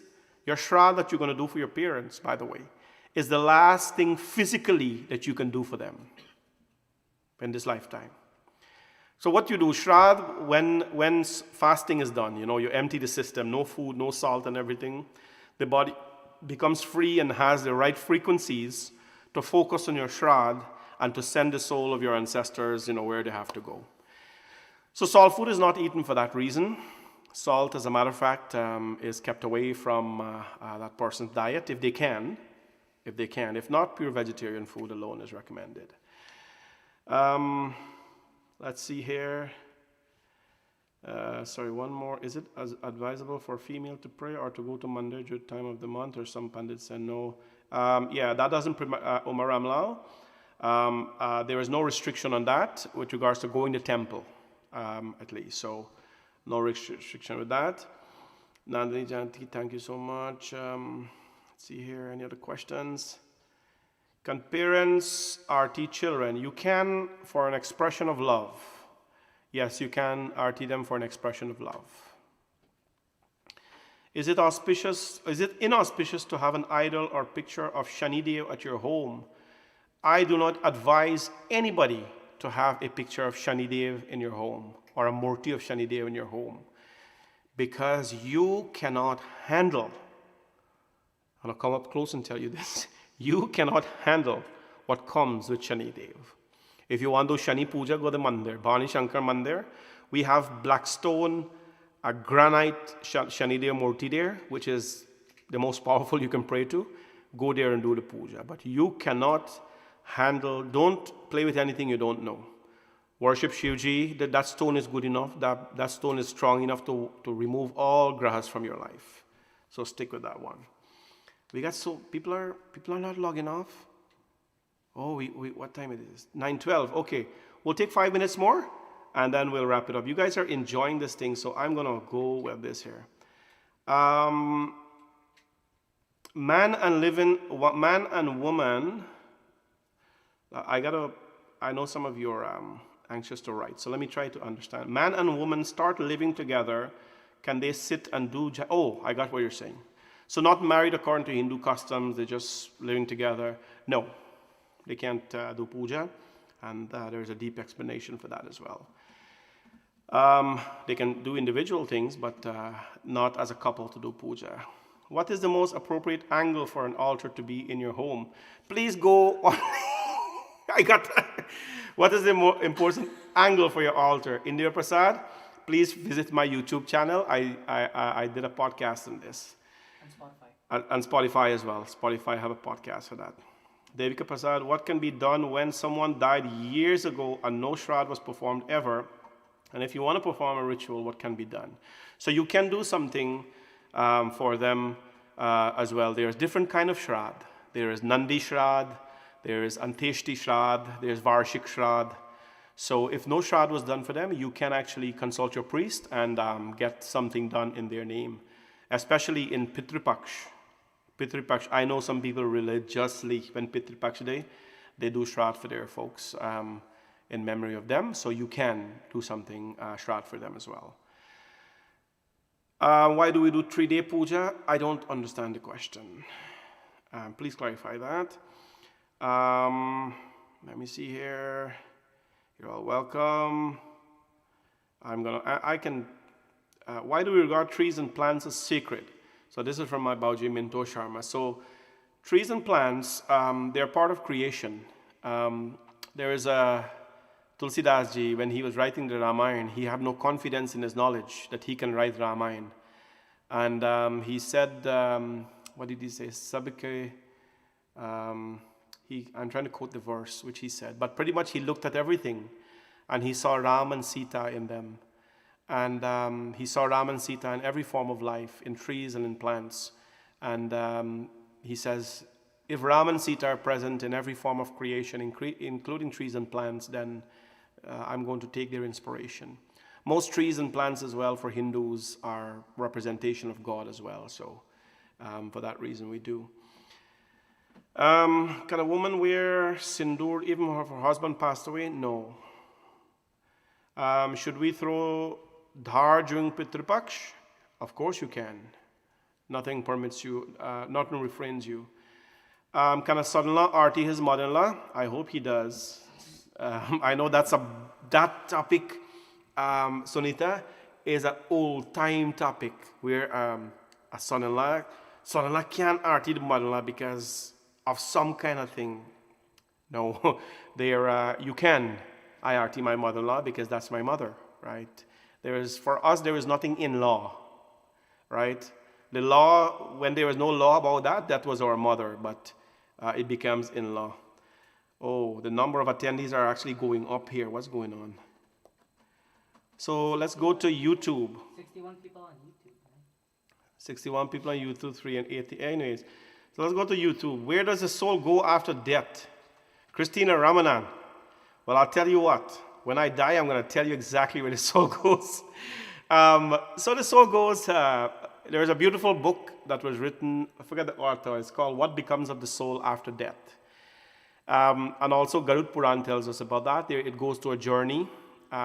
your Shrad that you're going to do for your parents, by the way, is the last thing physically that you can do for them in this lifetime. So what you do, Shrad, when fasting is done, you empty the system, no food, no salt and everything, the body becomes free and has the right frequencies to focus on your Shrad and to send the soul of your ancestors, where they have to go. So salt food is not eaten for that reason. Salt, as a matter of fact, is kept away from that person's diet if they can. If not, pure vegetarian food alone is recommended. Let's see here. One more. Is it advisable for a female to pray or to go to mandir during the time of the month? Or some pandits say no. That doesn't, Umar Ramlal. There is no restriction on that with regards to going to temple, at least. So, no restriction with that. Nandini Janti, thank you so much. Let's see here, any other questions? Can parents RT children? You can for an expression of love. Yes, you can RT them for an expression of love. Is it inauspicious to have an idol or picture of Shanidev at your home? I do not advise anybody to have a picture of Shanidev in your home or a Murti of Shanidev in your home, because you cannot handle, and I'll come up close and tell you this, you cannot handle what comes with Shanidev. If you want to do Shani Puja, go to Mandir, Bhani Shankar Mandir. We have black stone, a granite Shanidev Murti there, which is the most powerful you can pray to. Go there and do the puja. But you cannot handle, don't play with anything you don't know. Worship Shivji, that stone is good enough, that stone is strong enough to remove all grahas from your life. So stick with that one. People are not logging off. Oh, what time it is? 9:12. Okay, we'll take 5 minutes more and then we'll wrap it up. You guys are enjoying this thing, so I'm gonna go with this here. Man and woman. I know some of you are anxious to write, so let me try to understand. Man and woman start living together. Can they sit and do? I got what you're saying. So not married according to Hindu customs, they're just living together. No, they can't do puja, and there's a deep explanation for that as well. They can do individual things, but not as a couple to do puja. What is the most appropriate angle for an altar to be in your home? Please go on. I got that. What is the more important angle for your altar? Indira Prasad, please visit my YouTube channel. I did a podcast on this. And Spotify. And Spotify as well. Spotify have a podcast for that. Devika Prasad, what can be done when someone died years ago and no shroud was performed ever? And if you want to perform a ritual, what can be done? So you can do something for them as well. There's different kind of shroud. There is Nandi shroud, there is Anteshti shroud, there's Varshik shroud. So if no shroud was done for them, you can actually consult your priest and get something done in their name, especially in Pitripaksh. Pitripaksh, I know some people religiously, when Pitripaksh Day, they do shroud for their folks in memory of them. So you can do something shroud for them as well. Why do we do 3-day puja? I don't understand the question. Please clarify that. Let me see here. You're all welcome. Why do we regard trees and plants as sacred? So this is from my Bauji Minto Sharma. So trees and plants, they're part of creation. There is a Tulsidas Ji, when he was writing the Ramayana, he had no confidence in his knowledge that he can write Ramayana. And he said, what did he say? Sabike, I'm trying to quote the verse, which he said, but pretty much he looked at everything and he saw Ram and Sita in them. And he saw Ram and Sita in every form of life, in trees and in plants. And he says, if Ram and Sita are present in every form of creation, including trees and plants, then I'm going to take their inspiration. Most trees and plants as well for Hindus are representation of God as well. So for that reason we do. Can a woman wear sindoor even if her husband passed away? No. Should we throw dhar during Pitripaksh? Of course you can. Nothing permits you, nothing refrains you. Can a son-in-law arty his mother-in-law? I hope he does. I know that topic, Sunita, is an old-time topic where a son-in-law can't arty the mother-in-law because of some kind of thing. No, you can. I arty my mother-in-law because that's my mother, right? For us, there is nothing in law, right? The law, when there was no law about that was our mother, but it becomes in law. Oh, the number of attendees are actually going up here. What's going on? So let's go to YouTube. 61 people on YouTube. 61 people on YouTube, 380. Anyways, so let's go to YouTube. Where does the soul go after death? Christina Ramanan. Well, I'll tell you what. When I die, I'm going to tell you exactly where the soul goes. So the soul goes, there's a beautiful book that was written, I forget the author, it's called What Becomes of the Soul After Death. And also Garud Puran tells us about that. It goes to a journey,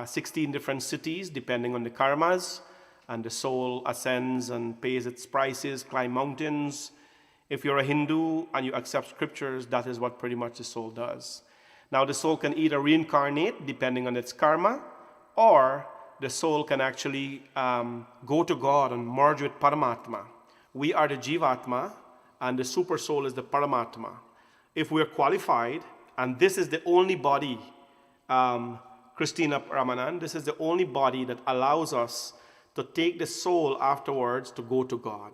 16 different cities depending on the karmas, and the soul ascends and pays its prices, climb mountains. If you're a Hindu and you accept scriptures, that is what pretty much the soul does. Now the soul can either reincarnate depending on its karma, or the soul can actually go to God and merge with Paramatma. We are the Jivatma, and the super soul is the Paramatma. If we're qualified, and this is the only body, Christina Ramanan, this is the only body that allows us to take the soul afterwards to go to God.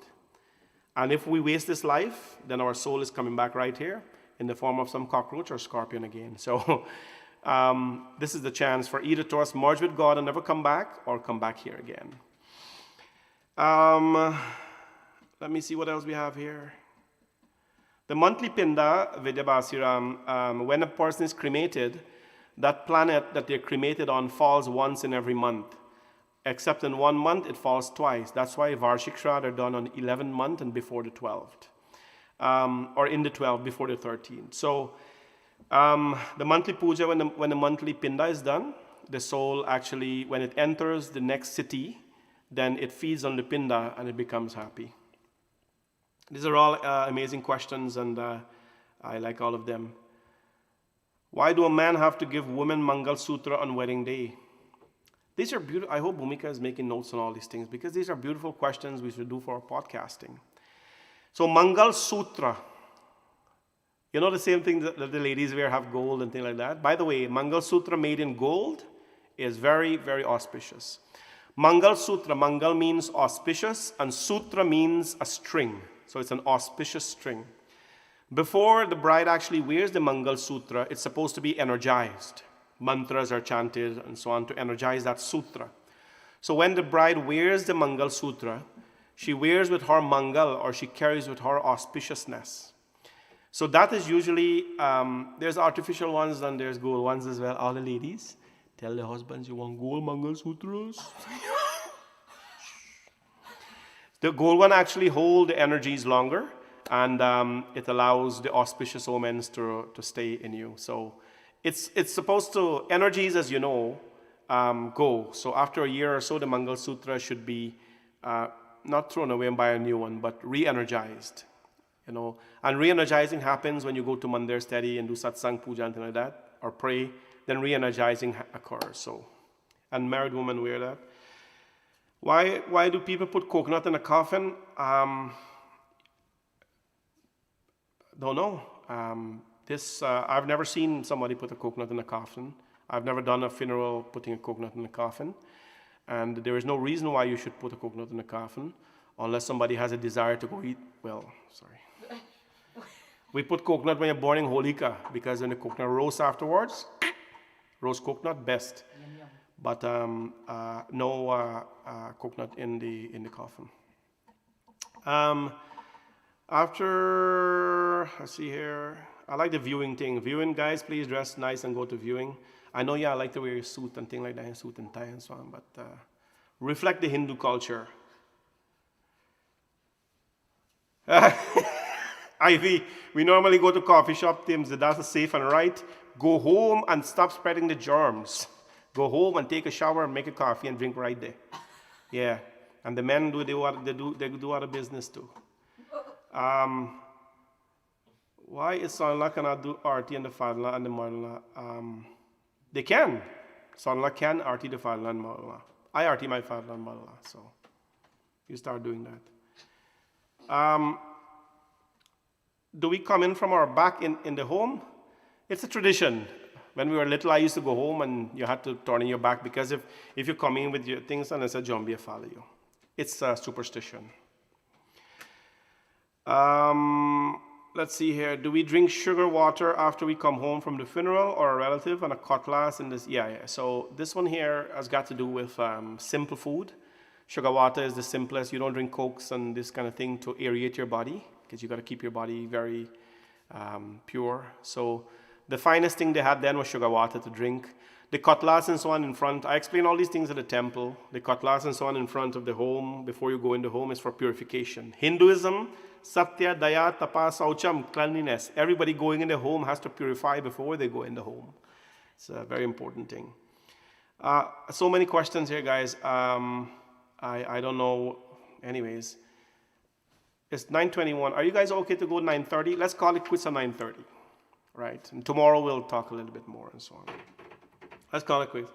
And if we waste this life, then our soul is coming back right here in the form of some cockroach or scorpion again. So this is the chance for either to us merge with God and never come back, or come back here again. Let me see what else we have here. The monthly Pinda, Vidyabasiram, when a person is cremated, that planet that they're cremated on falls once in every month. Except in 1 month, it falls twice. That's why Varshik Shraddh are done on 11th month and before the 12th. Or in the 12th, before the 13th. So the monthly puja, when the monthly Pinda is done, the soul actually, when it enters the next city, then it feeds on the Pinda and it becomes happy. These are all amazing questions, and I like all of them. Why do a man have to give women Mangal Sutra on wedding day? These are beautiful. I hope Bhumika is making notes on all these things, because these are beautiful questions we should do for our podcasting. So Mangal Sutra. You know the same thing that the ladies wear have gold and things like that? By the way, Mangal Sutra made in gold is very, very auspicious. Mangal Sutra, Mangal means auspicious and Sutra means a string. So it's an auspicious string. Before the bride actually wears the Mangal Sutra, it's supposed to be energized. Mantras are chanted and so on to energize that sutra. So when the bride wears the Mangal Sutra, she wears with her Mangal, or she carries with her auspiciousness. So that is usually, there's artificial ones and there's gold ones as well. All the ladies, tell their husbands you want gold Mangal Sutras. The gold one actually holds the energies longer, and it allows the auspicious omens to stay in you. So it's supposed to, energies, as you know, go. So after a year or so, the Mangal Sutra should be not thrown away and buy a new one, but re-energized. You know, and re-energizing happens when you go to mandir steady and do satsang puja and things like that, or pray. Then re-energizing occurs. So, and married women wear that. Why do people put coconut in a coffin? Don't know. I've never seen somebody put a coconut in a coffin. I've never done a funeral putting a coconut in a coffin. And there is no reason why you should put a coconut in a coffin unless somebody has a desire to go eat. Well, sorry. We put coconut when you're burning holika because when the coconut roasts afterwards, roast coconut best. But no coconut in the coffin. After, let's see here. I like the viewing thing. Viewing, guys, please dress nice and go to viewing. I know, I like to wear a suit and things like that, suit and tie and so on, but reflect the Hindu culture. Ivy, we normally go to coffee shop, Tim's, that's safe and right. Go home and stop spreading the germs. Go home and take a shower and make a coffee and drink right there. Yeah, and the men they do other business too. Why is son-in-law cannot do arti and the father-in-law and the mother-in-law? They can. Son-in-law can arti the father-in-law and mother-in-law. I arti my father-in-law and mother-in-law, so you start doing that. Do we come in from our back in the home? It's a tradition. When we were little, I used to go home and you had to turn in your back because if you come in with your things and it's a zombie follow you. It's a superstition. Let's see here. Do we drink sugar water after we come home from the funeral, or a relative and a cutlass in this? Yeah. So this one here has got to do with simple food. Sugar water is the simplest. You don't drink cokes and this kind of thing to aerate your body because you got to keep your body very pure. So the finest thing they had then was sugar water to drink. The cutlass and so on in front. I explain all these things at the temple. The cutlass and so on in front of the home before you go in the home is for purification. Hinduism, Satya, Daya, Tapa, Saucham, cleanliness. Everybody going in the home has to purify before they go in the home. It's a very important thing. So many questions here, guys. I don't know. Anyways, it's 9:21. Are you guys okay to go 9:30? Let's call it quits at 9:30. Right? And tomorrow we'll talk a little bit more and so on. Let's call it quits.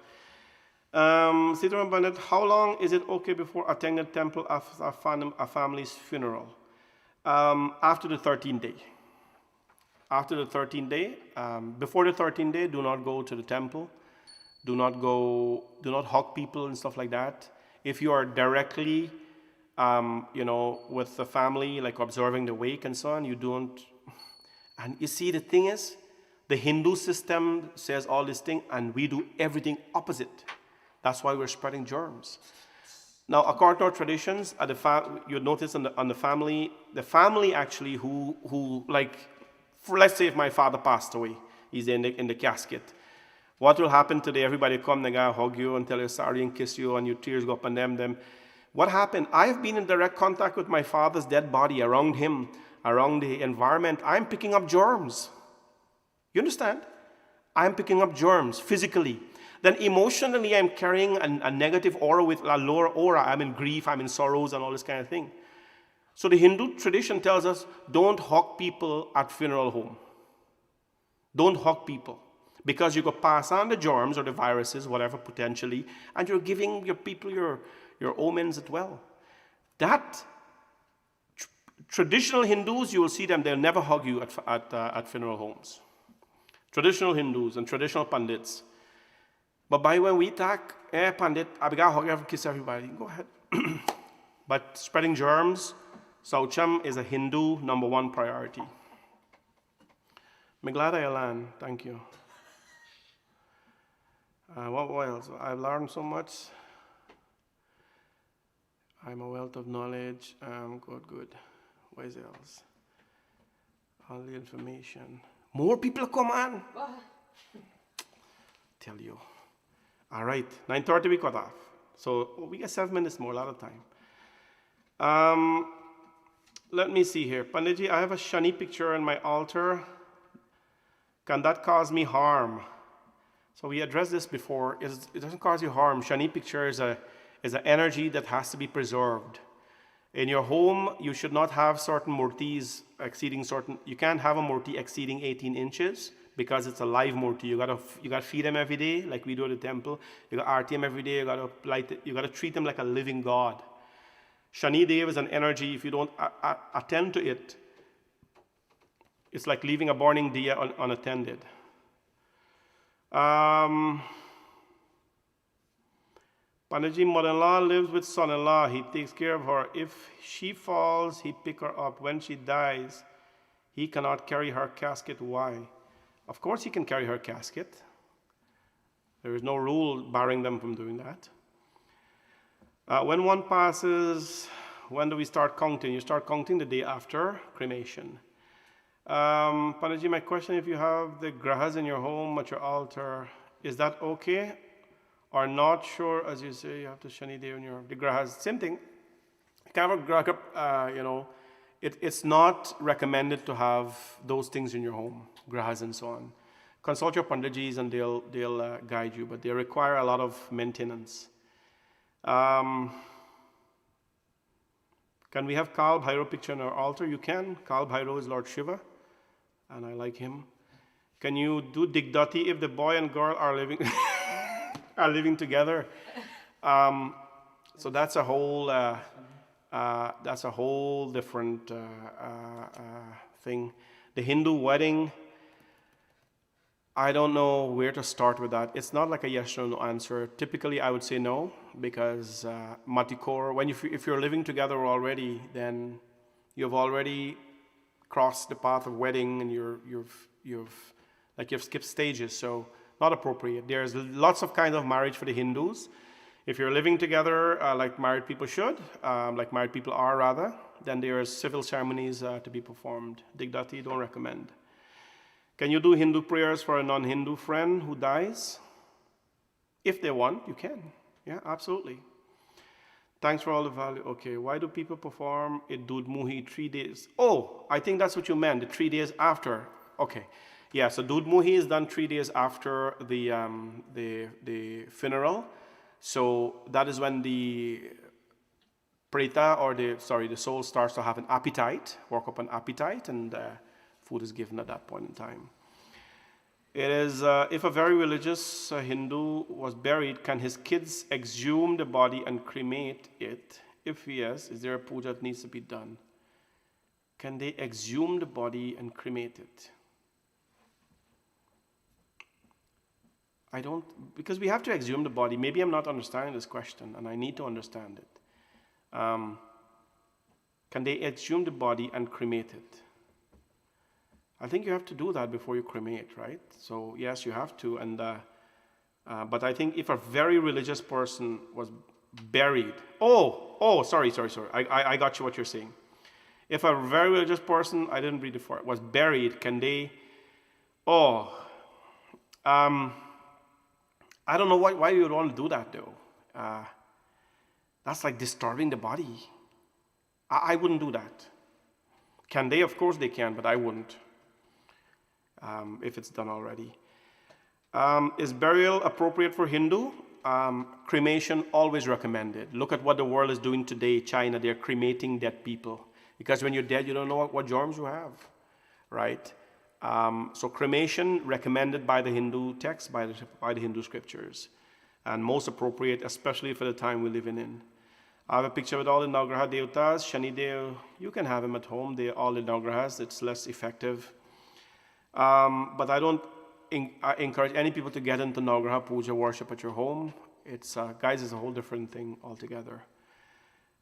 Sitaram Bandit, how long is it okay before attending a temple after a family's funeral? After the 13th day. After the 13th day. Before the 13th day, do not go to the temple. Do not hug people and stuff like that. If you are directly, with the family, like observing the wake and so on, you don't. And you see, the thing is, the Hindu system says all this thing, and we do everything opposite. That's why we're spreading germs. Now, according to our traditions, you notice on the family actually who like, let's say if my father passed away, he's in the casket. What will happen today? Everybody come, they gonna hug you and tell you sorry and kiss you, and your tears go up and them. What happened? I've been in direct contact with my father's dead body, around him, around the environment. I'm picking up germs. You understand? I'm picking up germs physically. Then emotionally, I'm carrying a negative aura with a lower aura. I'm in grief, I'm in sorrows and all this kind of thing. So the Hindu tradition tells us, don't hug people at funeral home. Don't hug people. Because you could pass on the germs or the viruses, whatever, potentially, and you're giving your people your omens as well. That Traditional Hindus, you will see them, they'll never hug you at funeral homes. Traditional Hindus and traditional Pandits. But by when we talk, Pandit, I began hug kiss everybody. Go ahead. But spreading germs, Saucham is a Hindu #1 priority. I'm glad I land. Thank you. What else? I've learned so much. I'm a wealth of knowledge. Good. What else? All the information. More people come on. Tell you. All right, 9:30 we cut off. So we get 7 minutes more, a lot of time. Let me see here. Panditji, I have a Shani picture on my altar. Can that cause me harm? So we addressed this before. It doesn't cause you harm. Shani picture is an energy that has to be preserved. In your home, you should not have certain murtis exceeding certain. You can't have a murti exceeding 18 inches because it's a live murti. You gotta feed them every day, like we do at the temple. You gotta arti them every day. You gotta light it. You gotta treat them like a living god. Shani Dev is an energy. If you don't attend to it, it's like leaving a burning diya unattended. Panditji, mother-in-law lives with son-in-law. He takes care of her. If she falls, he pick her up. When she dies, he cannot carry her casket. Why? Of course he can carry her casket. There is no rule barring them from doing that. When one passes, when do we start counting? You start counting the day after cremation. Panditji, my question, if you have the grahas in your home at your altar, is that okay? Or not sure, as you say, you have the Shani Dev in your, the grahas, same thing. You can have a graha, it's not recommended to have those things in your home, grahas and so on. Consult your Panditjis and they'll guide you, but they require a lot of maintenance. Can we have Kal Bhairav picture on our altar? You can. Kal Bhairav is Lord Shiva, and I like him. Can you do Digdati if the boy and girl are living are living together? So that's a whole different thing. The Hindu wedding, I don't know where to start with that. It's not like a yes or no answer. Typically, I would say no, because Matikor, if you're living together already, then you've already crossed the path of wedding, and you've skipped stages. So not appropriate. There's lots of kind of marriage for the Hindus. If you're living together, like married people should, like married people are rather, then there's civil ceremonies to be performed. Digdati, don't recommend. Can you do Hindu prayers for a non-Hindu friend who dies? If they want, you can. Yeah, absolutely. Thanks for all the value. Okay, why do people perform it Dud Muhi 3 days? Oh, I think that's what you meant, the 3 days after. Okay. Yeah, so Dud Muhi is done 3 days after the funeral. So that is when the preta, or the soul starts to have an appetite, work up an appetite, and food is given at that point in time. It is, if a very religious Hindu was buried, can his kids exhume the body and cremate it? If yes, is there a puja that needs to be done? Can they exhume the body and cremate it? I don't, because we have to exhume the body. Maybe I'm not understanding this question, and I need to understand it. Can they exhume the body and cremate it? I think you have to do that before you cremate, right? So yes, you have to. And but I think if a very religious person was buried, sorry. I got you what you're saying. If a very religious person, I didn't read it for it, was buried, can they? I don't know why you would want to do that though. That's like disturbing the body. I wouldn't do that. Can they? Of course they can, but I wouldn't. If it's done already. Is burial appropriate for Hindu? Cremation always recommended. Look at what the world is doing today. China, they're cremating dead people. Because when you're dead, you don't know what germs you have, right? So cremation recommended by the Hindu text, by the Hindu scriptures. And most appropriate, especially for the time we're living in. I have a picture with all the Navgraha Devatas. Shani Dev, you can have him at home. They're all the Navgrahas. It's less effective. But I don't encourage any people to get into Navgraha Puja worship at your home. It's guys, it's a whole different thing altogether.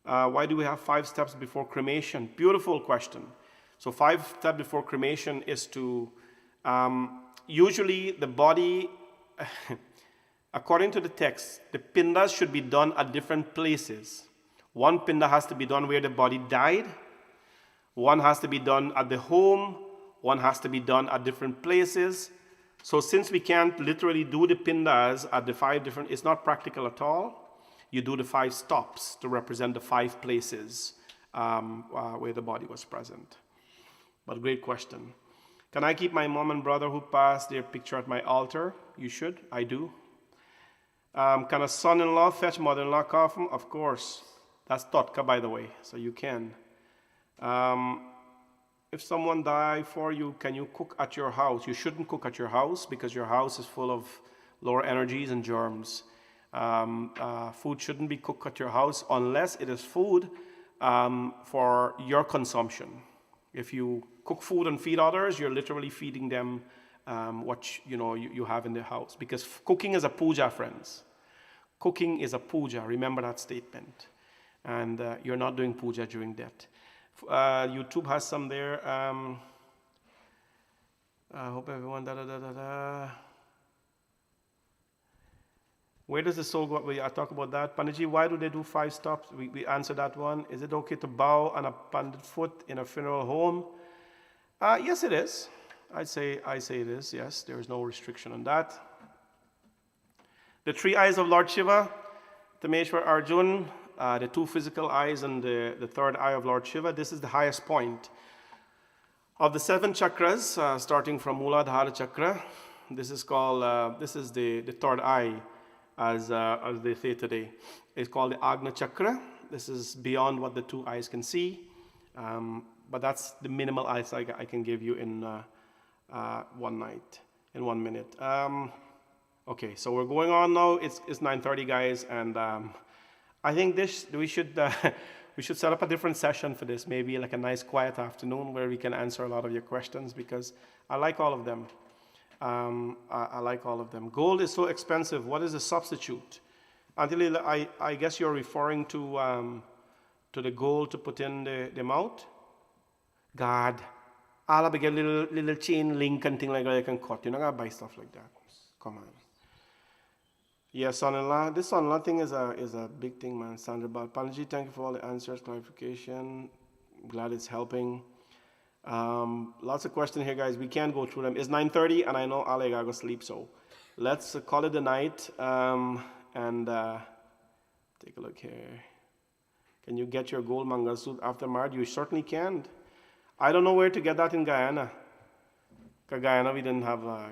Why do we have 5 steps before cremation? Beautiful question. So 5 steps before cremation is to, usually the body, according to the text, the pindas should be done at different places. One pinda has to be done where the body died. One has to be done at the home. One has to be done at different places. So since we can't literally do the pindas at the 5 different, it's not practical at all. You do the 5 stops to represent the 5 places where the body was present. But great question. Can I keep my mom and brother who passed their picture at my altar? You should. I do. Can a son-in-law fetch mother-in-law coffin? Of course. That's Totka, by the way, so you can. If someone died for you, can you cook at your house? You shouldn't cook at your house because your house is full of lower energies and germs. Food shouldn't be cooked at your house unless it is food for your consumption. If you cook food and feed others, you're literally feeding them what you have in the house. Because cooking is a puja, friends. Cooking is a puja. Remember that statement. And you're not doing puja during that. YouTube has some there. I hope everyone. Where does the soul go? I talk about that. Panditji, why do they do 5 stops? We answer that one. Is it okay to bow on a pandit foot in a funeral home? Yes, it is. I say it is. Yes, there is no restriction on that. The 3 eyes of Lord Shiva, Tameshwar Arjun, the 2 physical eyes and the 3rd eye of Lord Shiva. This is the highest point of the 7 chakras, starting from Muladhara chakra. This is called. This is the 3rd eye. As they say today. It's called the Agna Chakra. This is beyond what the 2 eyes can see, but that's the minimal eyes I can give you in 1 night, in 1 minute. Okay, so we're going on now. It's 9:30, guys, and I think we should set up a different session for this, maybe like a nice quiet afternoon where we can answer a lot of your questions because I like all of them. I like all of them. Gold is so expensive. What is the substitute? Until I guess you're referring to the gold to put in the mouth. God, I'll get little chain link and thing like that you can cut. You're not gonna buy stuff like that. Come on. Yeah, son-in-law. This son-in-law thing is a big thing, man. Sandra Panji, thank you for all the answers, clarification. Glad it's helping. Lots of questions here, guys. We can't go through them. It's 9:30 and I know Ale gotta go sleep, so let's call it a night and take a look here. Can you get your gold mangalsutra after marriage? You certainly can. I don't know where to get that in Guyana. Because Guyana we didn't have a lot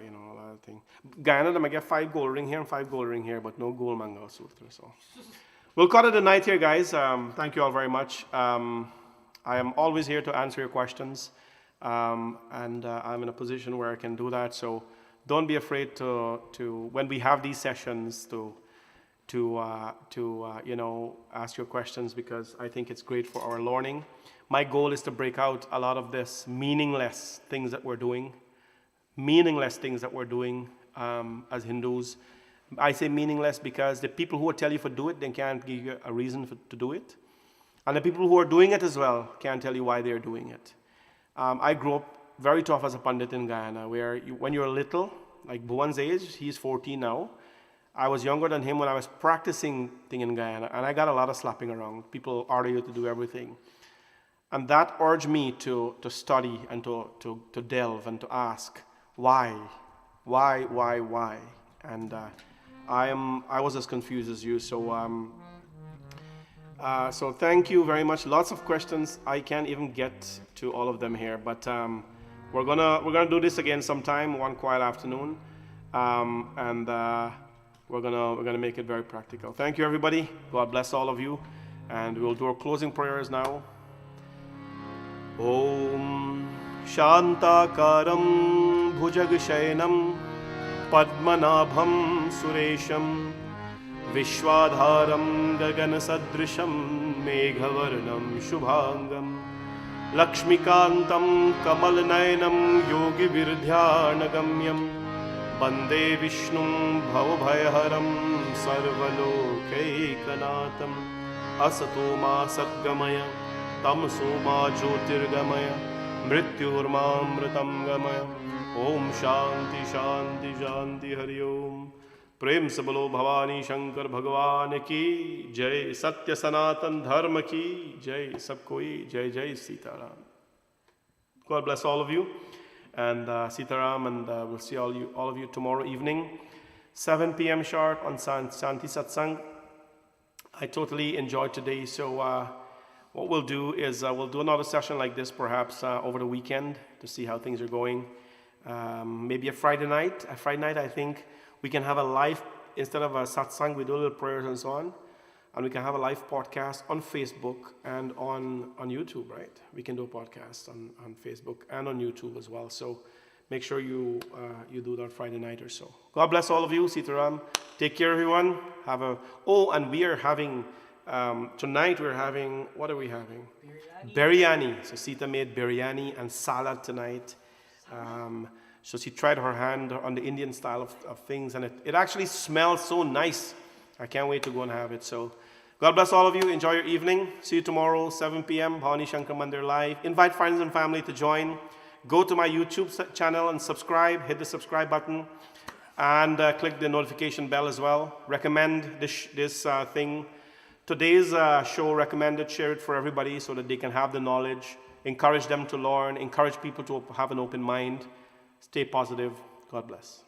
of things. Guyana they might get 5 gold ring here and 5 gold ring here, but no gold mangalsutra. So we'll call it a night here, guys. Thank you all very much. I am always here to answer your questions, and I'm in a position where I can do that. So don't be afraid to when we have these sessions to ask your questions, because I think it's great for our learning. My goal is to break out a lot of this meaningless things that we're doing, as Hindus. I say meaningless because the people who tell you to do it, they can't give you a reason to do it. And the people who are doing it as well can't tell you why they're doing it. I grew up very tough as a Pandit in Guyana, where when you're little, like Bhuvan's age, he's 14 now. I was younger than him when I was practicing thing in Guyana, and I got a lot of slapping around. People order you to do everything. And that urged me to study and to delve and to ask, why? And I was as confused as you, so thank you very much. Lots of questions. I can't even get to all of them here, but we're gonna do this again sometime, one quiet afternoon, and we're gonna make it very practical. Thank you, everybody. God bless all of you, and we'll do our closing prayers now. Om Shantakaram Bhujagshayanam Padmanabham Suresham Vishwadharam Gagana Sadrisham मेघवर्णं शुभांगं लक्ष्मीकान्तं कमलनयनं योगिभिर्ध्यानगम्यं वन्दे विष्णुं भवभयहरं सर्वलोकैकनाथम् असतो मा सद्गमय तमसो मा ज्योतिर्गमय मृत्युर्मामृतं गमय। ओम शांति शांति शांति हरि ओम। प्रेम से बोलो भवानी शंकर भगवान की जय। सत्य सनातन धर्म की जय। सब कोई जय जय Sitaram. God bless all of you, and Sitaram, and we'll see all of you tomorrow evening, 7 p.m. sharp on Shanti Satsangh. I totally enjoyed today, so what we'll do is we'll do another session like this perhaps over the weekend to see how things are going. Maybe a Friday night. A Friday night, I think we can have a live, instead of a satsang, we do little prayers and so on, and we can have a live podcast on Facebook and on YouTube, right? We can do a podcast on Facebook and on YouTube as well. So make sure you do that Friday night or so. God bless all of you. Sitaram. Take care, everyone. And we are having, tonight we're having, what are we having? Biryani. So Sita made biryani and salad tonight. So she tried her hand on the Indian style of things, and it actually smells so nice. I can't wait to go and have it. So God bless all of you. Enjoy your evening. See you tomorrow, 7 p.m. Bhavani Shankar Mandir Live. Invite friends and family to join. Go to my YouTube channel and subscribe. Hit the subscribe button and click the notification bell as well. Recommend this thing. Today's show, recommended, share it for everybody so that they can have the knowledge. Encourage them to learn. Encourage people to have an open mind. Stay positive. God bless.